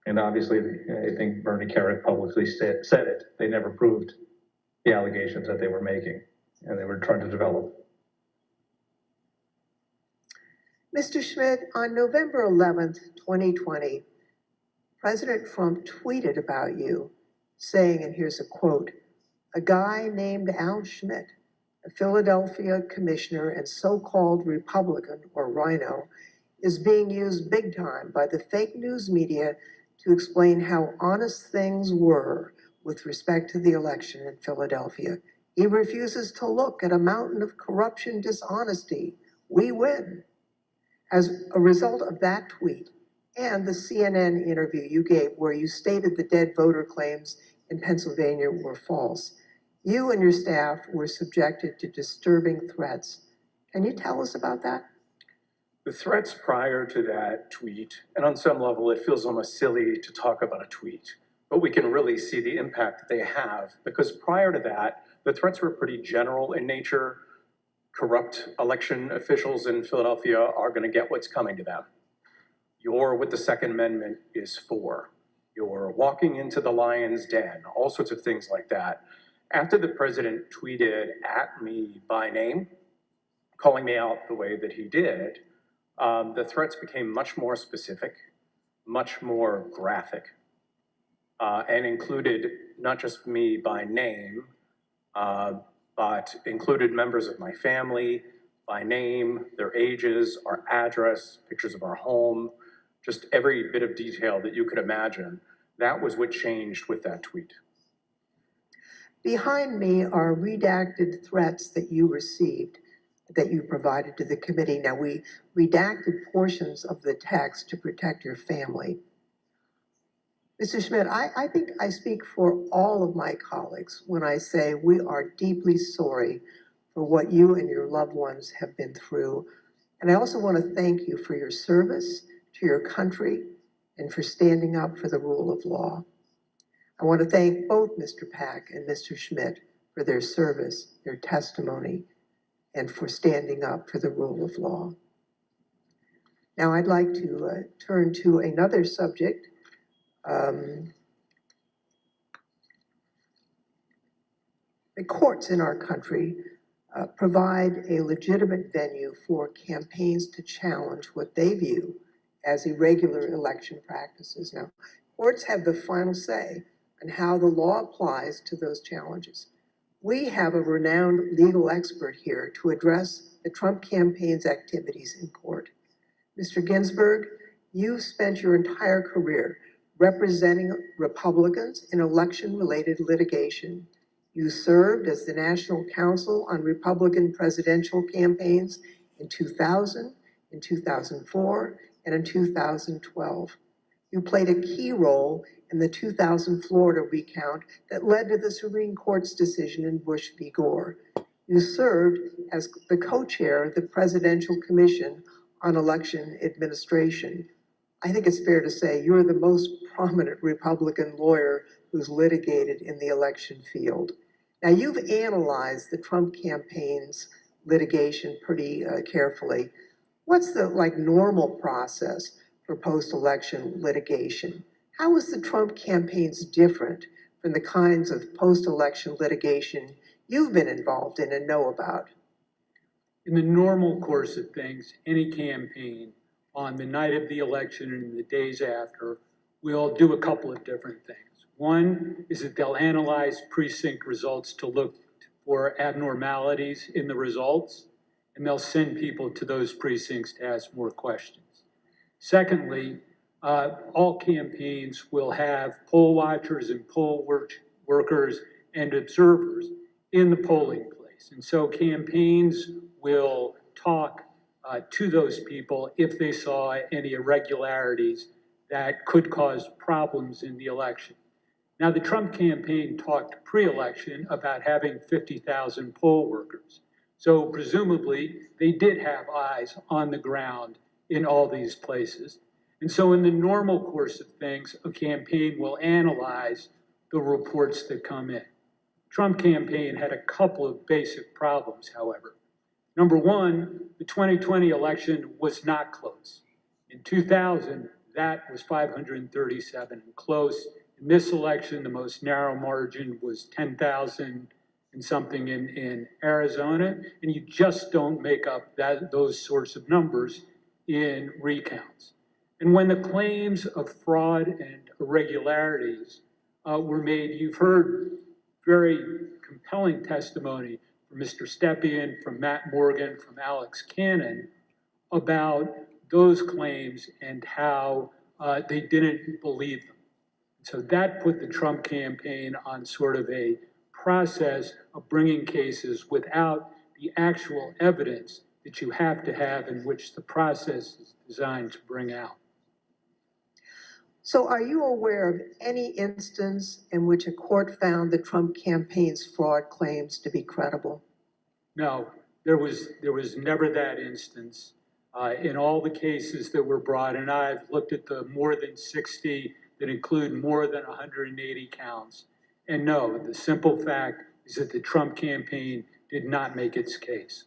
Speaker 23: And obviously, I think Bernie Carrick publicly said it. They never proved the allegations that they were making and they were trying to develop.
Speaker 11: Mr. Schmidt, on November 11th, 2020, President Trump tweeted about you, saying, and here's a quote, "A guy named Al Schmidt, a Philadelphia commissioner and so-called Republican, or rhino, is being used big time by the fake news media to explain how honest things were with respect to the election in Philadelphia. He refuses to look at a mountain of corruption, dishonesty. We win." As a result of that tweet and the CNN interview you gave where you stated the dead voter claims in Pennsylvania were false, you and your staff were subjected to disturbing threats. Can you tell us about that?
Speaker 6: The threats prior to that tweet, and on some level it feels almost silly to talk about a tweet, but we can really see the impact that they have, because prior to that, the threats were pretty general in nature. Corrupt election officials in Philadelphia are going to get what's coming to them. You're what the Second Amendment is for. You're walking into the lion's den, all sorts of things like that. After the president tweeted at me by name, calling me out the way that he did, the threats became much more specific, much more graphic, and included not just me by name, but included members of my family by name, their ages, our address, pictures of our home, just every bit of detail that you could imagine. That was what changed with that tweet.
Speaker 11: Behind me are redacted threats that you received, that you provided to the committee. Now, we redacted portions of the text to protect your family. Mr. Schmidt, I think I speak for all of my colleagues when I say we are deeply sorry for what you and your loved ones have been through. And I also want to thank you for your service to your country and for standing up for the rule of law. I want to thank both Mr. Pack and Mr. Schmidt for their service, their testimony, and for standing up for the rule of law. Now I'd like to turn to another subject. The courts in our country provide a legitimate venue for campaigns to challenge what they view as irregular election practices. Now, courts have the final say on how the law applies to those challenges. We have a renowned legal expert here to address the Trump campaign's activities in court. Mr. Ginsburg, you've spent your entire career representing Republicans in election-related litigation. You served as the National Counsel on Republican presidential campaigns in 2000, in 2004, and in 2012. You played a key role in the 2000 Florida recount that led to the Supreme Court's decision in Bush v. Gore. You served as the co-chair of the Presidential Commission on Election Administration. I think it's fair to say you're the most prominent Republican lawyer who's litigated in the election field. Now, you've analyzed the Trump campaign's litigation pretty carefully. What's the normal process for post-election litigation? How is the Trump campaign's different from the kinds of post-election litigation you've been involved in and know about?
Speaker 9: In the normal course of things, any campaign on the night of the election and the days after will do a couple of different things. One is that they'll analyze precinct results to look for abnormalities in the results, and they'll send people to those precincts to ask more questions. Secondly, all campaigns will have poll watchers and poll workers and observers in the polling place. And so campaigns will talk to those people if they saw any irregularities that could cause problems in the election. Now, the Trump campaign talked pre-election about having 50,000 poll workers. So presumably, they did have eyes on the ground in all these places. And so in the normal course of things, a campaign will analyze the reports that come in. Trump campaign had a couple of basic problems, however. Number one, the 2020 election was not close. In 2000, that was 537 and close. In this election, the most narrow margin was 10,000 and something in Arizona, and you just don't make up those sorts of numbers in recounts. And when the claims of fraud and irregularities were made, you've heard very compelling testimony from Mr. Stepien, from Matt Morgan, from Alex Cannon about those claims and how they didn't believe them. So that put the Trump campaign on sort of a process of bringing cases without the actual evidence that you have to have in which the process is designed to bring out.
Speaker 11: So are you aware of any instance in which a court found the Trump campaign's fraud claims to be credible?
Speaker 9: No, there was never that instance. In all the cases that were brought, and I've looked at the more than 60 that include more than 180 counts. And no, the simple fact is that the Trump campaign did not make its case.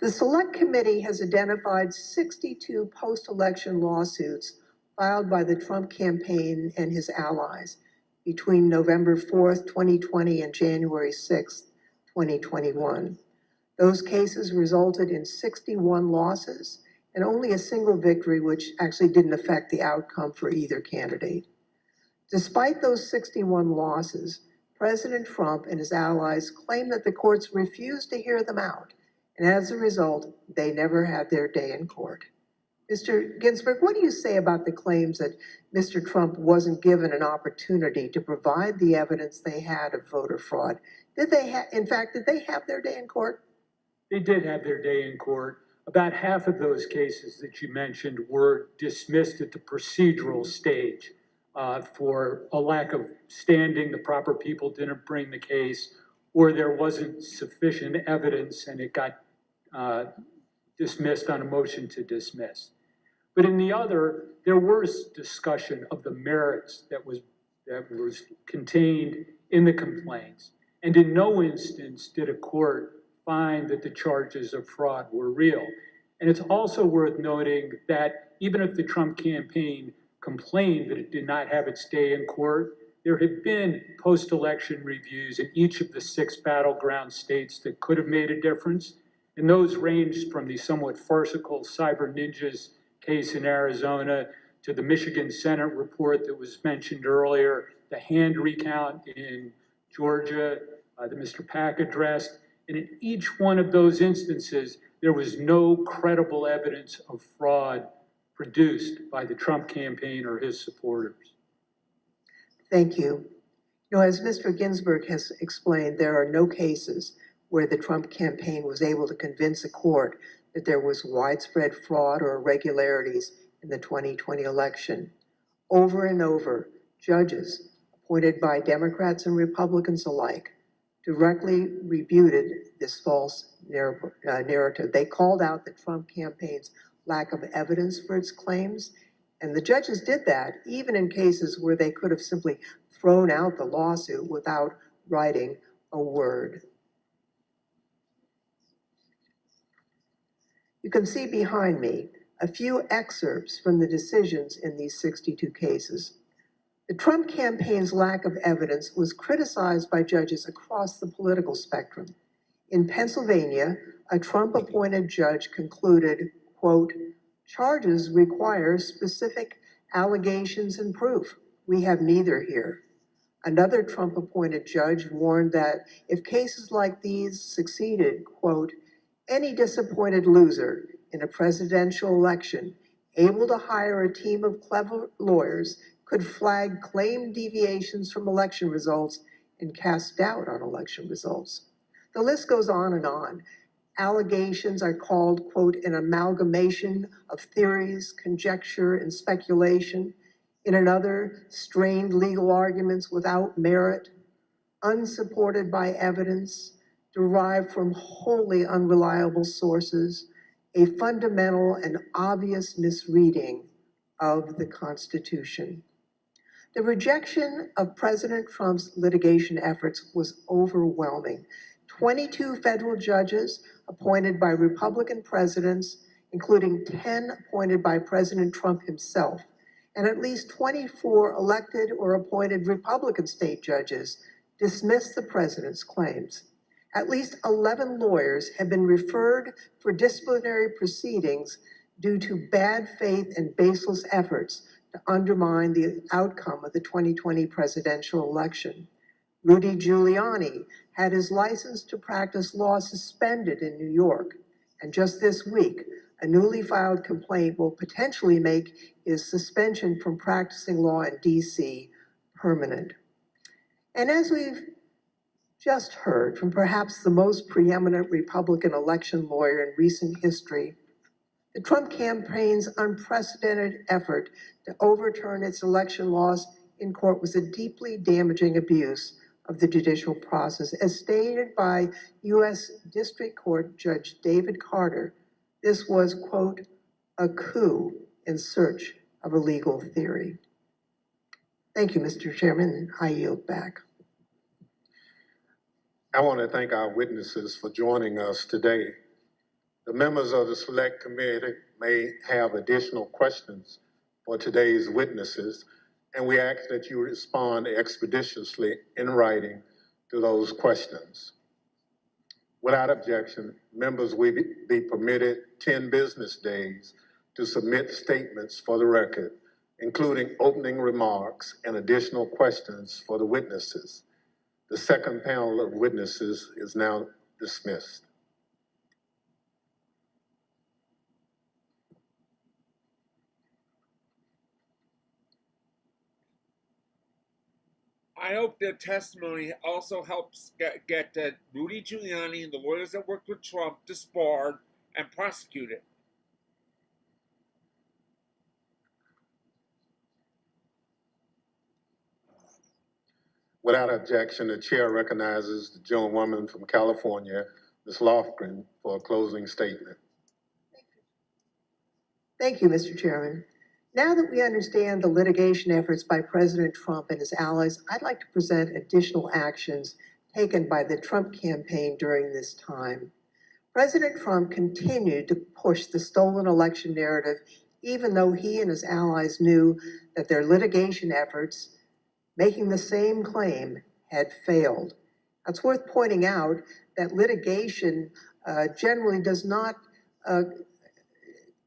Speaker 11: The Select Committee has identified 62 post-election lawsuits filed by the Trump campaign and his allies between November 4th, 2020 and January 6th, 2021. Those cases resulted in 61 losses and only a single victory, which actually didn't affect the outcome for either candidate. Despite those 61 losses, President Trump and his allies claim that the courts refused to hear them out, and as a result, they never had their day in court. Mr. Ginsburg, what do you say about the claims that Mr. Trump wasn't given an opportunity to provide the evidence they had of voter fraud? Did they did they have their day in court?
Speaker 9: They did have their day in court. About half of those cases that you mentioned were dismissed at the procedural stage for a lack of standing. The proper people didn't bring the case, or there wasn't sufficient evidence and it got dismissed on a motion to dismiss. But in the other, there was discussion of the merits that was contained in the complaints. And in no instance did a court find that the charges of fraud were real. And it's also worth noting that even if the Trump campaign complained that it did not have its day in court, there had been post-election reviews in each of the 6 battleground states that could have made a difference. And those ranged from the somewhat farcical Cyber Ninjas case in Arizona to the Michigan Senate report that was mentioned earlier, the hand recount in Georgia that Mr. Pack addressed. And in each one of those instances, there was no credible evidence of fraud produced by the Trump campaign or his supporters.
Speaker 11: Thank you. You know, as Mr. Ginsburg has explained, there are no cases where the Trump campaign was able to convince a court that there was widespread fraud or irregularities in the 2020 election. Over and over, judges appointed by Democrats and Republicans alike directly refuted this false narrative. They called out the Trump campaign's lack of evidence for its claims, and the judges did that even in cases where they could have simply thrown out the lawsuit without writing a word. You can see behind me a few excerpts from the decisions in these 62 cases. The Trump campaign's lack of evidence was criticized by judges across the political spectrum. In Pennsylvania, a Trump-appointed judge concluded, quote, "Charges require specific allegations and proof. We have neither here." Another Trump-appointed judge warned that if cases like these succeeded, quote, "Any disappointed loser in a presidential election able to hire a team of clever lawyers could flag claimed deviations from election results and cast doubt on election results." The list goes on and on. Allegations are called, quote, "an amalgamation of theories, conjecture, and speculation." In another, strained legal arguments without merit, unsupported by evidence, derived from wholly unreliable sources, a fundamental and obvious misreading of the Constitution. The rejection of President Trump's litigation efforts was overwhelming. 22 federal judges appointed by Republican presidents, including 10 appointed by President Trump himself, and at least 24 elected or appointed Republican state judges dismissed the president's claims. At least 11 lawyers have been referred for disciplinary proceedings due to bad faith and baseless efforts to undermine the outcome of the 2020 presidential election. Rudy Giuliani had his license to practice law suspended in New York, and just this week, a newly filed complaint will potentially make his suspension from practicing law in DC permanent. And as we've just heard from perhaps the most preeminent Republican election lawyer in recent history, the Trump campaign's unprecedented effort to overturn its election laws in court was a deeply damaging abuse of the judicial process. As stated by U.S. District Court Judge David Carter, this was, quote, "a coup in search of a legal theory." Thank you, Mr. Chairman. I yield back.
Speaker 8: I want to thank our witnesses for joining us today. The members of the Select Committee may have additional questions for today's witnesses, and we ask that you respond expeditiously in writing to those questions. Without objection, members will be permitted 10 business days to submit statements for the record, including opening remarks and additional questions for the witnesses. The second panel of witnesses is now dismissed.
Speaker 16: I hope their testimony also helps get Rudy Giuliani and the lawyers that worked with Trump disbarred and prosecuted.
Speaker 8: Without objection, the chair recognizes the gentlewoman from California, Ms. Lofgren, for a closing statement.
Speaker 11: Thank you, Mr. Chairman. Now that we understand the litigation efforts by President Trump and his allies, I'd like to present additional actions taken by the Trump campaign during this time. President Trump continued to push the stolen election narrative, even though he and his allies knew that their litigation efforts, making the same claim, had failed. It's worth pointing out that litigation generally does not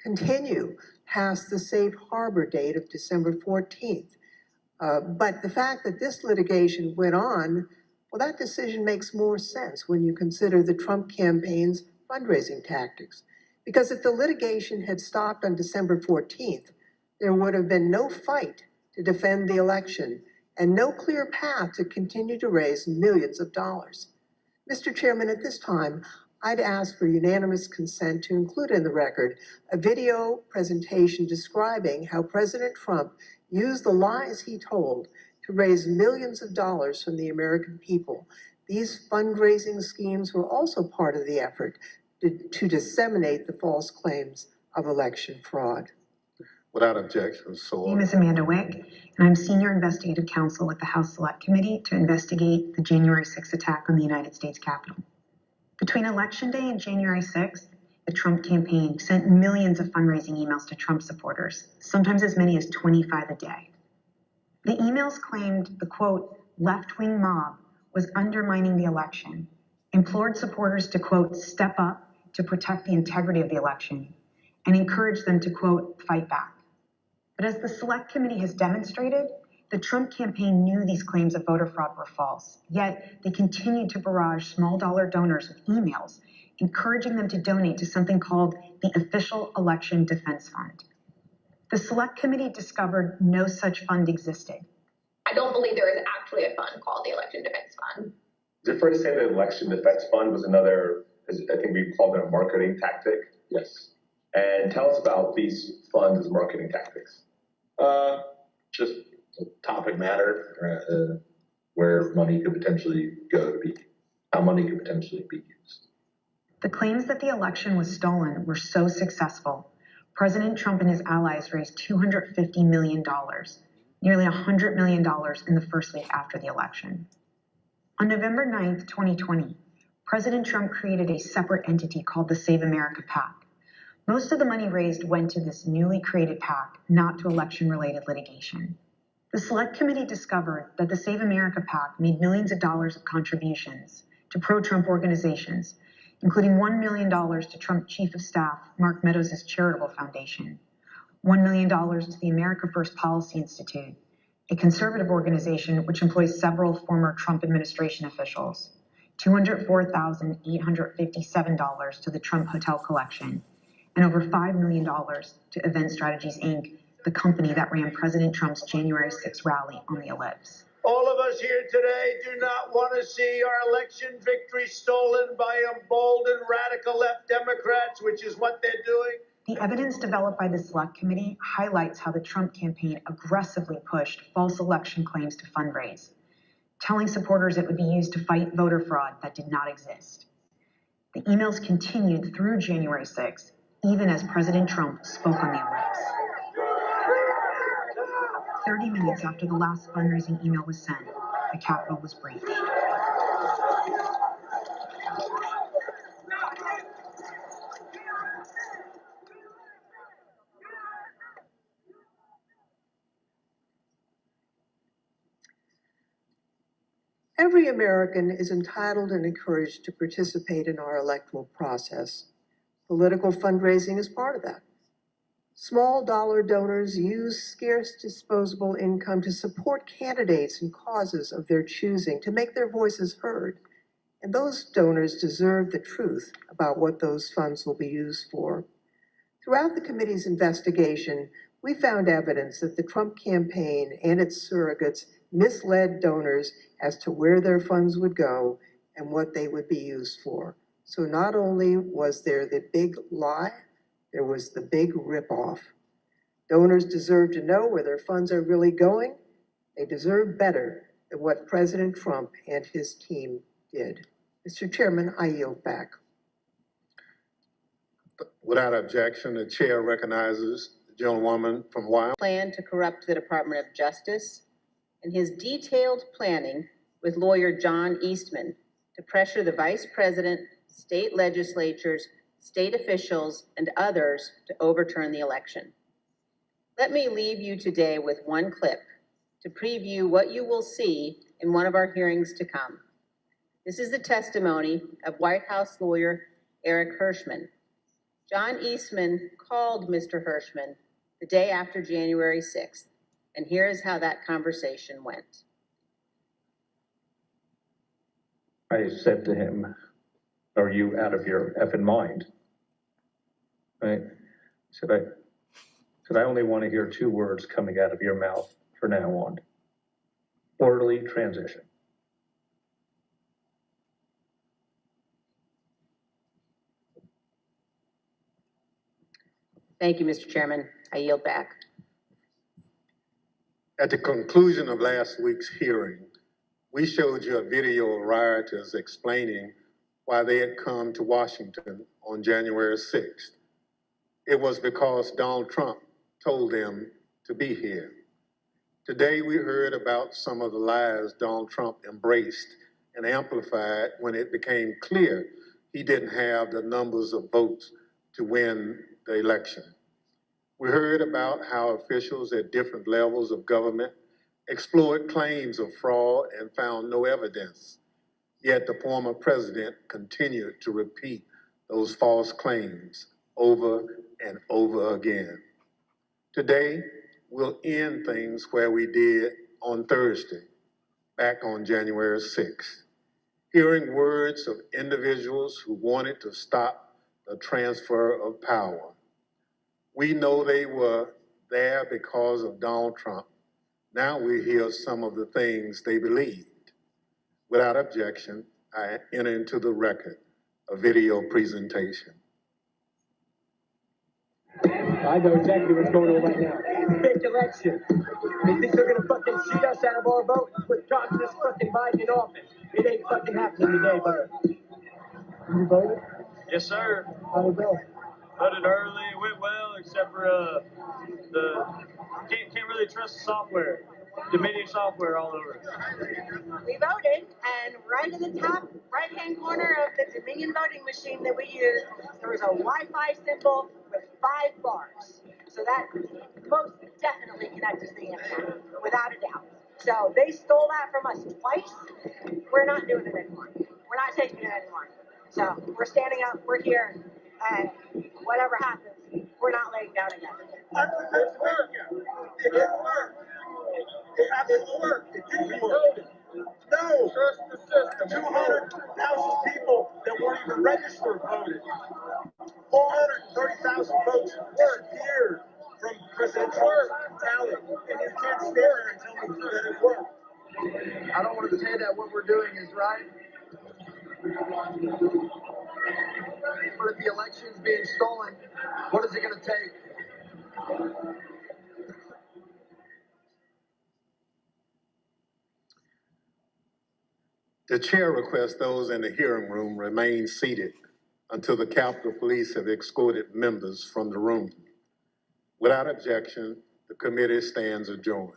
Speaker 11: continue past the safe harbor date of December 14th. But the fact that this litigation went on, well, that decision makes more sense when you consider the Trump campaign's fundraising tactics. Because if the litigation had stopped on December 14th, there would have been no fight to defend the election and no clear path to continue to raise millions of dollars. Mr. Chairman, at this time, I'd ask for unanimous consent to include in the record a video presentation describing how President Trump used the lies he told to raise millions of dollars from the American people. These fundraising schemes were also part of the effort to disseminate the false claims of election fraud.
Speaker 8: Without objection, so
Speaker 10: My name is Amanda Wick, and I'm Senior Investigative Counsel with the House Select Committee to investigate the January 6th attack on the United States Capitol. Between Election Day and January 6th, the Trump campaign sent millions of fundraising emails to Trump supporters, sometimes as many as 25 a day. The emails claimed the, quote, left-wing mob was undermining the election, implored supporters to, quote, step up to protect the integrity of the election, and encouraged them to, quote, fight back. But as the Select Committee has demonstrated, the Trump campaign knew these claims of voter fraud were false, yet they continued to barrage small-dollar donors with emails, encouraging them to donate to something called the Official Election Defense Fund. The Select Committee discovered no such fund existed.
Speaker 20: I don't believe there is actually a fund called the Election Defense Fund.
Speaker 21: Is it fair to say the Election Defense Fund was another, I think we called it a marketing tactic?
Speaker 23: Yes.
Speaker 21: And tell us about these funds as marketing tactics.
Speaker 22: Just a topic matter where money could potentially go to be, how money could potentially be used.
Speaker 10: The claims that the election was stolen were so successful, President Trump and his allies raised $250 million, nearly $100 million in the first week after the election. On November 9th, 2020, President Trump created a separate entity called the Save America PAC. Most of the money raised went to this newly created PAC, not to election-related litigation. The Select Committee discovered that the Save America PAC made millions of dollars of contributions to pro-Trump organizations, including $1 million to Trump Chief of Staff Mark Meadows' charitable foundation, $1 million to the America First Policy Institute, a conservative organization which employs several former Trump administration officials, $204,857 to the Trump Hotel Collection, and over $5 million to Event Strategies, Inc., the company that ran President Trump's January 6th rally on the Ellipse.
Speaker 12: All of us here today do not want to see our election victory stolen by emboldened radical left Democrats, which is what they're doing.
Speaker 10: The evidence developed by the Select Committee highlights how the Trump campaign aggressively pushed false election claims to fundraise, telling supporters it would be used to fight voter fraud that did not exist. The emails continued through January 6th, even as President Trump spoke on the Ellipse. 30 minutes after the last fundraising email was sent, the Capitol was breached.
Speaker 11: Every American is entitled and encouraged to participate in our electoral process. Political fundraising is part of that. Small dollar donors use scarce disposable income to support candidates and causes of their choosing, to make their voices heard. And those donors deserve the truth about what those funds will be used for. Throughout the committee's investigation, we found evidence that the Trump campaign and its surrogates misled donors as to where their funds would go and what they would be used for. So not only was there the big lie, there was the big ripoff. Donors deserve to know where their funds are really going. They deserve better than what President Trump and his team did. Mr. Chairman, I yield back.
Speaker 8: Without objection, the chair recognizes the gentlewoman from Wyoming.
Speaker 2: Plan to corrupt the Department of Justice and his detailed planning with lawyer John Eastman to pressure the vice president, state legislatures, state officials, and others to overturn the election. Let me leave you today with one clip to preview what you will see in one of our hearings to come. This is the testimony of White House lawyer Eric Hirschman. John Eastman called Mr. Hirschman the day after January 6th, and here is how that conversation went.
Speaker 23: I said to him, "Are you out of your effing mind?" Right? I only want to hear two words coming out of your mouth from now on. Orderly transition.
Speaker 2: Thank you, Mr. Chairman. I yield back.
Speaker 8: At the conclusion of last week's hearing, we showed you a video of rioters explaining why they had come to Washington on January 6th. It was because Donald Trump told them to be here. Today, we heard about some of the lies Donald Trump embraced and amplified when it became clear he didn't have the numbers of votes to win the election. We heard about how officials at different levels of government explored claims of fraud and found no evidence, yet the former president continued to repeat those false claims over and over again. Today, we'll end things where we did on Thursday, back on January 6th, hearing words of individuals who wanted to stop the transfer of power. We know they were there because of Donald Trump. Now we hear some of the things they believed. Without objection, I enter into the record a video presentation.
Speaker 3: I know exactly what's going on right now. Fake election. They think they're gonna fucking cheat us out of our vote with communist fucking Biden in office. It ain't fucking happening today, brother. You voted?
Speaker 4: Yes, sir.
Speaker 3: How'd it go?
Speaker 4: Voted early, went well, except for can't really trust the software. Dominion software all over.
Speaker 13: We voted, and right in the top right-hand corner of the Dominion voting machine that we used, there was a Wi-Fi symbol with 5 bars. So that most definitely connected to the internet, without a doubt. So they stole that from us twice. We're not doing it anymore. We're not taking it anymore. So we're standing up, we're here, and whatever happens, we're not laying down again.
Speaker 3: It didn't work. It didn't work. It didn't work. No. Trust the system. 200,000 people that weren't even registered voted. 430,000 votes weren't here from President Trump's tally. And you can't stand there and tell me that it worked. I don't want to say that what we're doing is right. But if the election's being stolen, what is it going to take?
Speaker 8: The chair requests those in the hearing room remain seated until the Capitol Police have escorted members from the room. Without objection, the committee stands adjourned.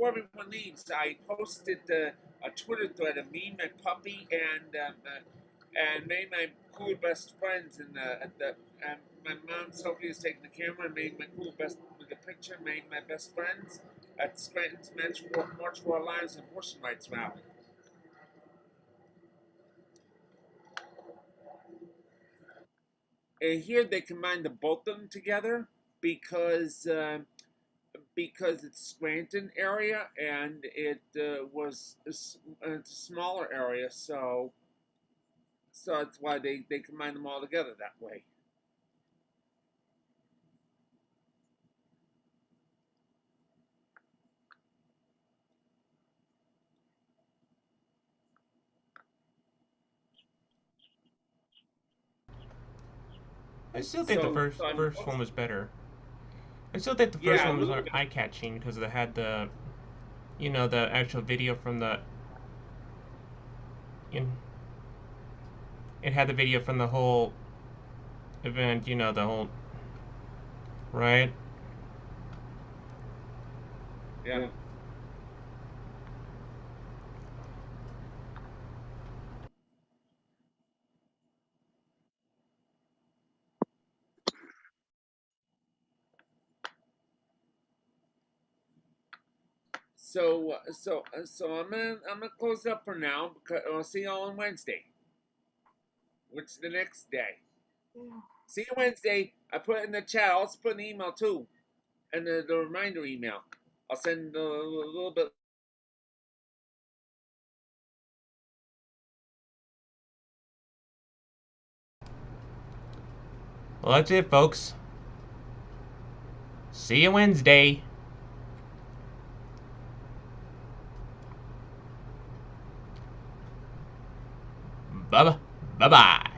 Speaker 16: before everyone leaves, I posted a Twitter thread of me, my puppy, and made my cool best friends. And my mom Sophie is taking the camera and made my cool best with the picture. Made my best friends at Scranton's March for Our Lives and Abortion Rights rally. And here they combined the both of them together because it's Scranton area and it was it's a smaller area, so that's why they combined them all together that way.
Speaker 15: I still think the first one was better. I still think the first one was more eye-catching because it had the, you know, the actual video from the. It had the video from the whole event, you know, the whole. Right?
Speaker 16: Yeah. So I'm gonna close up for now because I'll see y'all on Wednesday, which is the next day. See you Wednesday. I put it in the chat. I'll also put an email too, and the reminder email. I'll send a little bit.
Speaker 15: Well, that's it, folks. See you Wednesday. Bye-bye. Bye-bye.